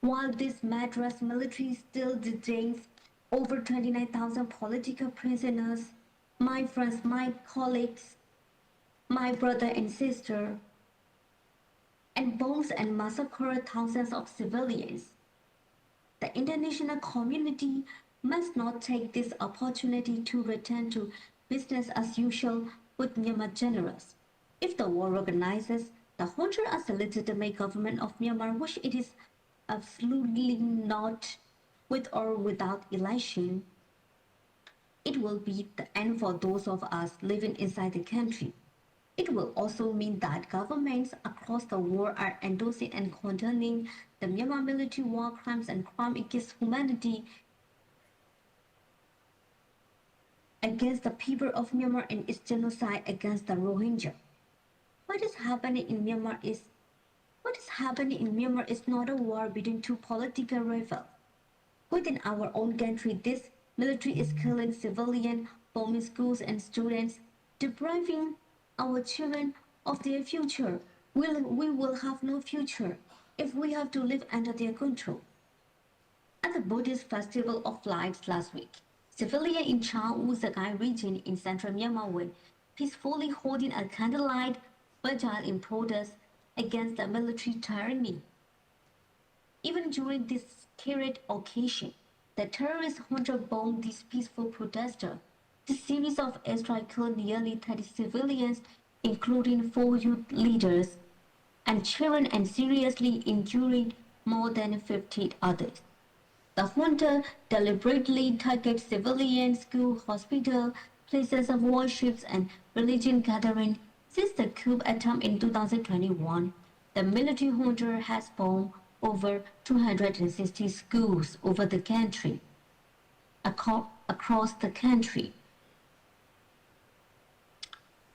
While this Madras military still detains over 29,000 political prisoners, my friends, my colleagues, my brother and sister, and bombs and massacre thousands of civilians. The international community must not take this opportunity to return to business as usual with Myanmar generals. If the war recognizes the junta as a legitimate government of Myanmar, which it is absolutely not, with or without election, it will be the end for those of us living inside the country. It will also mean that governments across the world are endorsing and condoning the Myanmar military war crimes and crime against humanity against the people of Myanmar and its genocide against the Rohingya. What is happening in Myanmar is not a war between two political rivals. Within our own country, this military is killing civilians, bombing schools and students, depriving our children of their future. We will have no future if we have to live under their control. At the Buddhist Festival of Lights last week, civilians in Chao Sakai region in central Myanmar were peacefully holding a candlelight vigil in protest against the military tyranny. Even during this sacred occasion, the terrorist junta bombed these peaceful protesters. This series of airstrikes killed nearly 30 civilians, including 4 youth leaders and children, and seriously injuring more than 50 others. The junta deliberately targets civilians, schools, hospitals, places of worship, and religious gatherings. Since the coup attempt in 2021, the military junta has bombed over 260 schools over the country, across the country.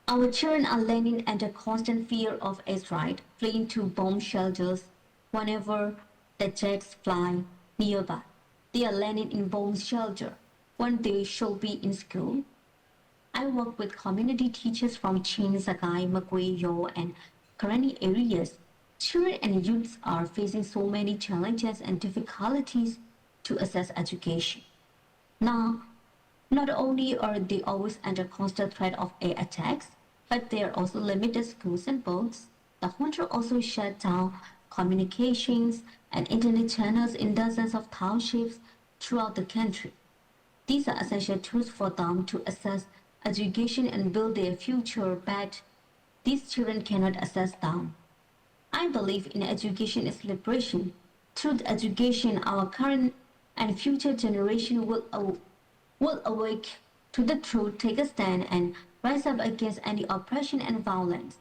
Our children are living under constant fear of airstrike, fleeing to bomb shelters whenever the jets fly nearby. They are landing in bomb shelter when they should be in school. I work with community teachers from Chin, Sakai, Makwe, Yo, and Karani areas. Children and youths are facing so many challenges and difficulties to access education. Now, not only are they always under constant threat of air attacks, but they are also limited schools and boats. The junta also shut down communications and internet channels in dozens of townships throughout the country. These are essential tools for them to access education and build their future, but these children cannot access them. I believe in education is liberation. Through education, our current and future generation will awake to the truth, take a stand, and rise up against any oppression and violence.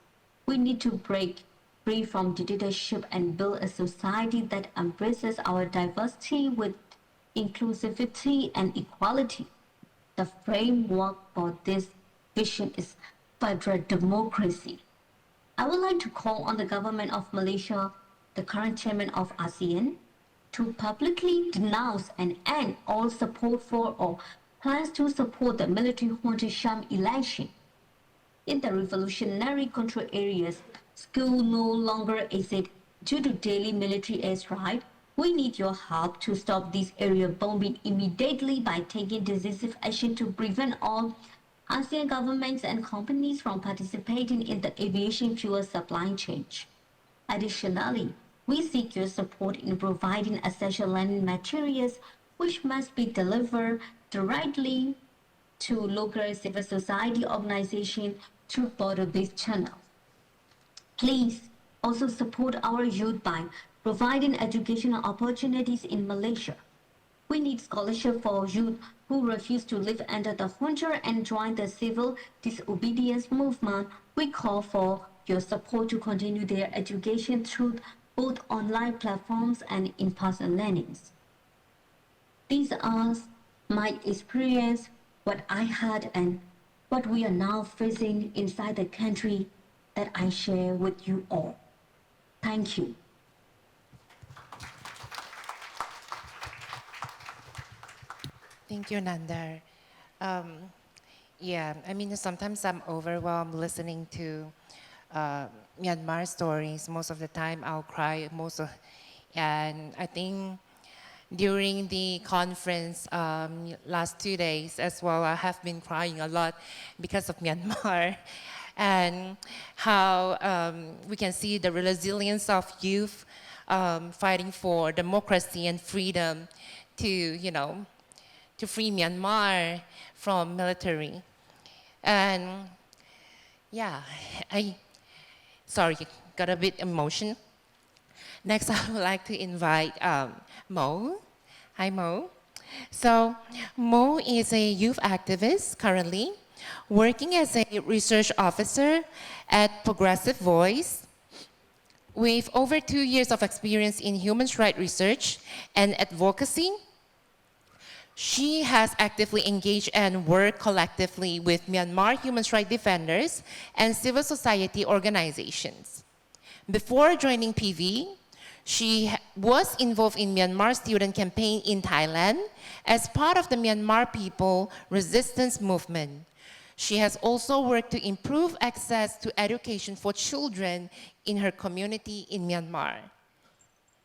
We need to break free from dictatorship and build a society that embraces our diversity with inclusivity and equality. The framework for this vision is federal democracy. I would like to call on the government of Malaysia, the current chairman of ASEAN, to publicly denounce and end all support for or plans to support the military junta sham election. In the revolutionary control areas, school no longer exist due to daily military airstrike. We need your help to stop this area bombing immediately by taking decisive action to prevent all ASEAN governments and companies from participating in the aviation fuel supply chain. Additionally, we seek your support in providing essential landing materials which must be delivered directly to local civil society organizations through border-based channels. Please also support our youth by providing educational opportunities in Malaysia. We need scholarship for youth who refuse to live under the junta and join the civil disobedience movement. We call for your support to continue their education through both online platforms and in-person learnings. These are my experience, what I had and what we are now facing inside the country that I share with you all. Thank you. Thank you, Nandar. Yeah, I mean, sometimes I'm overwhelmed listening to Myanmar stories. Most of the time, I'll cry. And I think during the conference last 2 days as well, I have been crying a lot because of Myanmar and how we can see the resilience of youth fighting for democracy and freedom to, to free Myanmar from military. And yeah, sorry, got a bit emotional. Next, I would like to invite Mo. Hi, Mo. So, Mo is a youth activist currently working as a research officer at Progressive Voice. With over 2 years of experience in human rights research and advocacy, she has actively engaged and worked collectively with Myanmar human rights defenders and civil society organizations. Before joining PV, she was involved in Myanmar student campaign in Thailand as part of the Myanmar People Resistance Movement. She has also worked to improve access to education for children in her community in Myanmar.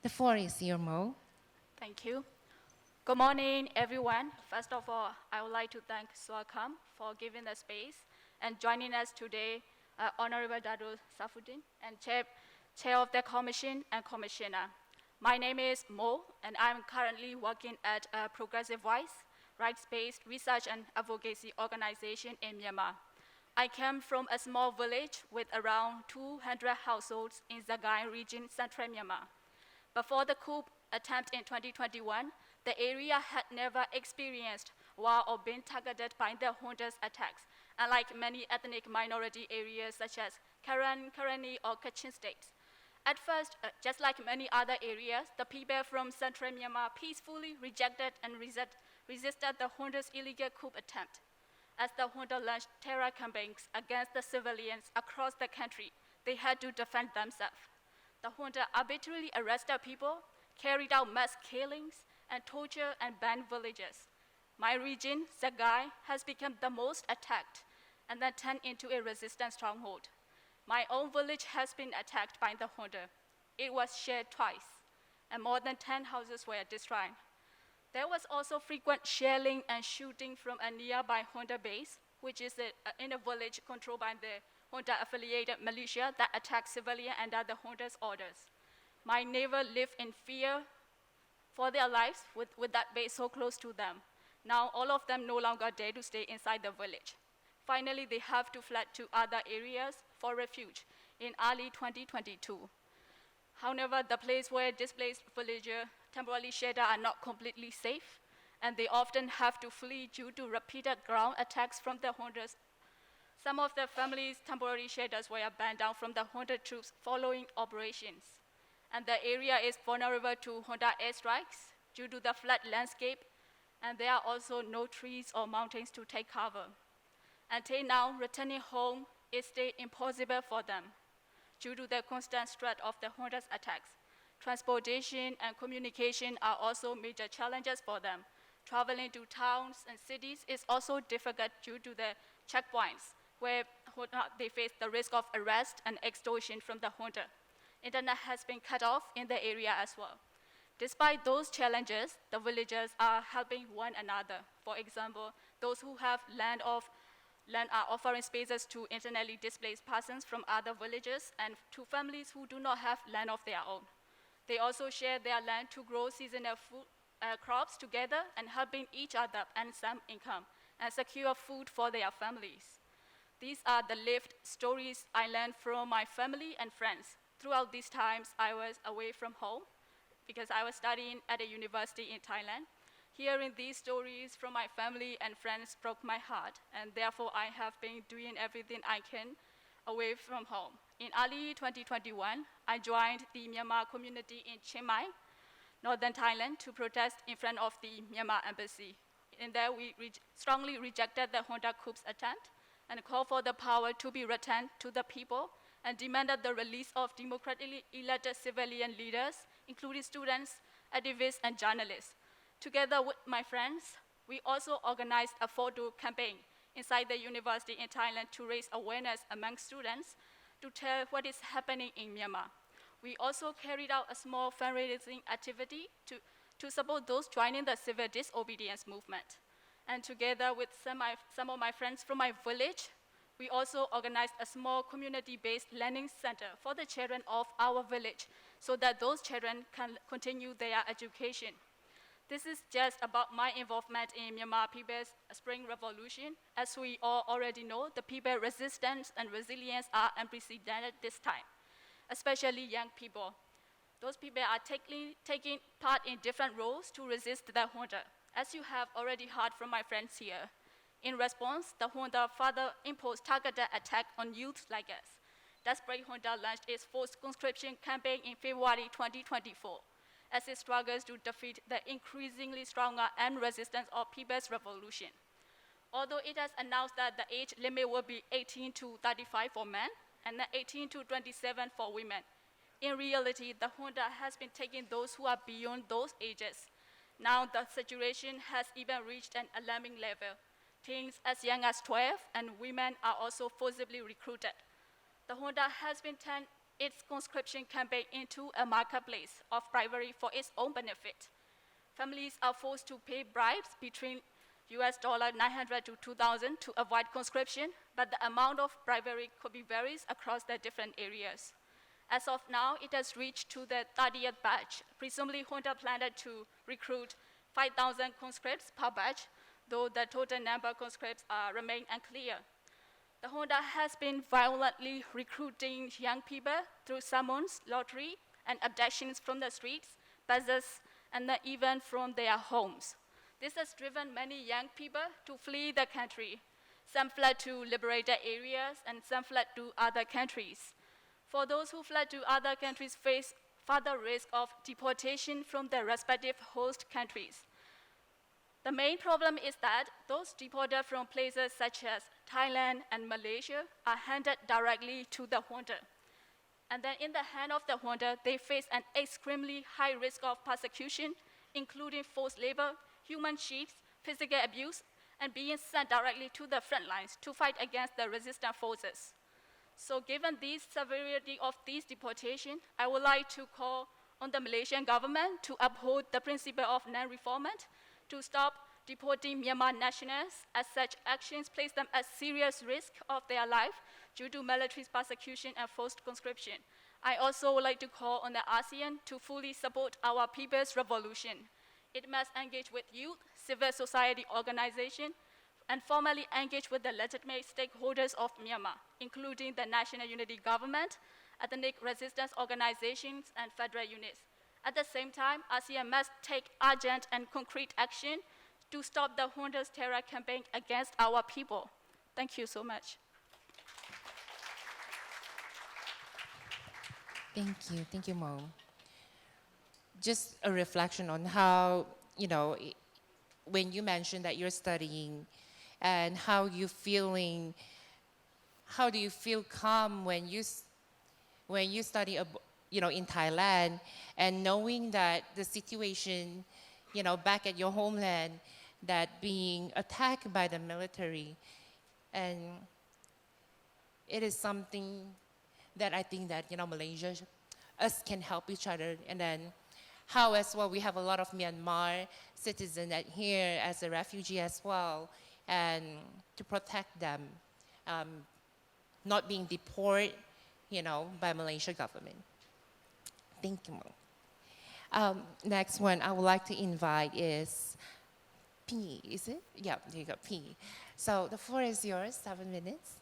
The floor is yours, Mo. Thank you. Good morning, everyone. First of all, I would like to thank SUHAKAM for giving the space and joining us today, Honorable Dato Saifuddin and Chair of the Commission and Commissioner. My name is Mo, and I'm currently working at a Progressive Voice, rights-based research and advocacy organization in Myanmar. I came from a small village with around 200 households in Sagaing region, central Myanmar. Before the coup attempt in 2021, the area had never experienced war or been targeted by the junta's attacks, unlike many ethnic minority areas such as Karen, Karenni, or Kachin states. At first, just like many other areas, the people from central Myanmar peacefully rejected and resisted the junta's illegal coup attempt. As the junta launched terror campaigns against the civilians across the country, they had to defend themselves. The junta arbitrarily arrested people, carried out mass killings, and torture and banned villages. My region, Sagaing, has become the most attacked and then turned into a resistance stronghold. My own village has been attacked by the junta. It was shared twice, and more than 10 houses were destroyed. There was also frequent shelling and shooting from a nearby junta base, which is in a village controlled by the junta-affiliated militia that attacked civilians under the junta's orders. My neighbor lived in fear for their lives with that base so close to them. Now all of them no longer dare to stay inside the village. Finally, they have to flee to other areas for refuge in early 2022. However, the place where displaced villagers temporarily shelter are not completely safe, and they often have to flee due to repeated ground attacks from the juntas. Some of the families' temporary shelters were burned down from the junta troops following operations, and the area is vulnerable to junta airstrikes due to the flat landscape and there are also no trees or mountains to take cover. Until now, returning home is still impossible for them due to the constant threat of the junta's attacks. Transportation and communication are also major challenges for them. Traveling to towns and cities is also difficult due to the checkpoints, where they face the risk of arrest and extortion from the junta. Internet has been cut off in the area as well. Despite those challenges, the villagers are helping one another. For example, those who have land are offering spaces to internally displaced persons from other villages and to families who do not have land of their own. They also share their land to grow seasonal food, crops together and helping each other earn some income and secure food for their families. These are the lived stories I learned from my family and friends. Throughout these times, I was away from home because I was studying at a university in Thailand. Hearing these stories from my family and friends broke my heart, and therefore I have been doing everything I can away from home. In early 2021, I joined the Myanmar community in Chiang Mai, northern Thailand, to protest in front of the Myanmar embassy. In there, we strongly rejected the junta coup's attempt and called for the power to be returned to the people and demanded the release of democratically elected civilian leaders, including students, activists, and journalists. Together with my friends, we also organized a photo campaign inside the university in Thailand to raise awareness among students to tell what is happening in Myanmar. We also carried out a small fundraising activity to support those joining the civil disobedience movement. And together with some of my friends from my village, we also organized a small community-based learning center for the children of our village so that those children can continue their education. This is just about my involvement in Myanmar People's Spring Revolution. As we all already know, the people's resistance and resilience are unprecedented this time, especially young people. Those people are taking part in different roles to resist the junta. As you have already heard from my friends here, in response, the junta further imposed targeted attack on youths like us. Desperate junta launched its forced conscription campaign in February 2024 as it struggles to defeat the increasingly stronger armed resistance of People's Revolution. Although it has announced that the age limit will be 18 to 35 for men and 18 to 27 for women, in reality, the junta has been taking those who are beyond those ages. Now the situation has even reached an alarming level. Teens as young as 12 and women are also forcibly recruited. The junta has been turned its conscription campaign into a marketplace of bribery for its own benefit. Families are forced to pay bribes between $900 to $2,000 to avoid conscription, but the amount of bribery could be varies across the different areas. As of now, it has reached to the 30th batch. Presumably, junta planned to recruit 5,000 conscripts per batch, though the total number of conscripts remain unclear. The junta has been violently recruiting young people through summons, lottery, and abductions from the streets, buses, and even from their homes. This has driven many young people to flee the country. Some fled to liberated areas, and some fled to other countries. For those who fled to other countries face further risk of deportation from their respective host countries. The main problem is that those deported from places such as Thailand and Malaysia are handed directly to the junta. And then in the hand of the junta, they face an extremely high risk of persecution, including forced labor, human cheats, physical abuse, and being sent directly to the front lines to fight against the resistant forces. So given the severity of these deportation, I would like to call on the Malaysian government to uphold the principle of non-refoulement, to stop deporting Myanmar nationals, as such actions place them at serious risk of their life due to military persecution and forced conscription. I also would like to call on the ASEAN to fully support our people's revolution. It must engage with youth, civil society organizations, and formally engage with the legitimate stakeholders of Myanmar, including the National Unity Government, ethnic resistance organizations, and federal units. At the same time, ASEAN must take urgent and concrete action to stop the junta's terror campaign against our people. Thank you so much. Thank you, Mo. Just a reflection on how, when you mentioned that you're studying and how you feeling, how do you feel calm when you study in Thailand, and knowing that the situation back at your homeland, that being attacked by the military, and it is something that I think that Malaysia, us can help each other. And then how as well we have a lot of Myanmar citizens that here as a refugee as well, and to protect them, not being deported, by Malaysia government. Thank you. Next one I would like to invite is P. Is it? Yeah, there you go, P. So the floor is yours, 7 minutes.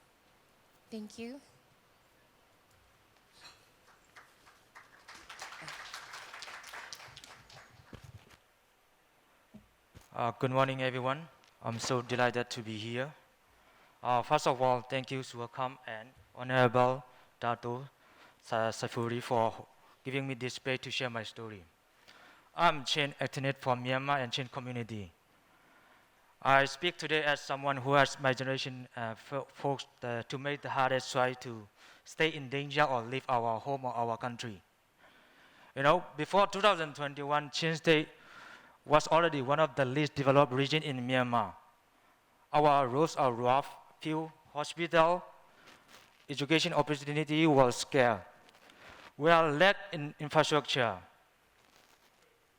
Thank you. Good morning, everyone. I'm so delighted to be here. First of all, thank you, SUHAKAM and Honorable Dato Saifuri for giving me this space to share my story. I'm Chin ethnic from Myanmar and Chin community. I speak today as someone who has my generation folks to make the hardest choice to stay in danger or leave our home or our country. Before 2021, Chin State was already one of the least developed regions in Myanmar. Our roads are rough, few hospital, education opportunity was scarce. We are lack in infrastructure.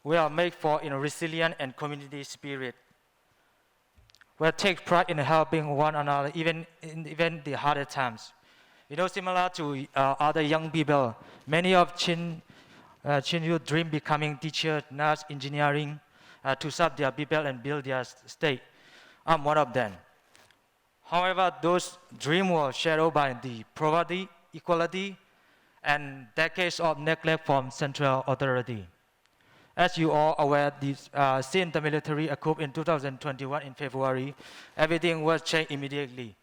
We are made for resilient and community spirit. We take pride in helping one another even in the harder times. Similar to other young people, many of Chin youth dream becoming teacher, nurse, engineering to serve their people and build their state. I'm one of them. However, those dreams were shadowed by the poverty, equality, and decades of neglect from central authority. As you all aware, since the military coup in 2021 in February, everything was changed immediately.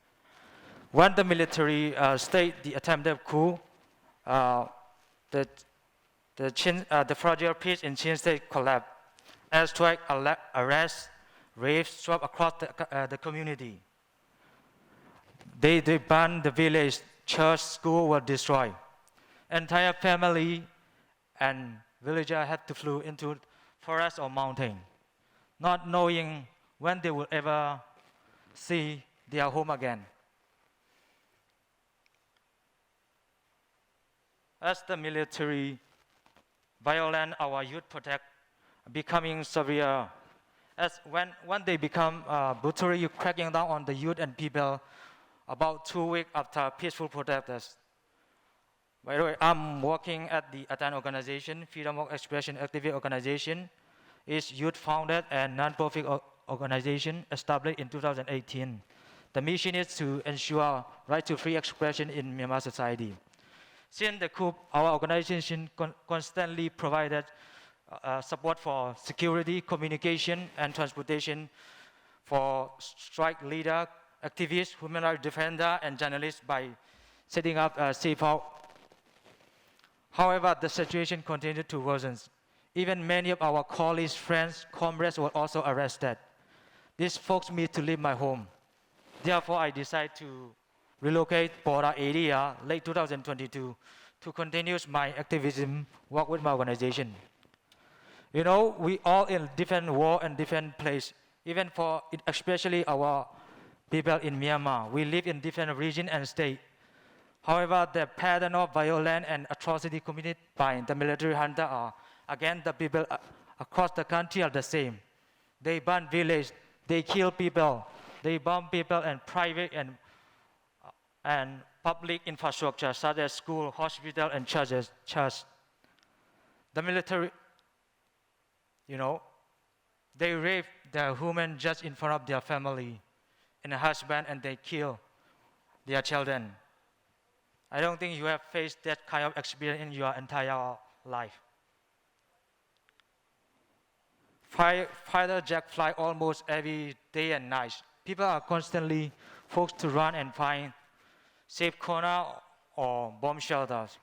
When the military staged the attempted coup, the fragile peace in Chin State collapsed. Airstrike, arrests, rapes swept across the community. They burned the village, church, school were destroyed. Entire family and villagers had to flee into forest or mountain, not knowing when they will ever see their home again. As the military violence our youth protect becoming severe, as when they become brutally cracking down on the youth and people about 2 weeks after peaceful protesters. By the way, I'm working at the ALTSEAN organization, Freedom of Expression Activist Organization. It's youth-founded and non-profit organization established in 2018. The mission is to ensure right to free expression in Myanmar society. Since the coup, our organization constantly provided support for security, communication, and transportation for strike leader, activists, human rights defender, and journalists by setting up a safe house. However, the situation continued to worsen. Even many of our colleagues, friends, comrades were also arrested. This forced me to leave my home. Therefore, I decided to relocate Bora area late 2022 to continue my activism work with my organization. We all in different war and different place, even for especially our people in Myanmar. We live in different region and state. However, the pattern of violence and atrocity committed by the military junta are against the people across the country are the same. They burn villages, they kill people, they bomb people and private and public infrastructure such as school, hospital, and churches. The military, they rape their women just in front of their family and a husband, and they kill their children. I don't think you have faced that kind of experience in your entire life. Fighter jet fly almost every day and night. People are constantly forced to run and find safe corner or bomb shelters.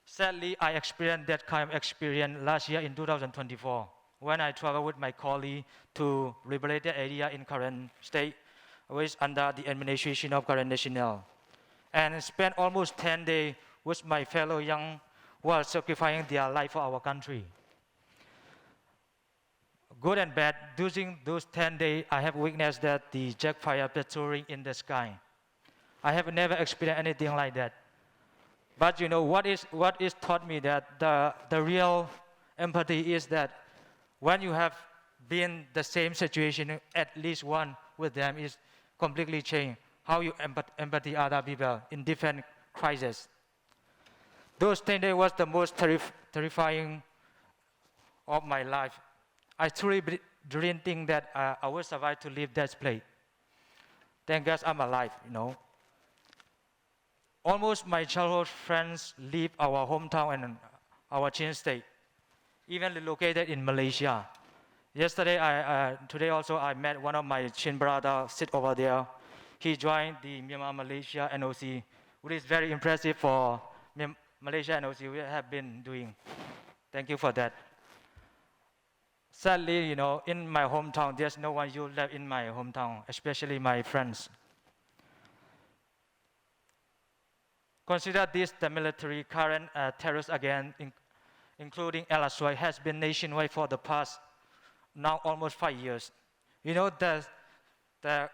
Sadly, I experienced that kind of experience last year in 2024 when I traveled with my colleague to liberate the area in current state, which is under the administration of current national, and spent almost 10 days with my fellow young who are sacrificing their life for our country. Good and bad, during those 10 days, I have witnessed that the jet fire patrolling in the sky. I have never experienced anything like that. But you know, what is taught me that the real empathy is that when you have been the same situation, at least one with them is completely changed. How you empathy other people in different crises. Those 10 days was the most terrifying of my life. I truly didn't think that I would survive to leave that place. Thank God I'm alive, you know. Almost my childhood friends leave our hometown and our Chin state, even relocated in Malaysia. Today also I met one of my Chin brothers sit over there. He joined the Myanmar-Malaysia NOC, which is very impressive for Malaysia NOC we have been doing. Thank you for that. Sadly, you know, in my hometown, there's no one you left in my hometown, especially my friends. Consider this, the military current terrorists again, including ALTSEAN, has been nationwide for the past now almost 5 years. You know, the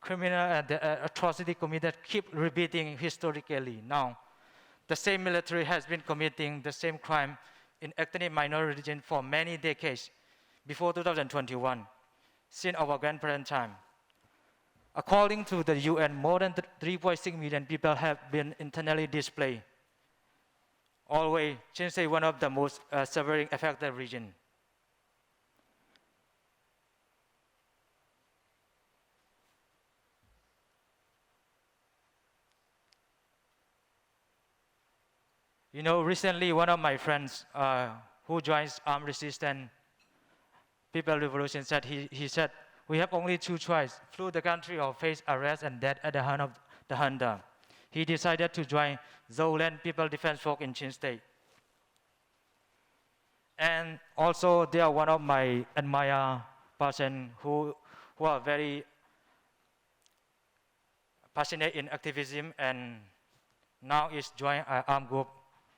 criminal and the atrocity committed keep repeating historically. Now, the same military has been committing the same crime in ethnic minority region for many decades before 2021, since our grandparents' time. According to the UN, more than 3.6 million people have been internally displaced. Always, Chin State one of the most severely affected regions. You know, recently one of my friends who joins armed resistance People Revolution said, he said, we have only two choices, flee the country or face arrest and death at the hand of the hunter. He decided to join Zoland People Defense Force in Chin State. And also, they are one of my admired person who are very passionate in activism and now is joining an armed group,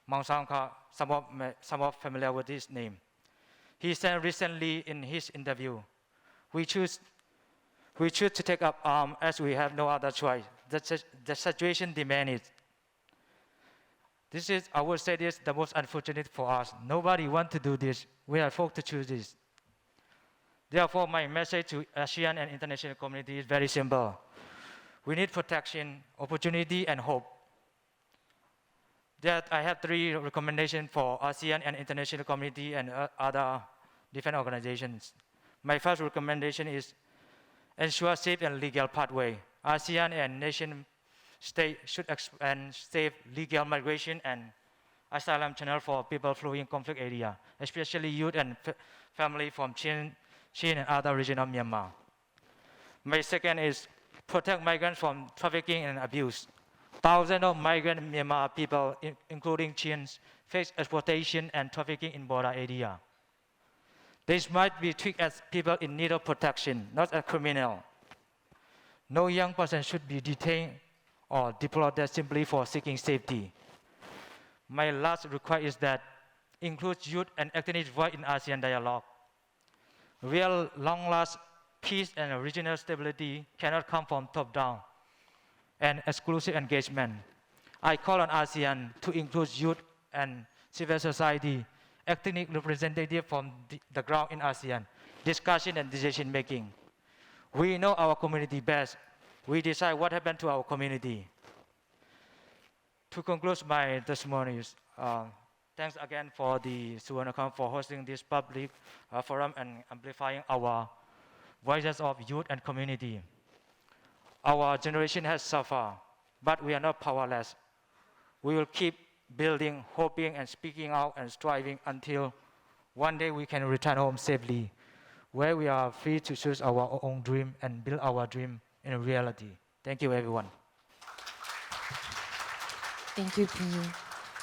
Mang Sangka, somewhat familiar with his name. He said recently in his interview, we choose to take up arms as we have no other choice. The situation demands it. This is, I would say this, the most unfortunate for us. Nobody wants to do this. We are forced to choose this. Therefore, my message to ASEAN and international community is very simple. We need protection, opportunity, and hope. That I have 3 recommendations for ASEAN and international community and other different organizations. My first recommendation is ensure safe and legal pathway. ASEAN and nation state should expand safe legal migration and asylum channel for people fleeing conflict area, especially youth and family from Chin and other regions of Myanmar. My second is protect migrants from trafficking and abuse. Thousands of migrant Myanmar people, including Chins, face exploitation and trafficking in border area. This might be treated as people in need of protection, not as criminal. No young person should be detained or deployed there simply for seeking safety. My last request is that include youth and ethnic voice in ASEAN dialogue. Real long-lasting peace and regional stability cannot come from top-down and exclusive engagement. I call on ASEAN to include youth and civil society, ethnic representatives from the ground in ASEAN, discussion and decision making. We know our community best. We decide what happened to our community. To conclude my testimonies, thanks again for the SUHAKAM for hosting this public forum and amplifying our voices of youth and community. Our generation has suffered, but we are not powerless. We will keep building, hoping, and speaking out and striving until one day we can return home safely, where we are free to choose our own dream and build our dream in reality. Thank you, everyone. Thank you, P.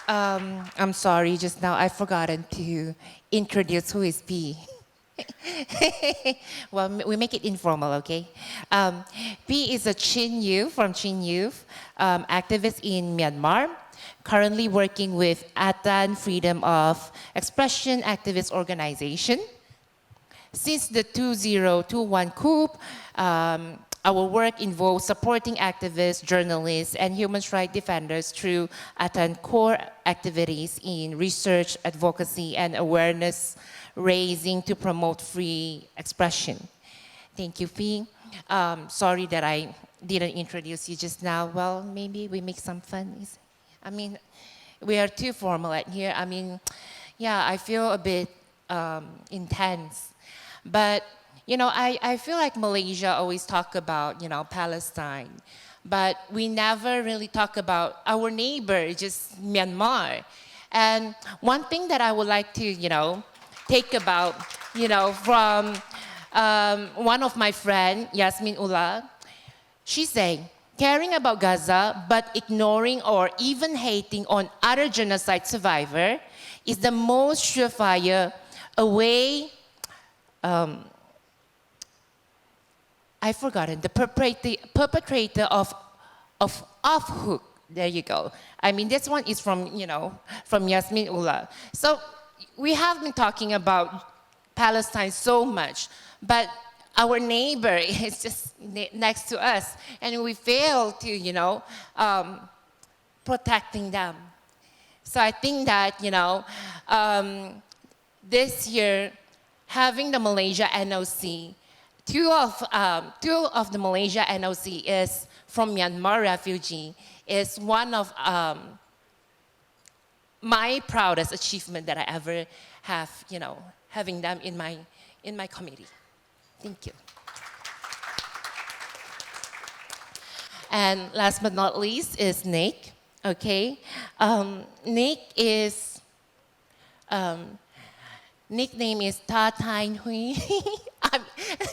I'm sorry, just now I've forgotten to introduce who is P. Well, we make it informal, okay? P is a Chin Youth from Chin Youth, activist in Myanmar, currently working with ASEAN Freedom of Expression Activist Organization. Since the 2021 coup, our work involves supporting activists, journalists, and human rights defenders through ASEAN core activities in research, advocacy, and awareness raising to promote free expression. Thank you, Phi. Sorry that I didn't introduce you just now. Well, maybe we make some fun. I mean, we are too formal at here. I mean, yeah, I feel a bit intense. But, you know, I feel like Malaysia always talk about, you know, Palestine. But we never really talk about our neighbor, just Myanmar. And one thing that I would like to, you know, take about, you know, from one of my friend, Yasmin Ullah, she say, caring about Gaza but ignoring or even hating on other genocide survivor is the most surefire way, I've forgotten, the perpetrator of hook. There you go. I mean, this one is from, you know, from Yasmin Ullah. So we have been talking about Palestine so much, but our neighbor is just next to us, and we fail to, you know, protecting them. So I think that, you know, this year, having the Malaysia NOC, two of the Malaysia NOC is from Myanmar refugee, is one of my proudest achievement that I ever have, you know, having them in my committee. Thank you. And last but not least is Nick, okay? Nick is, nickname is Ta Thai Hui.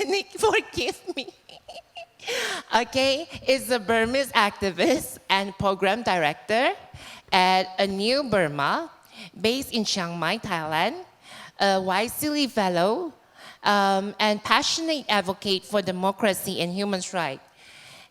Nick, forgive me. Okay, is a Burmese activist and program director at A New Burma, based in Chiang Mai, Thailand, a Wisely Fellow, and passionate advocate for democracy and human rights.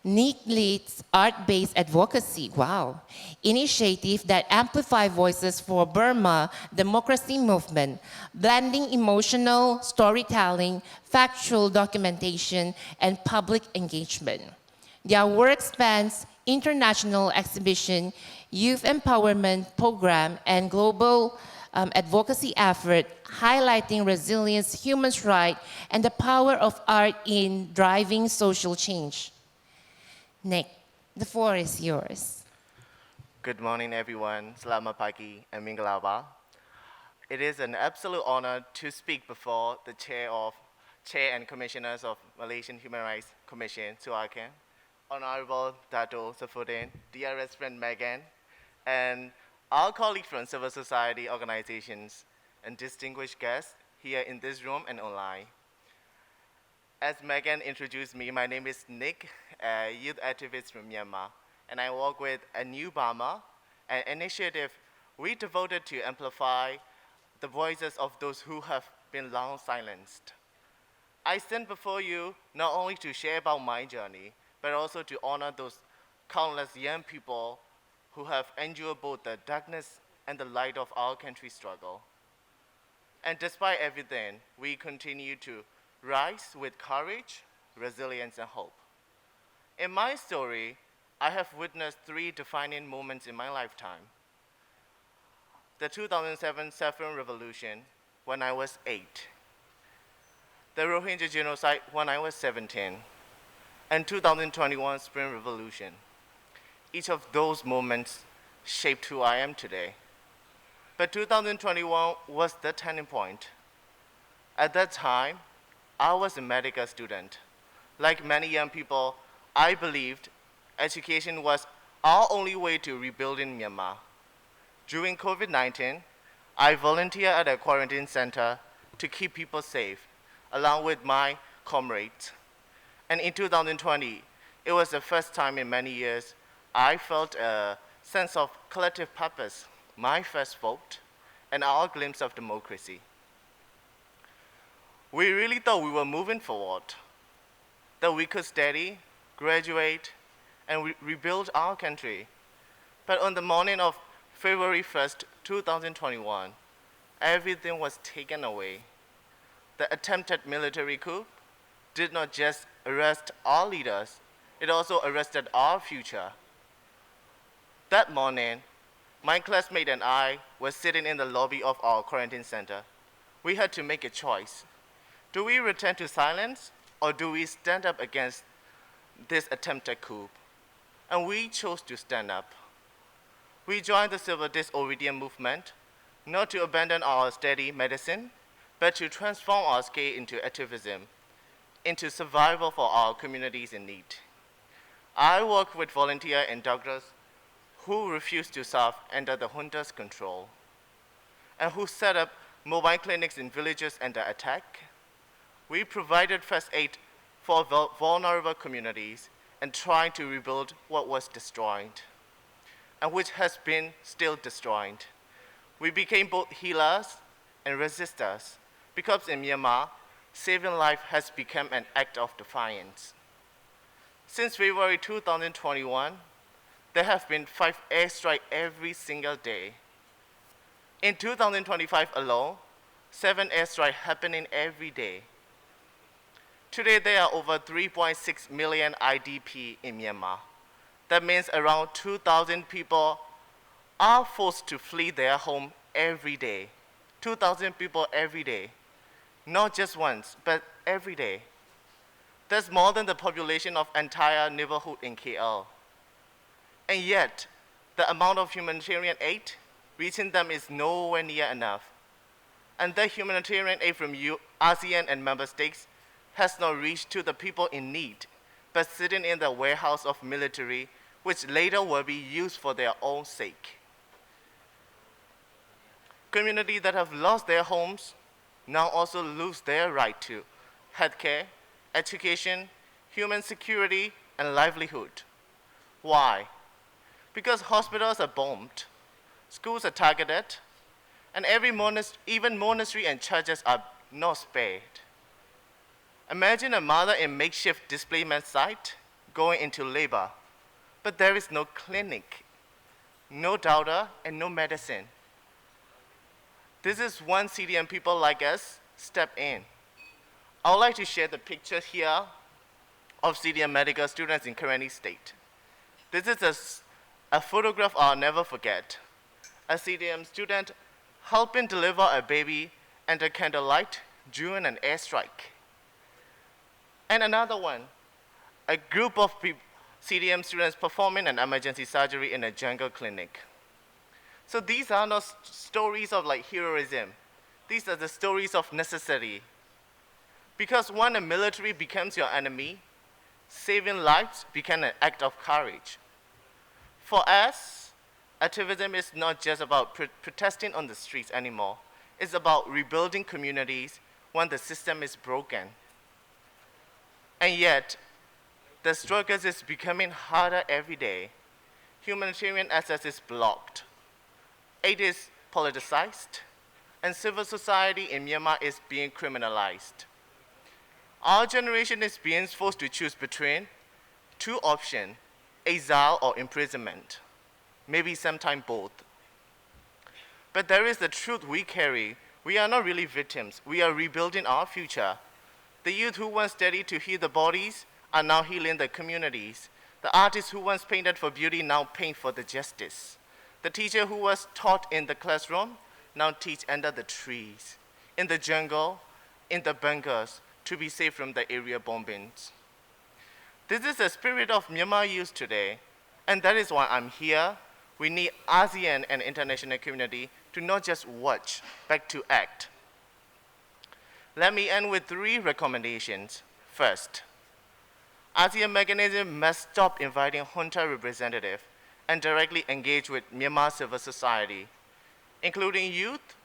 Nick leads art-based advocacy, wow, initiative that amplify voices for Burma democracy movement, blending emotional storytelling, factual documentation, and public engagement. Their work spans international exhibition, youth empowerment program, and global advocacy effort, highlighting resilience, human rights, and the power of art in driving social change. Nick, the floor is yours. Good morning, everyone. Selamat pagi and Minggalaba. It is an absolute honor to speak before the Chair and Commissioners of Malaysian Human Rights Commission, SUHAKAM, Honorable Dato Saifuddin, dearest friend Megan, and our colleagues from civil society organizations and distinguished guests here in this room and online. As Megan introduced me, my name is Nick, a youth activist from Myanmar, and I work with A New Burma, an initiative we devoted to amplify the voices of those who have been long silenced. I stand before you not only to share about my journey, but also to honor those countless young people who have endured both the darkness and the light of our country's struggle. And despite everything, we continue to rise with courage, resilience, and hope. In my story, I have witnessed three defining moments in my lifetime. The 2007 Saffron Revolution, when I was 8. The Rohingya genocide when I was 17. And 2021 Spring Revolution. Each of those moments shaped who I am today. But 2021 was the turning point. At that time, I was a medical student. Like many young people, I believed education was our only way to rebuilding Myanmar. During COVID-19, I volunteered at a quarantine center to keep people safe, along with my comrades. And in 2020, it was the first time in many years I felt a sense of collective purpose, my first vote, and our glimpse of democracy. We really thought we were moving forward, that we could study, graduate, and rebuild our country. But on the morning of February 1st, 2021, everything was taken away. The attempted military coup did not just arrest our leaders, it also arrested our future. That morning, my classmate and I were sitting in the lobby of our quarantine center. We had to make a choice. Do we return to silence, or do we stand up against this attempted coup? And we chose to stand up. We joined the civil disobedience movement, not to abandon our steady medicine, but to transform our scale into activism, into survival for our communities in need. I work with volunteers and doctors who refused to serve under the junta's control, and who set up mobile clinics in villages under attack. We provided first aid for vulnerable communities and tried to rebuild what was destroyed, and which has been still destroyed. We became both healers and resistors, because in Myanmar, saving life has become an act of defiance. Since February 2021, there have been 5 airstrikes every single day. In 2025 alone, 7 airstrikes happening every day. Today, there are over 3.6 million IDP in Myanmar. That means around 2,000 people are forced to flee their home every day. 2,000 people every day. Not just once, but every day. That's more than the population of entire neighborhood in KL. And yet, the amount of humanitarian aid reaching them is nowhere near enough. And the humanitarian aid from ASEAN and member states has not reached to the people in need, but sitting in the warehouse of military, which later will be used for their own sake. Communities that have lost their homes now also lose their right to healthcare, education, human security, and livelihood. Why? Because hospitals are bombed, schools are targeted, and even monastery and churches are not spared. Imagine a mother in makeshift displacement site going into labor, but there is no clinic, no doctor, and no medicine. This is when CDM people like us step in. I would like to share the picture here of CDM medical students in Karenni State. This is a photograph I'll never forget. A CDM student helping deliver a baby under candlelight during an airstrike. And another one, a group of CDM students performing an emergency surgery in a jungle clinic. So these are not stories of like heroism. These are the stories of necessity. Because when a military becomes your enemy, saving lives becomes an act of courage. For us, activism is not just about protesting on the streets anymore. It's about rebuilding communities when the system is broken. And yet, the struggle is becoming harder every day. Humanitarian access is blocked. Aid is politicized, and civil society in Myanmar is being criminalized. Our generation is being forced to choose between 2 options, exile or imprisonment, maybe sometime both. But there is the truth we carry. We are not really victims. We are rebuilding our future. The youth who once studied to heal the bodies are now healing the communities. The artists who once painted for beauty now paint for the justice. The teacher who was taught in the classroom now teach under the trees, in the jungle, in the bunkers, to be safe from the area bombings. This is the spirit of Myanmar youth today, and that is why I'm here. We need ASEAN and international community to not just watch, but to act. Let me end with 3 recommendations. First, ASEAN mechanism must stop inviting junta representatives and directly engage with Myanmar civil society, including youth,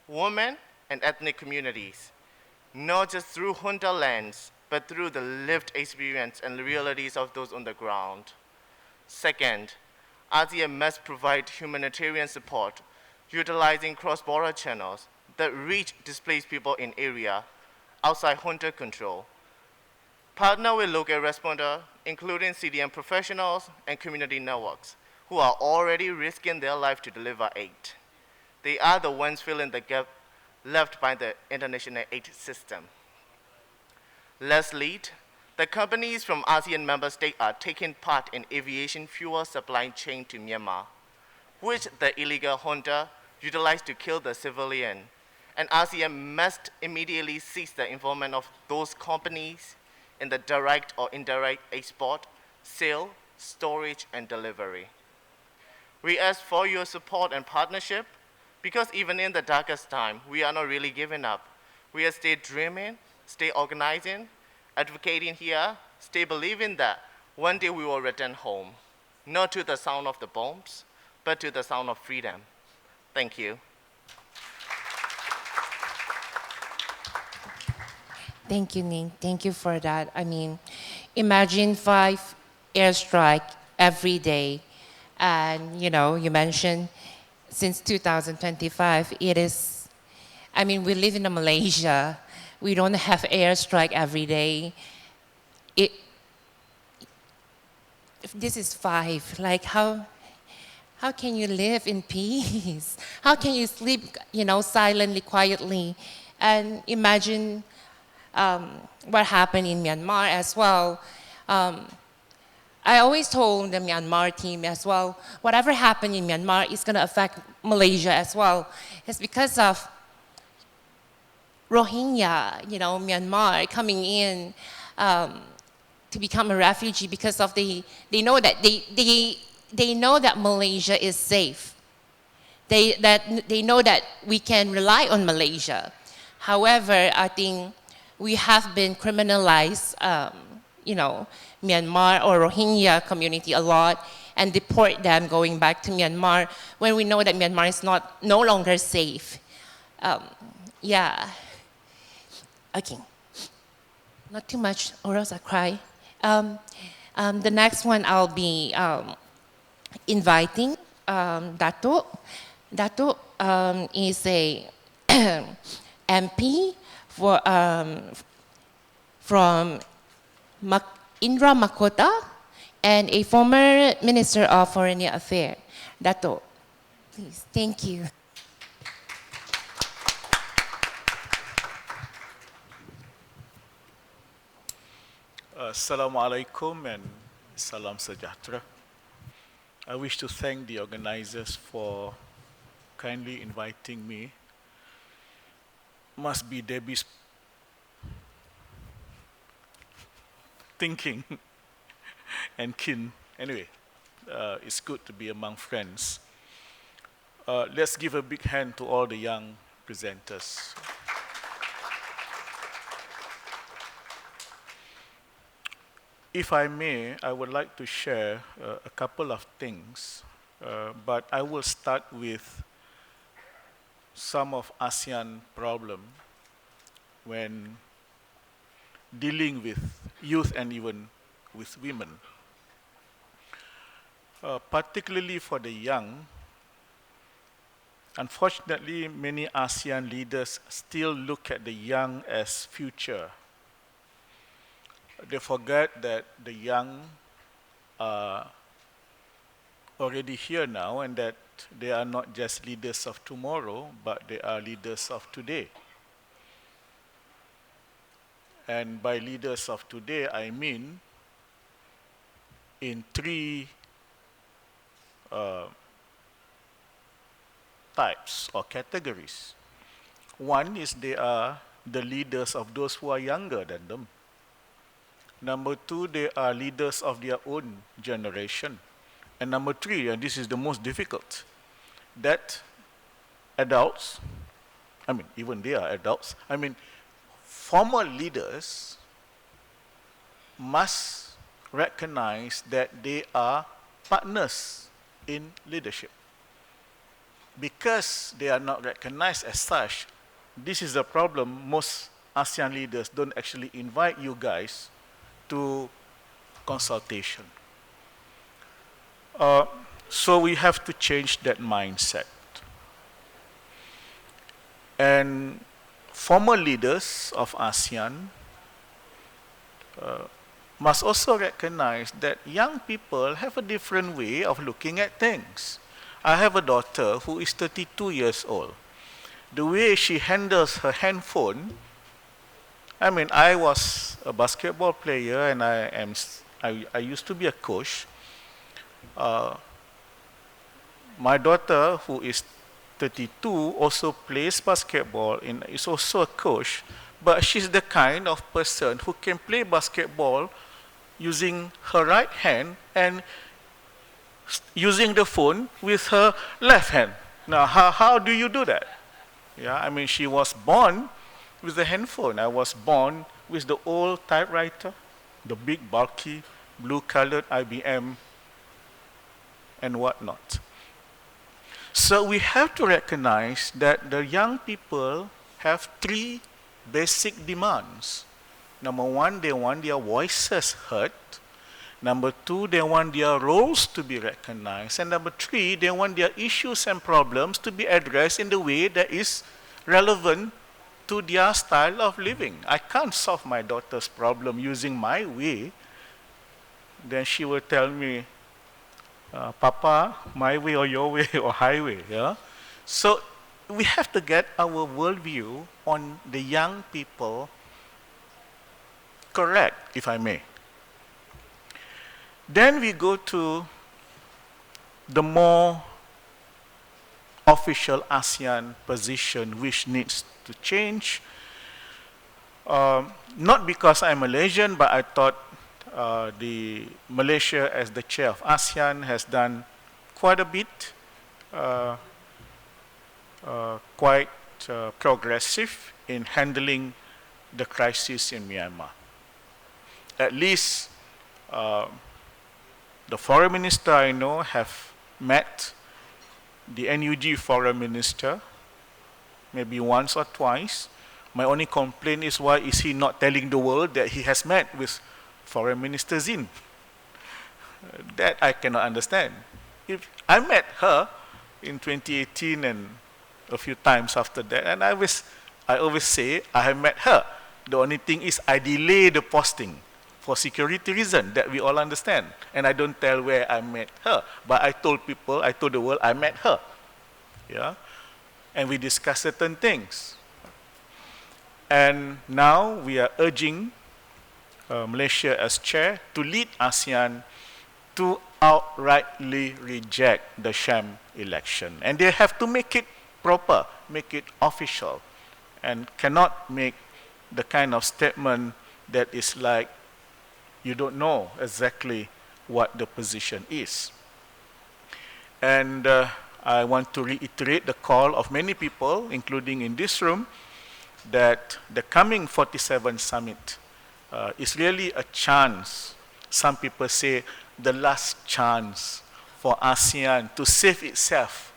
women, and ethnic communities, not just through junta lens, but through the lived experience and realities of those on the ground. Second, ASEAN must provide humanitarian support, utilizing cross-border channels that reach displaced people in area outside junta control. Partner with local responder, including CDM professionals and community networks, who are already risking their life to deliver aid. They are the ones filling the gap left by the international aid system. Let's lead. The companies from ASEAN member states are taking part in aviation fuel supply chain to Myanmar, which the illegal junta utilized to kill the civilian. And ASEAN must immediately cease the involvement of those companies in the direct or indirect export, sale, storage, and delivery. We ask for your support and partnership, because even in the darkest time, we are not really giving up. We are still dreaming, stay organizing, advocating here, stay believing that one day we will return home, not to the sound of the bombs, but to the sound of freedom. Thank you. Thank you, Ning. Thank you for that. I mean, imagine 5 airstrike every day. And, you know, you mentioned since 2025, it is, I mean, we live in Malaysia. We don't have airstrike every day. If this is 5, like how can you live in peace? How can you sleep, you know, silently, quietly? And imagine what happened in Myanmar as well. I always told the Myanmar team as well, whatever happened in Myanmar is going to affect Malaysia as well. It's because of Rohingya, you know, Myanmar coming in to become a refugee because of they know that they know that Malaysia is safe. They know that we can rely on Malaysia. However, I think we have been criminalized, you know, Myanmar or Rohingya community a lot and deport them going back to Myanmar when we know that Myanmar is no longer safe. Yeah. Okay. Not too much or else I cry. The next one I'll be inviting Dato. Dato is a MP from Indra Makota and a former Minister of Foreign Affairs. Dato, please, thank you. Assalamu alaikum and salam sejahtera. I wish to thank the organizers for kindly inviting me. Must be Debbie's thinking and kin. Anyway, it's good to be among friends. Let's give a big hand to all the young presenters. If I may, I would like to share a couple of things, but I will start with some of ASEAN problem when dealing with youth and even with women. Particularly for the young, unfortunately, many ASEAN leaders still look at the young as future. They forget that the young are already here now and that they are not just leaders of tomorrow, but they are leaders of today. And by leaders of today, I mean in 3 types or categories. One is they are the leaders of those who are younger than them. Number 2, they are leaders of their own generation. And number 3, and this is the most difficult, that adults, I mean, even they are adults, I mean, former leaders must recognize that they are partners in leadership. Because they are not recognized as such, this is the problem. Most ASEAN leaders don't actually invite you guys to consultation. So we have to change that mindset. And former leaders of ASEAN must also recognize that young people have a different way of looking at things. I have a daughter who is 32 years old. The way she handles her handphone, I mean, I was a basketball player and I used to be a coach. My daughter, who is 32, also plays basketball and is also a coach, but she's the kind of person who can play basketball using her right hand and using the phone with her left hand. Now, how do you do that? Yeah, I mean, she was born with the handphone. I was born with the old typewriter, the big, bulky, blue-colored IBM, and whatnot. So we have to recognize that the young people have three basic demands. Number one, they want their voices heard. Number two, they want their roles to be recognized. And number three, they want their issues and problems to be addressed in the way that is relevant to their style of living. I can't solve my daughter's problem using my way. Then she will tell me, Papa, my way or your way or highway. Yeah? So we have to get our worldview on the young people correct, if I may. Then we go to the more official ASEAN position which needs to change. Not because I'm Malaysian, but I thought the Malaysia as the chair of ASEAN has done quite a bit, quite progressive in handling the crisis in Myanmar. At least the foreign minister I know have met the NUG foreign minister maybe once or twice. My only complaint is, why is he not telling the world that he has met with Foreign Minister Zin? That I cannot understand. If I met her in 2018 and a few times after that, and I always say I have met her. The only thing is I delay the posting for security reason, that we all understand. And I don't tell where I met her, but I told people, I told the world I met her. Yeah? And we discussed certain things. And now we are urging Malaysia as chair to lead ASEAN to outrightly reject the sham election. And they have to make it proper, make it official, and cannot make the kind of statement that is like, you don't know exactly what the position is. And I want to reiterate the call of many people, including in this room, that the coming 47th summit is really a chance. Some people say the last chance for ASEAN to save itself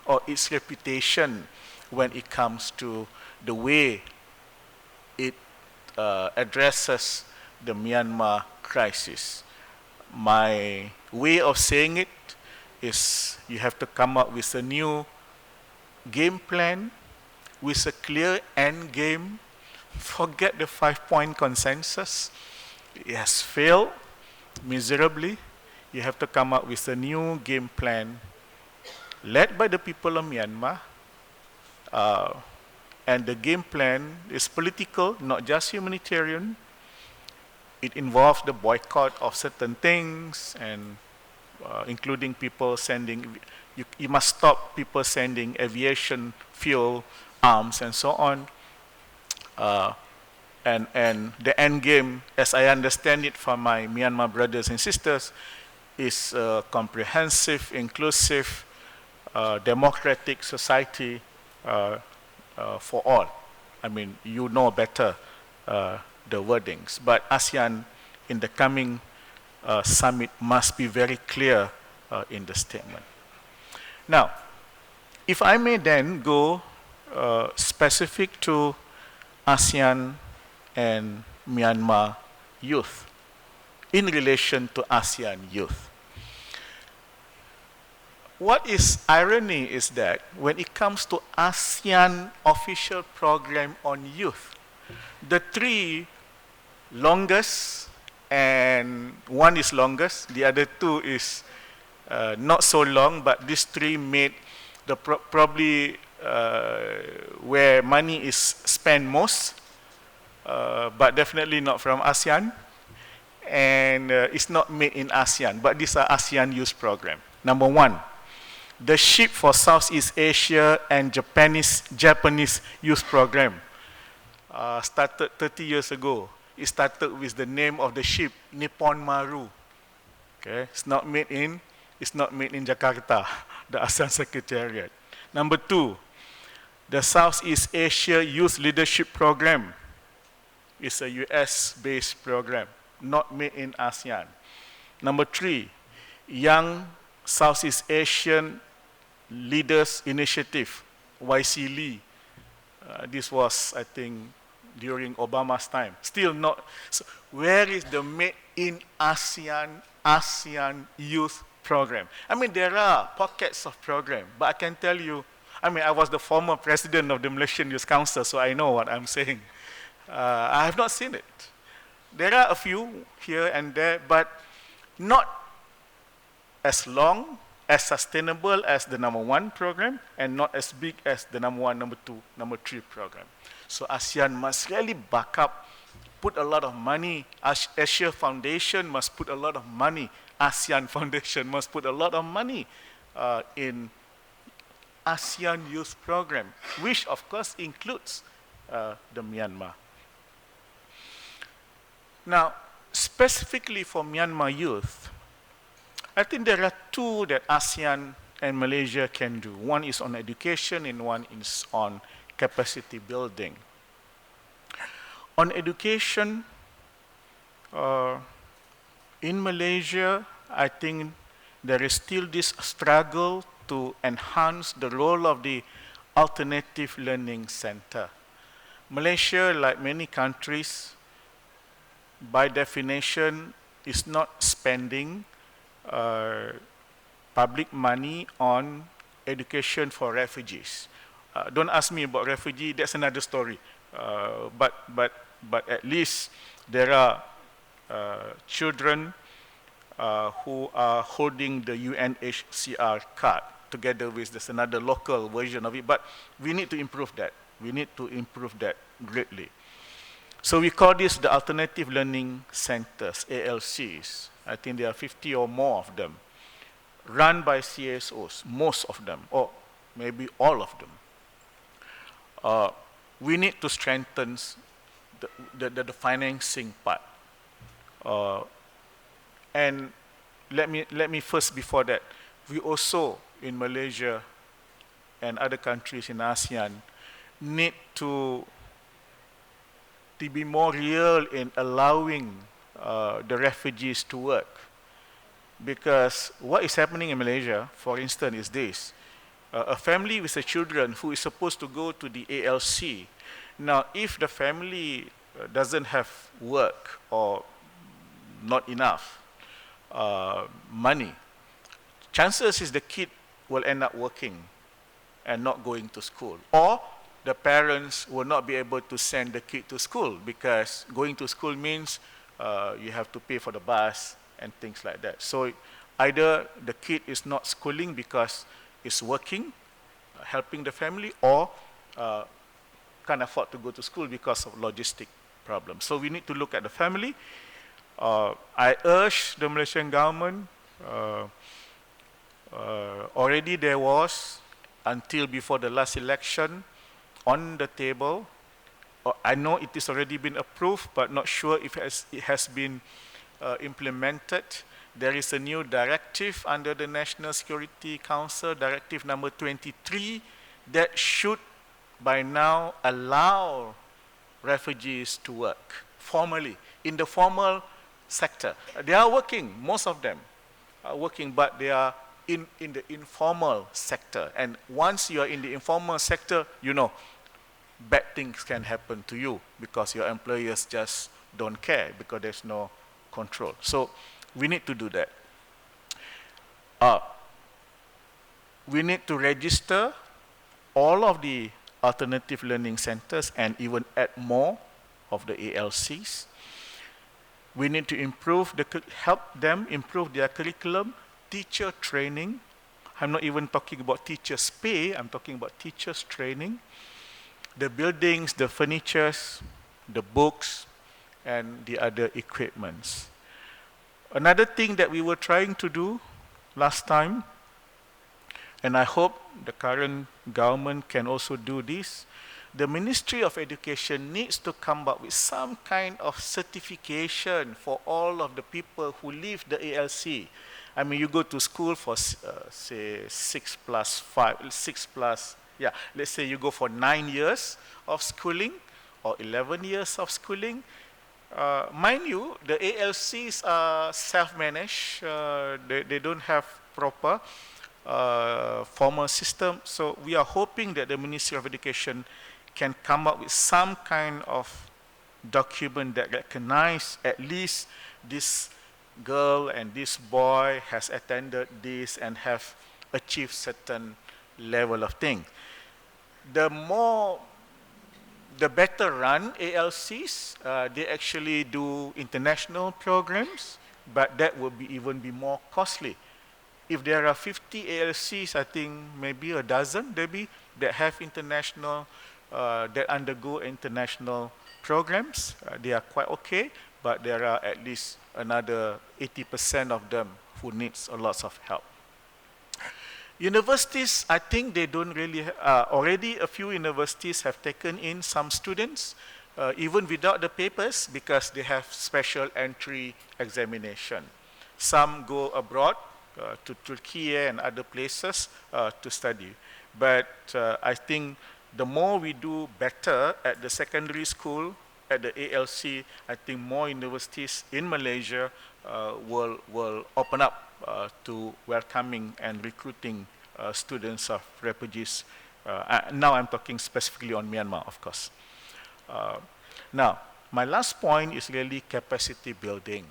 or its reputation when it comes to the way it addresses the Myanmar crisis. My way of saying it is, you have to come up with a new game plan with a clear end game. Forget the 5-point consensus. It has failed miserably. You have to come up with a new game plan led by the people of Myanmar. And the game plan is political, not just humanitarian. It involves the boycott of certain things, and including people sending, you must stop people sending aviation fuel, arms, and so on. And the end game, as I understand it from my Myanmar brothers and sisters, is a comprehensive, inclusive, democratic society for all. I mean, you know better the wordings. But ASEAN in the coming summit must be very clear in the statement. Now, if I may then go specific to ASEAN and Myanmar youth in relation to ASEAN youth. what is irony is that when it comes to ASEAN official program on youth, the three longest, and one is longest, the other two is not so long, but these three made the probably where money is spent most, but definitely not from ASEAN, and it's not made in ASEAN, but these are ASEAN youth program. Number one, the SHIP for Southeast Asia and Japanese youth program started 30 years ago. It started with the name of the ship, Nippon Maru. Okay, it's not made in Jakarta, the ASEAN Secretariat. Number two, the Southeast Asia Youth Leadership Program is a US-based program, not made in ASEAN. Number three, Young Southeast Asian Leaders Initiative, YCLE. This was, I think, during Obama's time. Still not. So where is the made in ASEAN youth program? I mean, there are pockets of program, but I can tell you, I mean, I was the former president of the Malaysian Youth Council, so I know what I'm saying. I have not seen it. There are a few here and there, but not as long, as sustainable as the number one program, and not as big as the number one, number two, number three program. So ASEAN must really back up, put a lot of money. Asia Foundation must put a lot of money. ASEAN Foundation must put a lot of money in ASEAN Youth Program, which of course includes the Myanmar. Now, specifically for Myanmar youth, I think there are two that ASEAN and Malaysia can do. One is on education and one is on capacity building. On education, in Malaysia, I think there is still this struggle to enhance the role of the alternative learning center. Malaysia, like many countries, by definition, is not spending public money on education for refugees. Don't ask me about refugee, that's another story. But at least there are children who are holding the UNHCR card together with this another local version of it, but we need to improve that. We need to improve that greatly. So we call this the Alternative Learning Centers, ALCs. I think there are 50 or more of them, run by CSOs, most of them, or maybe all of them. We need to strengthen the financing part. And let me first, before that, we also, in Malaysia and other countries in ASEAN, need to be more real in allowing the refugees to work. Because what is happening in Malaysia, for instance, is this. A family with a children who is supposed to go to the ALC. Now, if the family doesn't have work or not enough money, chances is the kid will end up working and not going to school. Or the parents will not be able to send the kid to school because going to school means you have to pay for the bus and things like that. So either the kid is not schooling because it's working, helping the family, or can't afford to go to school because of logistic problems. So we need to look at the family. I urge the Malaysian government, already there was, until before the last election, on the table. I know it has already been approved, but not sure if it has been implemented. There is a new directive under the National Security Council, Directive number 23, that should by now allow refugees to work formally, in the formal sector. They are working, most of them are working, but they are in the informal sector. And once you are in the informal sector, you know, bad things can happen to you because your employers just don't care because there's no control. So we need to do that. we need to register all of the alternative learning centers and even add more of the ALCs. We need to help them improve their curriculum, teacher training. I'm not even talking about teachers' pay, I'm talking about teachers' training. The buildings, the furnitures, the books, and the other equipments. Another thing that we were trying to do last time, and I hope the current government can also do this, the Ministry of Education needs to come up with some kind of certification for all of the people who leave the ALC. I mean, you go to school for, say, 6 plus 5, 6 plus, yeah, let's say you go for 9 years of schooling or 11 years of schooling. Mind you, the ALCs are self-managed. They don't have proper formal system. So we are hoping that the Ministry of Education can come up with some kind of document that recognize at least this girl and this boy has attended this and have achieved certain level of thing. The better run ALCs, they actually do international programs, but that will even be more costly. If there are 50 ALCs, I think maybe a dozen, maybe, that have international, that undergo international programs. They are quite okay, but there are at least another 80% of them who needs a lot of help. Universities, I think they don't really, already a few universities have taken in some students, even without the papers, because they have special entry examination. Some go abroad to Turkey and other places to study. But I think the more we do better at the secondary school, at the ALC, I think more universities in Malaysia will open up to welcoming and recruiting students of refugees. Now I'm talking specifically on Myanmar, of course. Now, my last point is really capacity building.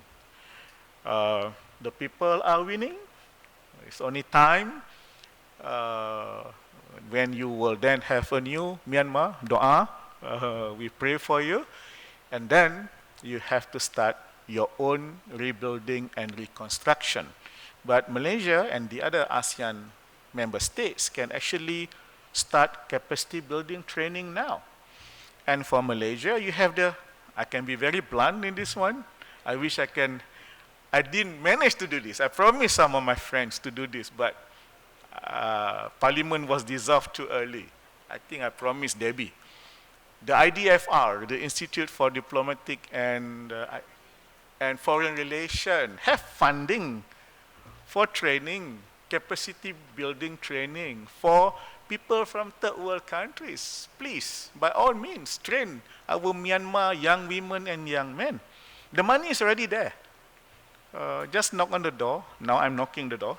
The people are winning. It's only time when you will then have a new Myanmar, Doa, we pray for you, and then you have to start your own rebuilding and reconstruction. But Malaysia and the other ASEAN member states can actually start capacity building training now. And for Malaysia, you have I can be very blunt in this one. I wish I didn't manage to do this. I promised some of my friends to do this, but Parliament was dissolved too early. I think I promised Debbie. The IDFR, the Institute for Diplomatic and Foreign Relations, have funding for training, capacity building training for people from third world countries. Please, by all means, train our Myanmar young women and young men. The money is already there. Just knock on the door. Now I'm knocking the door.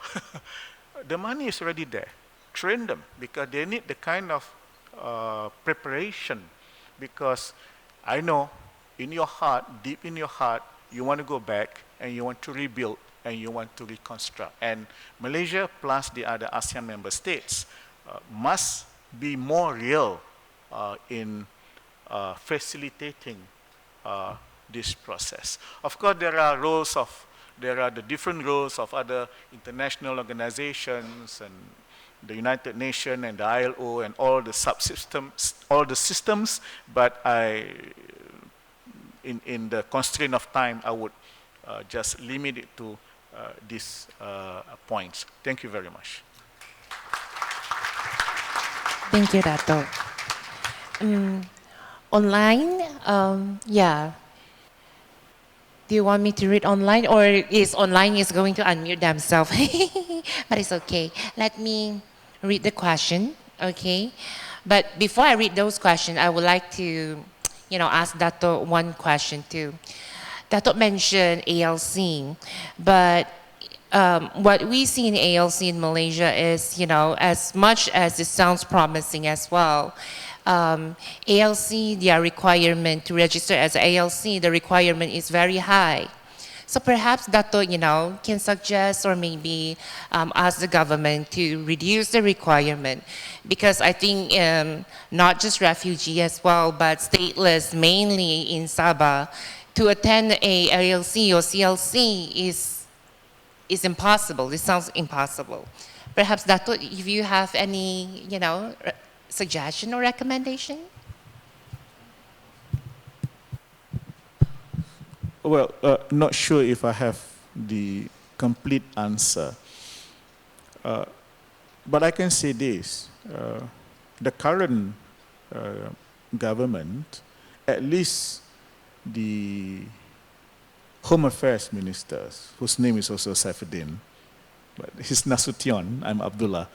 The money is already there. Train them, because they need the kind of preparation. Because I know in your heart, deep in your heart, you want to go back and you want to rebuild and you want to reconstruct. And Malaysia plus the other ASEAN member states must be more real in facilitating this process. Of course, there are the different roles of other international organizations and the United Nations and the ILO and all the subsystems, all the systems, but in the constraint of time, I would just limit it to these points. Thank you very much. Thank you, Dato. Online, yeah. Do you want me to read online, or is online going to unmute themselves? But it's okay. Let me read the question, okay? But before I read those questions, I would like to, ask Dato one question too. Dato mentioned ALC, but what we see in ALC in Malaysia is, as much as it sounds promising as well, ALC, their requirement to register as ALC, the requirement is very high. So perhaps Dato, can suggest or maybe ask the government to reduce the requirement, because I think not just refugee as well, but stateless, mainly in Sabah, to attend a ALC or CLC is impossible. It sounds impossible. Perhaps Dato, if you have any, suggestion or recommendation? Well, not sure if I have the complete answer. But I can say this. The current government, at least the Home Affairs Ministers, whose name is also Saifuddin, but he's Nasution, I'm Abdullah.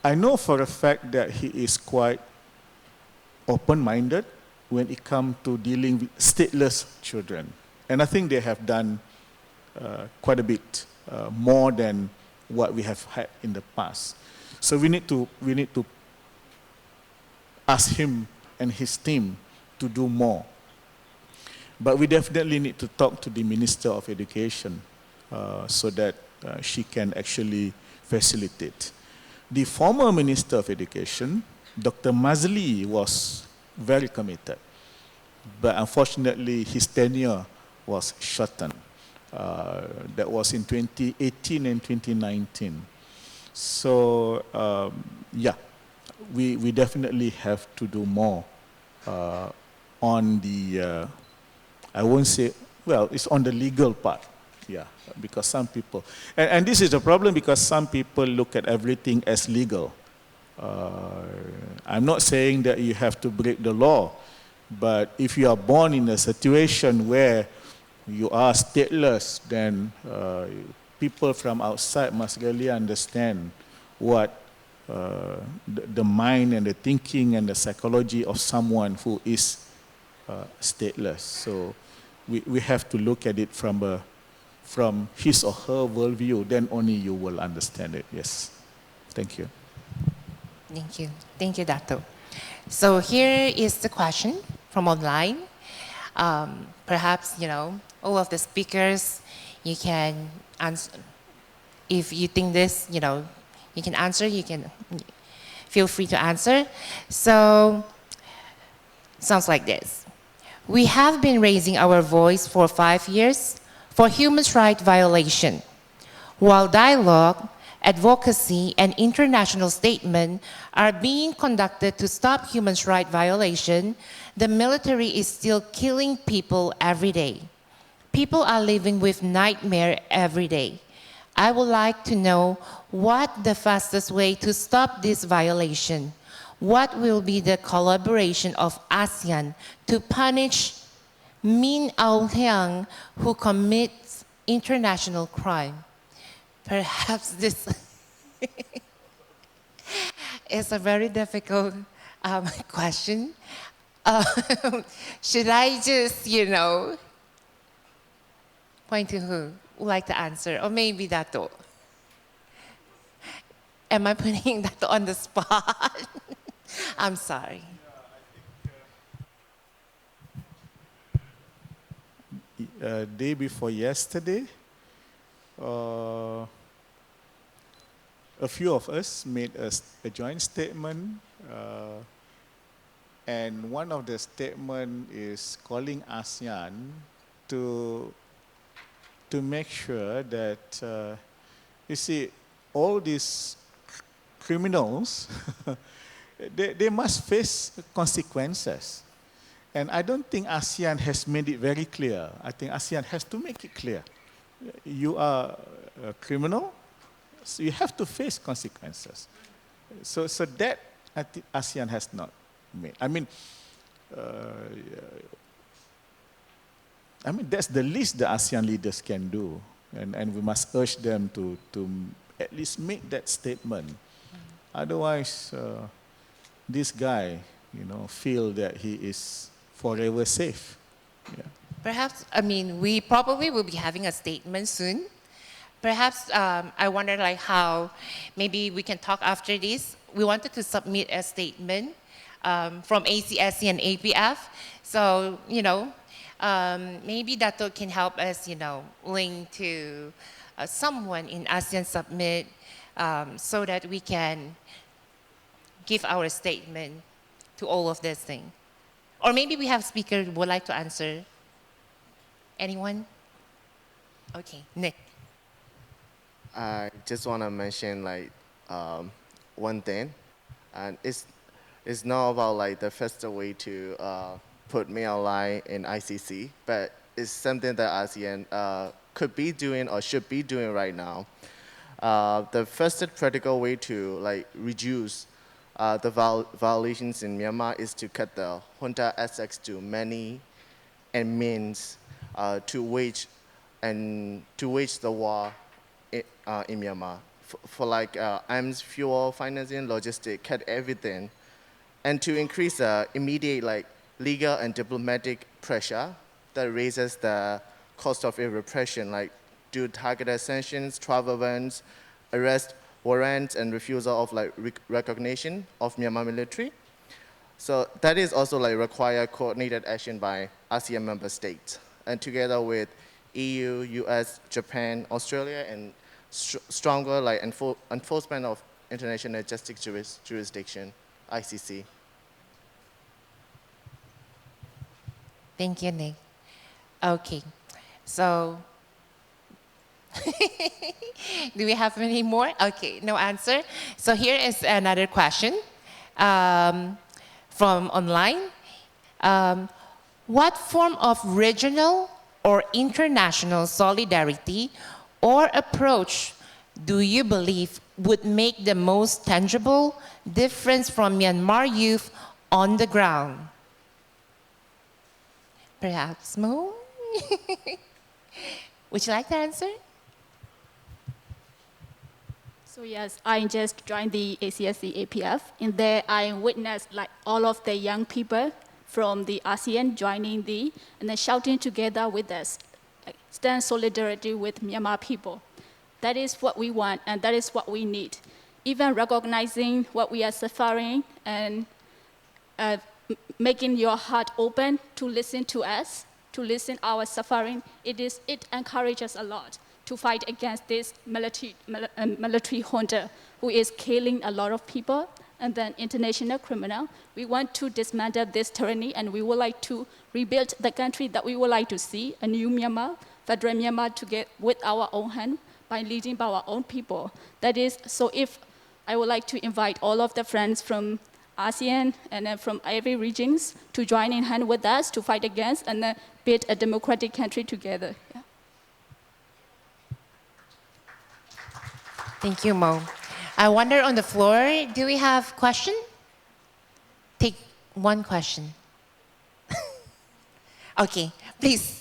I know for a fact that he is quite open-minded when it comes to dealing with stateless children. And I think they have done quite a bit more than what we have had in the past. So we need to ask him and his team to do more. But we definitely need to talk to the Minister of Education so that she can actually facilitate. The former Minister of Education, Dr. Mazli, was very committed. But unfortunately, his tenure was shortened. That was in 2018 and 2019. So, yeah, we definitely have to do more on the, I won't say, well, it's on the legal part. Yeah, because some people, and this is a problem because some people look at everything as legal. I'm not saying that you have to break the law, but if you are born in a situation where you are stateless, then people from outside must really understand what the mind and the thinking and the psychology of someone who is stateless. So we have to look at it from his or her worldview, then only you will understand it. Yes. Thank you. Thank you. Thank you, Dato. So here is the question from online. Perhaps, all of the speakers, you can answer. If you think this, you can answer, you can feel free to answer. So, sounds like this. We have been raising our voice for 5 years for human rights violation. While dialogue, advocacy, and international statement are being conducted to stop human rights violation, the military is still killing people every day. People are living with nightmare every day. I would like to know what the fastest way to stop this violation. What will be the collaboration of ASEAN to punish Min Aung Hlaing who commits international crime? Perhaps this is a very difficult question. Should I just, point to who would like to answer? Or maybe Dato? Am I putting Dato on the spot? I'm sorry. Day before yesterday, a few of us made a joint statement, and one of the statement is calling ASEAN to make sure that, you see, all these criminals, they must face consequences. And I don't think ASEAN has made it very clear. I think ASEAN has to make it clear. You are a criminal, so you have to face consequences. So that I think ASEAN has not made. I mean, that's the least the ASEAN leaders can do. And we must urge them to at least make that statement. Otherwise, this guy, feel that he is forever safe. Yeah. Perhaps, we probably will be having a statement soon. Perhaps, I wonder how maybe we can talk after this. We wanted to submit a statement from ACSC and APF. So, Maybe Dato can help us, link to someone in ASEAN Summit so that we can give our statement to all of this thing. Or maybe we have speaker who would like to answer. Anyone? Okay, Nick. I just want to mention one thing, and it's not about the faster way to put male line in ICC, but it's something that ASEAN could be doing or should be doing right now. The first practical way to reduce the violations in Myanmar is to cut the junta access to money and means to wage the war in Myanmar for arms, fuel, financing, logistics, cut everything, and to increase immediate legal and diplomatic pressure that raises the cost of repression, do targeted sanctions, travel bans, arrest warrants, and refusal of recognition of Myanmar military. So that is also require coordinated action by ASEAN member states, and together with EU, US, Japan, Australia, and stronger enforcement of international justice jurisdiction, ICC. Thank you, Nick. Okay, so do we have any more? Okay, no answer. So here is another question from online. What form of regional or international solidarity or approach do you believe would make the most tangible difference from Myanmar youth on the ground? Perhaps Mo? Would you like to answer? So yes, I just joined the ACSC APF. In there, I witnessed all of the young people from the ASEAN joining and then shouting together with us, stand solidarity with Myanmar people. That is what we want, and that is what we need. Even recognizing what we are suffering and making your heart open to listen to us, to listen our suffering, it encourages a lot to fight against this military junta who is killing a lot of people, and then international criminal. We want to dismantle this tyranny, and we would like to rebuild the country that we would like to see, a new Myanmar, federal Myanmar, to get with our own hand by leading by our own people. That is, so if I would like to invite all of the friends from ASEAN and then from every regions to join in hand with us to fight against and then build a democratic country together. Yeah. Thank you, Mo. I wonder on the floor, do we have question? Take one question. Okay, please.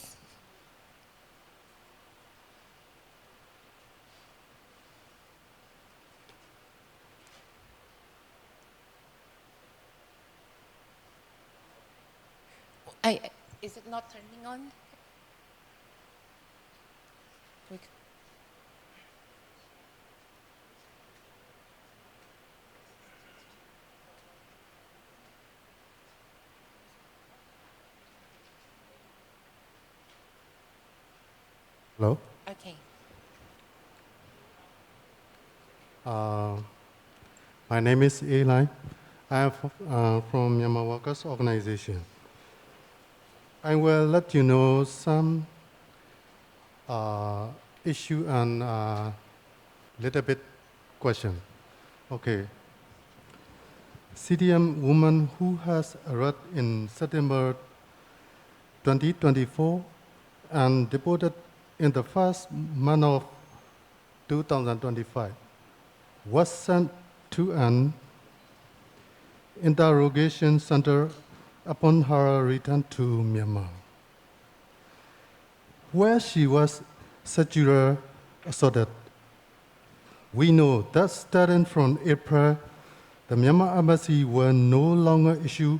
Is it not turning on? Hello? Okay. My name is Eli. I am from Myanmar Workers Organization. I will let you know some issue and little bit question. Okay. CDM woman who has arrested in September 2024 and deported in the first month of 2025 was sent to an interrogation center upon her return to Myanmar, where she was sexually assaulted. We know that starting from April, the Myanmar embassy will no longer issue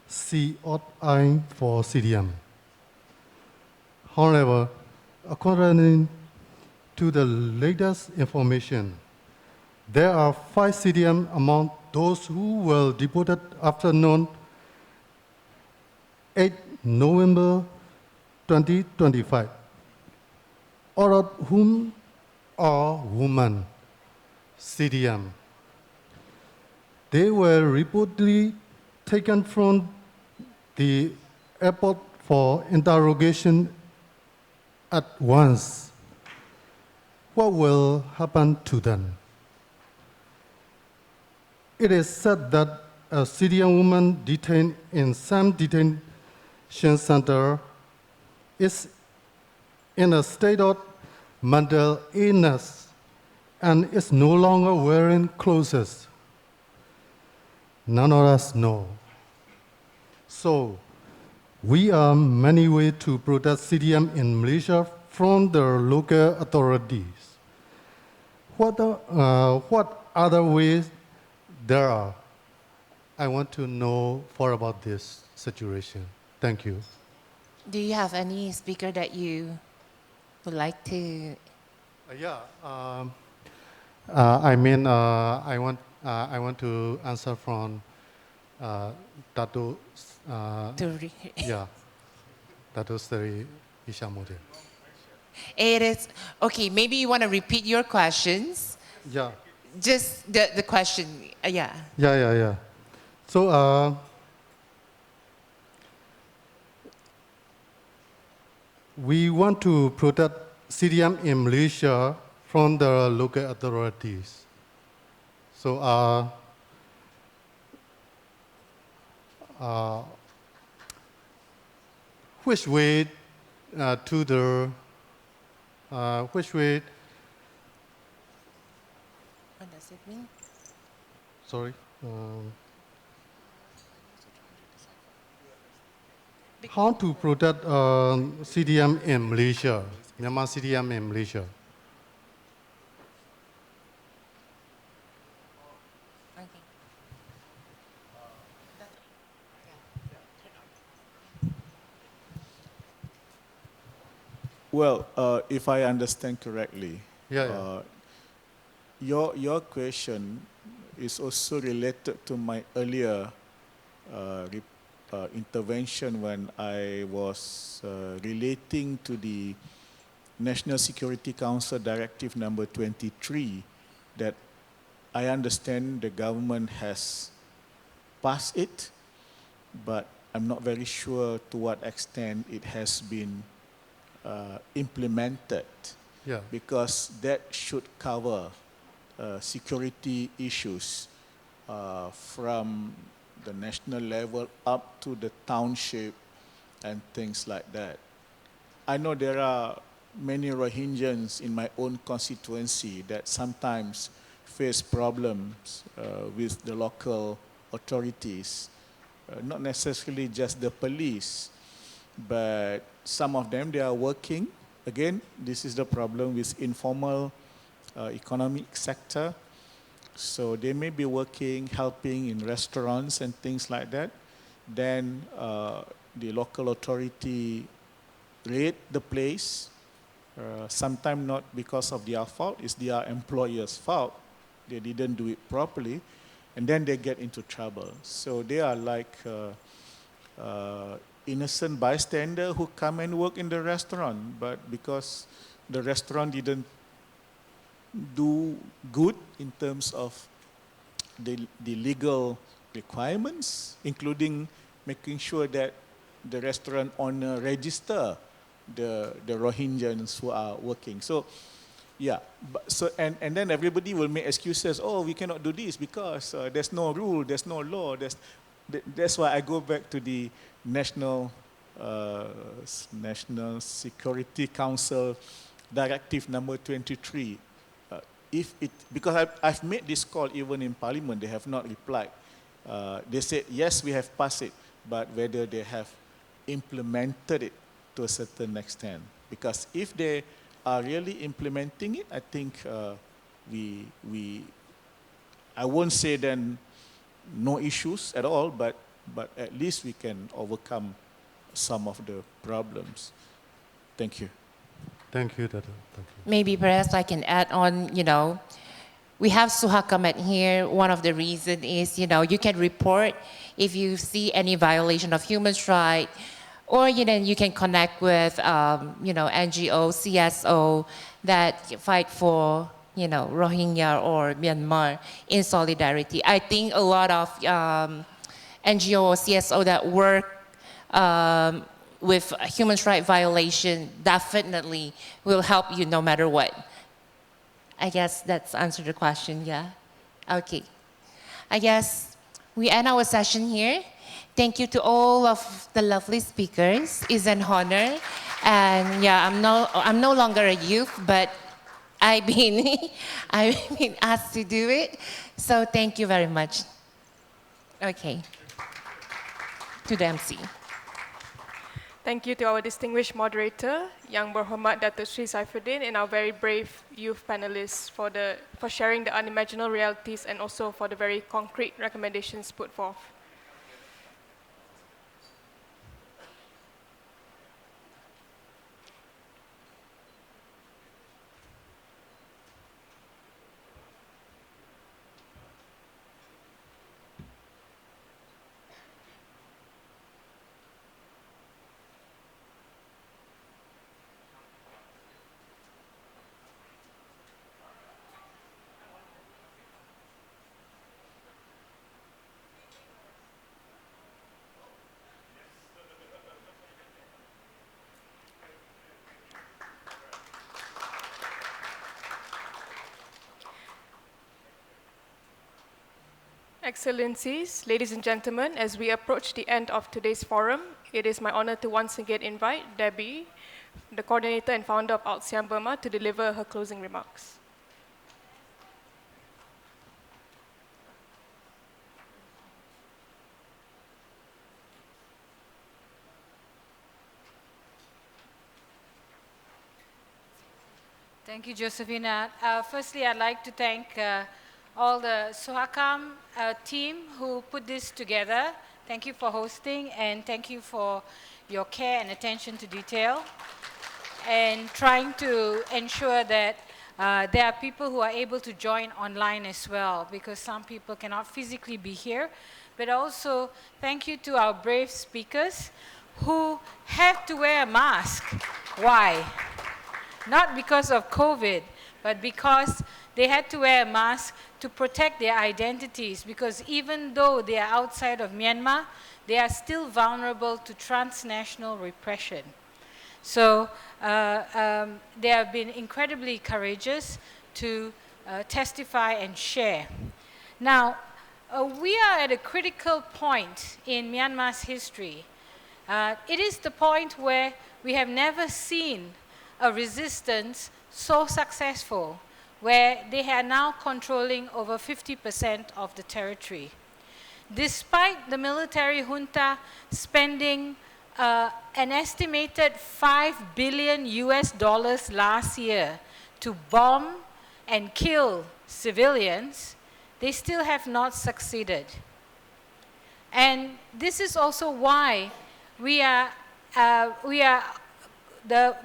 COI for CDM. However, according to the latest information, there are 5 CDM among those who were deported after 8 November 2025, all of whom are women, CDM. They were reportedly taken from the airport for interrogation at once. What will happen to them? It is said that a Syrian woman detained in some detention center is in a state of mental illness and is no longer wearing clothes. None of us know. So, we are many ways to protect CDM in Malaysia from the local authorities. What other ways there are? I want to know more about this situation. Thank you. Do you have any speaker that you would like to? I want to answer from Dato. Dato Seri Hishamuddin. It is okay. Maybe you want to repeat your questions. Yeah. Just the question. Yeah. Yeah. So, we want to protect CDM in Malaysia from the local authorities. So, which way to the which way? What does it mean? Sorry. How to protect CDM in Malaysia, Myanmar CDM in Malaysia? Well, if I understand correctly, Yeah. Your question is also related to my earlier intervention when I was relating to the National Security Council Directive number 23 that I understand the government has passed it, but I'm not very sure to what extent it has been implemented. Yeah. Because that should cover security issues from the national level up to the township and things like that. I know there are many Rohingyans in my own constituency that sometimes face problems with the local authorities, not necessarily just the police, but some of them, they are working. Again, this is the problem with informal economic sector. So they may be working, helping in restaurants and things like that. Then the local authority raid the place, sometimes not because of their fault, it's their employer's fault. They didn't do it properly, and then they get into trouble. So they are like innocent bystander who come and work in the restaurant, but because the restaurant didn't do good in terms of the legal requirements, including making sure that the restaurant owner register the Rohingyans who are working. So, yeah, and then everybody will make excuses. Oh, we cannot do this because there's no rule, there's no law. That's why I go back to the National Security Council Directive number 23. Because I've made this call even in Parliament, they have not replied. They said, yes, we have passed it, but whether they have implemented it to a certain extent. Because if they are really implementing it, I think I won't say then no issues at all, but at least we can overcome some of the problems. Thank you. Thank you, Dato. Thank you. Maybe perhaps I can add on, we have SUHAKAM at here. One of the reasons is, you can report if you see any violation of human rights Or you can connect with NGO, CSO that fight for Rohingya or Myanmar in solidarity. I think a lot of NGO or CSO that work with human rights violation definitely will help you no matter what. I guess that's answered the question, yeah? Okay. I guess we end our session here. Thank you to all of the lovely speakers. It's an honor. And yeah, I'm no longer a youth, but I've been asked to do it. So thank you very much. Okay. To the MC. Thank you to our distinguished moderator, Yang Berhormat Datuk Sri Saifuddin, and our very brave youth panelists for sharing the unimaginable realities and also for the very concrete recommendations put forth. Excellencies, ladies and gentlemen, as we approach the end of today's forum, it is my honor to once again invite Debbie, the coordinator and founder of ALTSEAN-Burma, to deliver her closing remarks. Thank you, Josephina. Firstly, I'd like to thank all the SUHAKAM team who put this together. Thank you for hosting, and thank you for your care and attention to detail, and trying to ensure that there are people who are able to join online as well, because some people cannot physically be here. But also, thank you to our brave speakers who have to wear a mask. Why? Not because of COVID, but because they had to wear a mask to protect their identities, because even though they are outside of Myanmar, they are still vulnerable to transnational repression. So they have been incredibly courageous to testify and share. Now, we are at a critical point in Myanmar's history. It is the point where we have never seen a resistance so successful, where they are now controlling over 50% of the territory. Despite the military junta spending an estimated $5 billion last year to bomb and kill civilians, they still have not succeeded. And this is also why the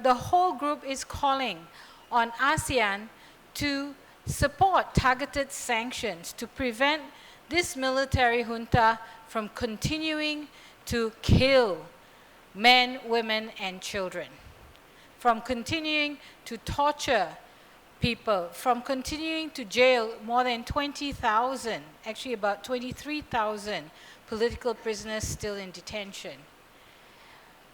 whole group is calling on ASEAN to support targeted sanctions to prevent this military junta from continuing to kill men, women, and children, from continuing to torture people, from continuing to jail more than 20,000, actually about 23,000 political prisoners still in detention.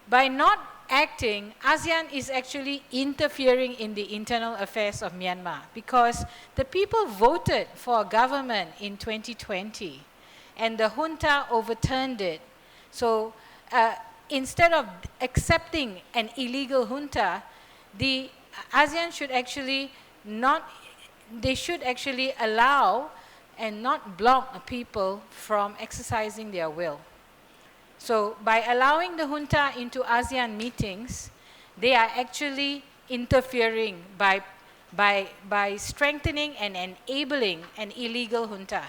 By not acting, ASEAN is actually interfering in the internal affairs of Myanmar, because the people voted for a government in 2020 and the junta overturned it. So instead of accepting an illegal junta, the ASEAN should actually allow and not block people from exercising their will. So by allowing the junta into ASEAN meetings, they are actually interfering by strengthening and enabling an illegal junta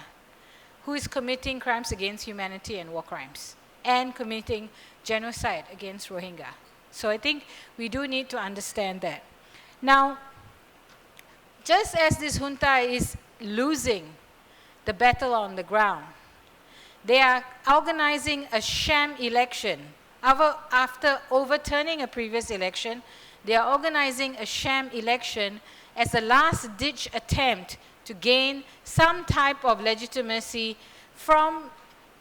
who is committing crimes against humanity and war crimes and committing genocide against Rohingya. So I think we do need to understand that. Now, just as this junta is losing the battle on the ground, they are organizing a sham election After overturning a previous election, they are organizing a sham election as a last-ditch attempt to gain some type of legitimacy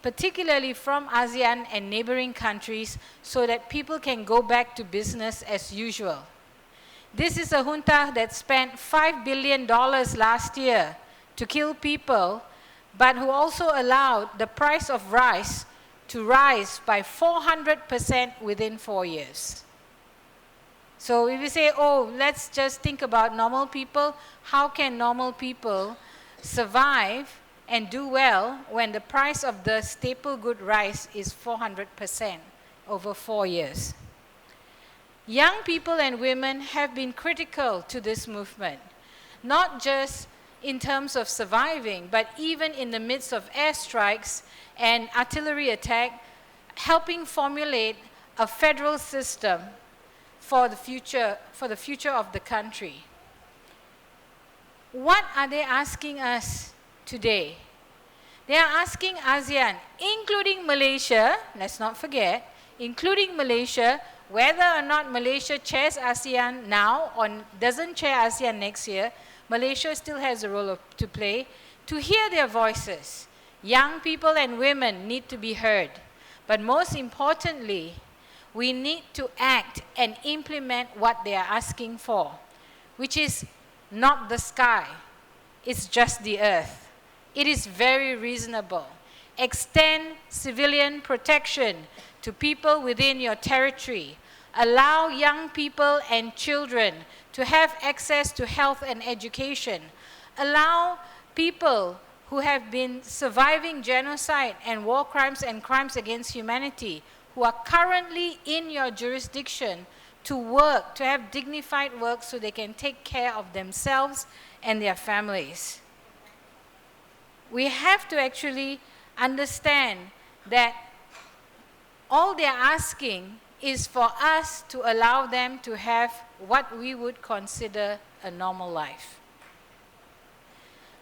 particularly from ASEAN and neighboring countries, so that people can go back to business as usual. This is a junta that spent $5 billion last year to kill people, but who also allowed the price of rice to rise by 400% within 4 years. So if we say, oh, let's just think about normal people, how can normal people survive and do well when the price of the staple good rice is 400% over 4 years? Young people and women have been critical to this movement, not just in terms of surviving, but even in the midst of airstrikes and artillery attack, helping formulate a federal system for the future of the country. What are they asking us today? They are asking ASEAN, including Malaysia, let's not forget, including Malaysia, whether or not Malaysia chairs ASEAN now or doesn't chair ASEAN next year, Malaysia still has a role to play, to hear their voices. Young people and women need to be heard. But most importantly, we need to act and implement what they are asking for, which is not the sky, it's just the earth. It is very reasonable. Extend civilian protection to people within your territory. Allow young people and children to have access to health and education. Allow people who have been surviving genocide and war crimes and crimes against humanity, who are currently in your jurisdiction, to work, to have dignified work so they can take care of themselves and their families. We have to actually understand that all they're asking is for us to allow them to have what we would consider a normal life.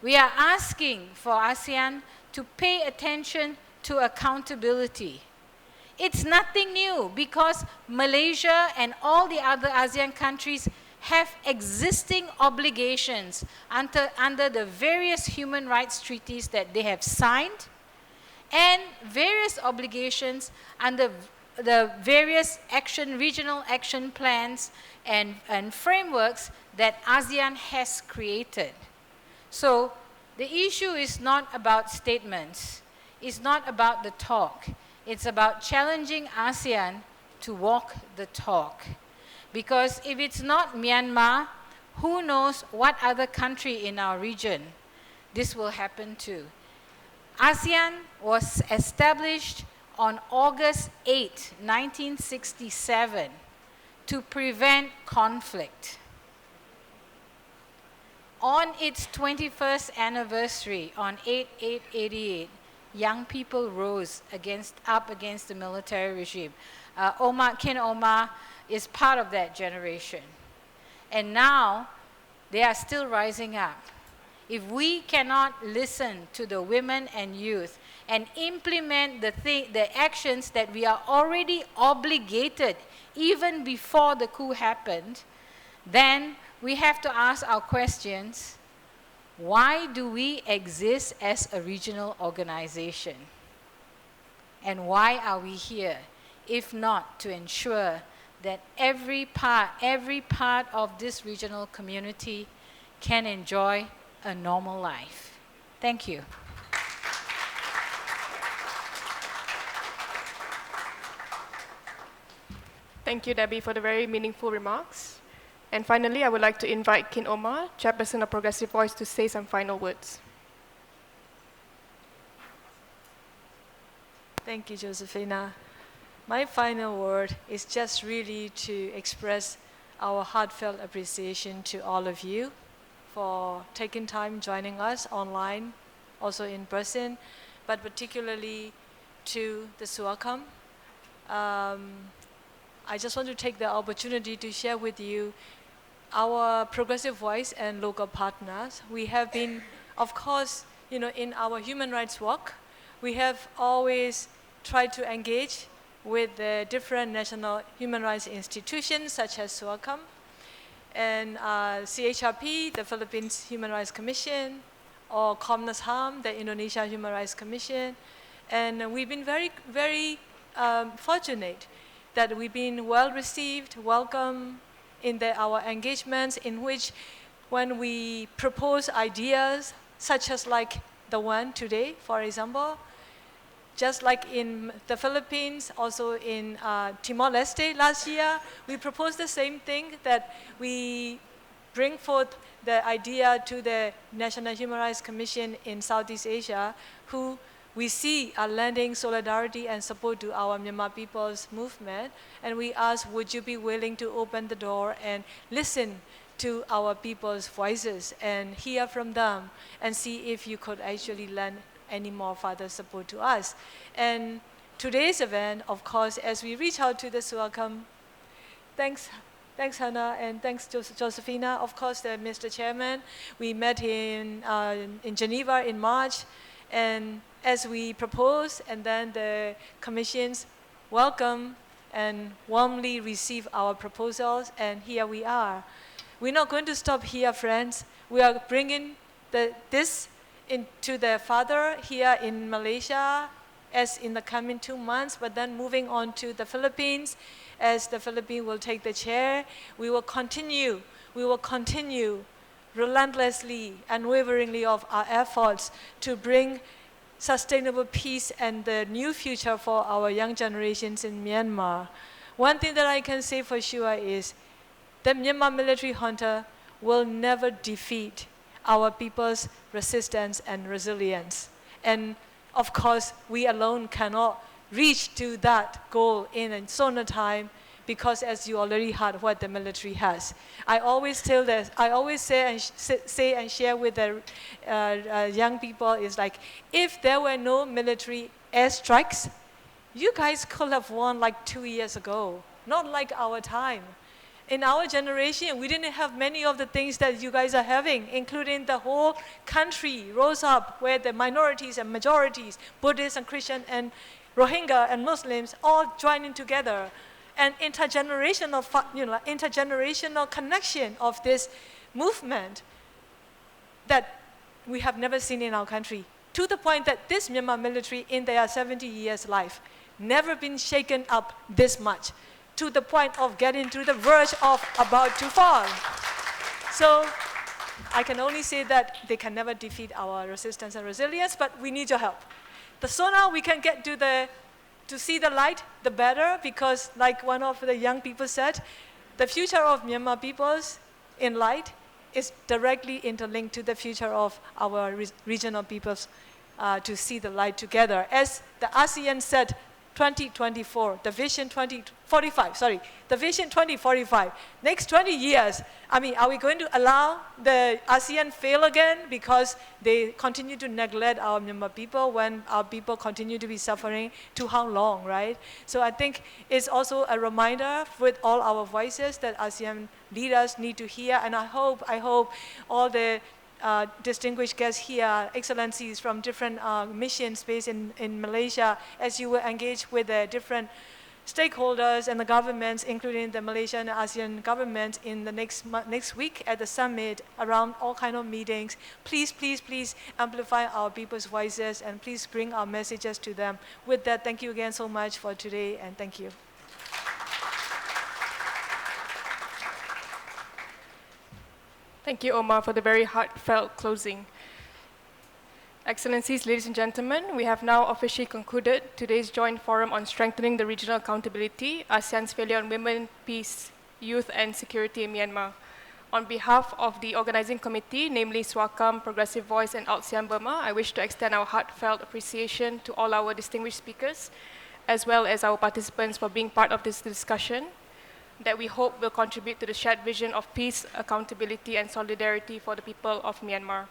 We are asking for ASEAN to pay attention to accountability. It's nothing new because Malaysia and all the other ASEAN countries have existing obligations under the various human rights treaties that they have signed, and various obligations under the various regional action plans and frameworks that ASEAN has created. So the issue is not about statements, it's not about the talk, it's about challenging ASEAN to walk the talk. Because if it's not Myanmar, who knows what other country in our region this will happen to. ASEAN was established on August 8, 1967, to prevent conflict. On its 21st anniversary, on 8/8/88, young people rose up against the military regime. Kin Omar is part of that generation. And now, they are still rising up. If we cannot listen to the women and youth and implement the actions that we are already obligated even before the coup happened, then we have to ask our questions. Why do we exist as a regional organization? And why are we here, if not to ensure that every part of this regional community can enjoy a normal life? Thank you. Thank you, Debbie, for the very meaningful remarks. And finally, I would like to invite Kin Omar, Chairperson of Progressive Voice, to say some final words. Thank you, Josephina. My final word is just really to express our heartfelt appreciation to all of you for taking time joining us online, also in person, but particularly to the SUHAKAM. I just want to take the opportunity to share with you our Progressive Voice and local partners. We have been, of course, in our human rights work, we have always tried to engage with the different national human rights institutions such as SUHAKAM and CHRP, the Philippines Human Rights Commission, or Komnas HAM, the Indonesia Human Rights Commission. And we've been very fortunate that we've been well received, welcome in our engagements, in which when we propose ideas, such as like the one today, for example, just like in the Philippines, also in Timor-Leste last year, we proposed the same thing, that we bring forth the idea to the National Human Rights Commission in Southeast Asia, who we see are lending solidarity and support to our Myanmar people's movement. And we ask, would you be willing to open the door and listen to our people's voices and hear from them and see if you could actually lend any more further support to us. And today's event, of course, as we reach out to the SUHAKAM, thanks Hannah, and thanks Josephina, of course, Mr. Chairman. We met in Geneva in March, and as we proposed, and then the commissions welcome and warmly receive our proposals, and here we are. We're not going to stop here, friends. We are bringing this into the further here in Malaysia as in the coming 2 months, but then moving on to the Philippines, as the Philippines will take the chair. We will continue relentlessly, unwaveringly of our efforts to bring sustainable peace and the new future for our young generations in Myanmar. One thing that I can say for sure is the Myanmar military junta will never defeat our people's resistance and resilience. And of course, we alone cannot reach to that goal in a shorter time, because as you already heard what the military has. I always tell this, I always say and share with the young people is like, if there were no military airstrikes, you guys could have won like 2 years ago, not like our time. In our generation, we didn't have many of the things that you guys are having, including the whole country rose up where the minorities and majorities, Buddhists and Christians and Rohingya and Muslims all joining together. And intergenerational connection of this movement that we have never seen in our country, to the point that this Myanmar military in their 70 years life never been shaken up this much, to the point of getting to the verge of about to fall. So I can only say that they can never defeat our resistance and resilience, but we need your help. The sooner we can get to see the light, the better, because like one of the young people said, the future of Myanmar peoples in light is directly interlinked to the future of our regional peoples to see the light together. As the ASEAN said, 2024, the vision 2045, the vision 2045. Next 20 years, I mean, are we going to allow the ASEAN fail again because they continue to neglect our Myanmar people when our people continue to be suffering? To how long, right? So I think it's also a reminder with all our voices that ASEAN leaders need to hear, and I hope all the distinguished guests here, excellencies from different missions based in Malaysia, as you will engage with the different stakeholders and the governments, including the Malaysian and ASEAN governments in the next week at the summit, around all kind of meetings. Please amplify our people's voices and please bring our messages to them. With that, thank you again so much for today, and thank you. Thank you, Omar, for the very heartfelt closing. Excellencies, ladies and gentlemen, we have now officially concluded today's joint forum on strengthening the regional accountability, ASEAN's failure on women, peace, youth, and security in Myanmar. On behalf of the organizing committee, namely SUHAKAM, Progressive Voice, and ALTSEAN-Burma, I wish to extend our heartfelt appreciation to all our distinguished speakers, as well as our participants for being part of this discussion that we hope will contribute to the shared vision of peace, accountability, and solidarity for the people of Myanmar.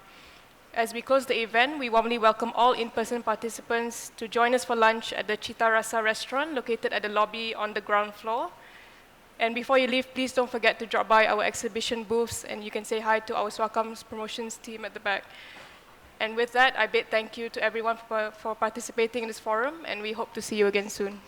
As we close the event, we warmly welcome all in-person participants to join us for lunch at the Cita Rasa restaurant located at the lobby on the ground floor. And before you leave, please don't forget to drop by our exhibition booths, and you can say hi to our SUHAKAM's promotions team at the back. And with that, I bid thank you to everyone for participating in this forum, and we hope to see you again soon.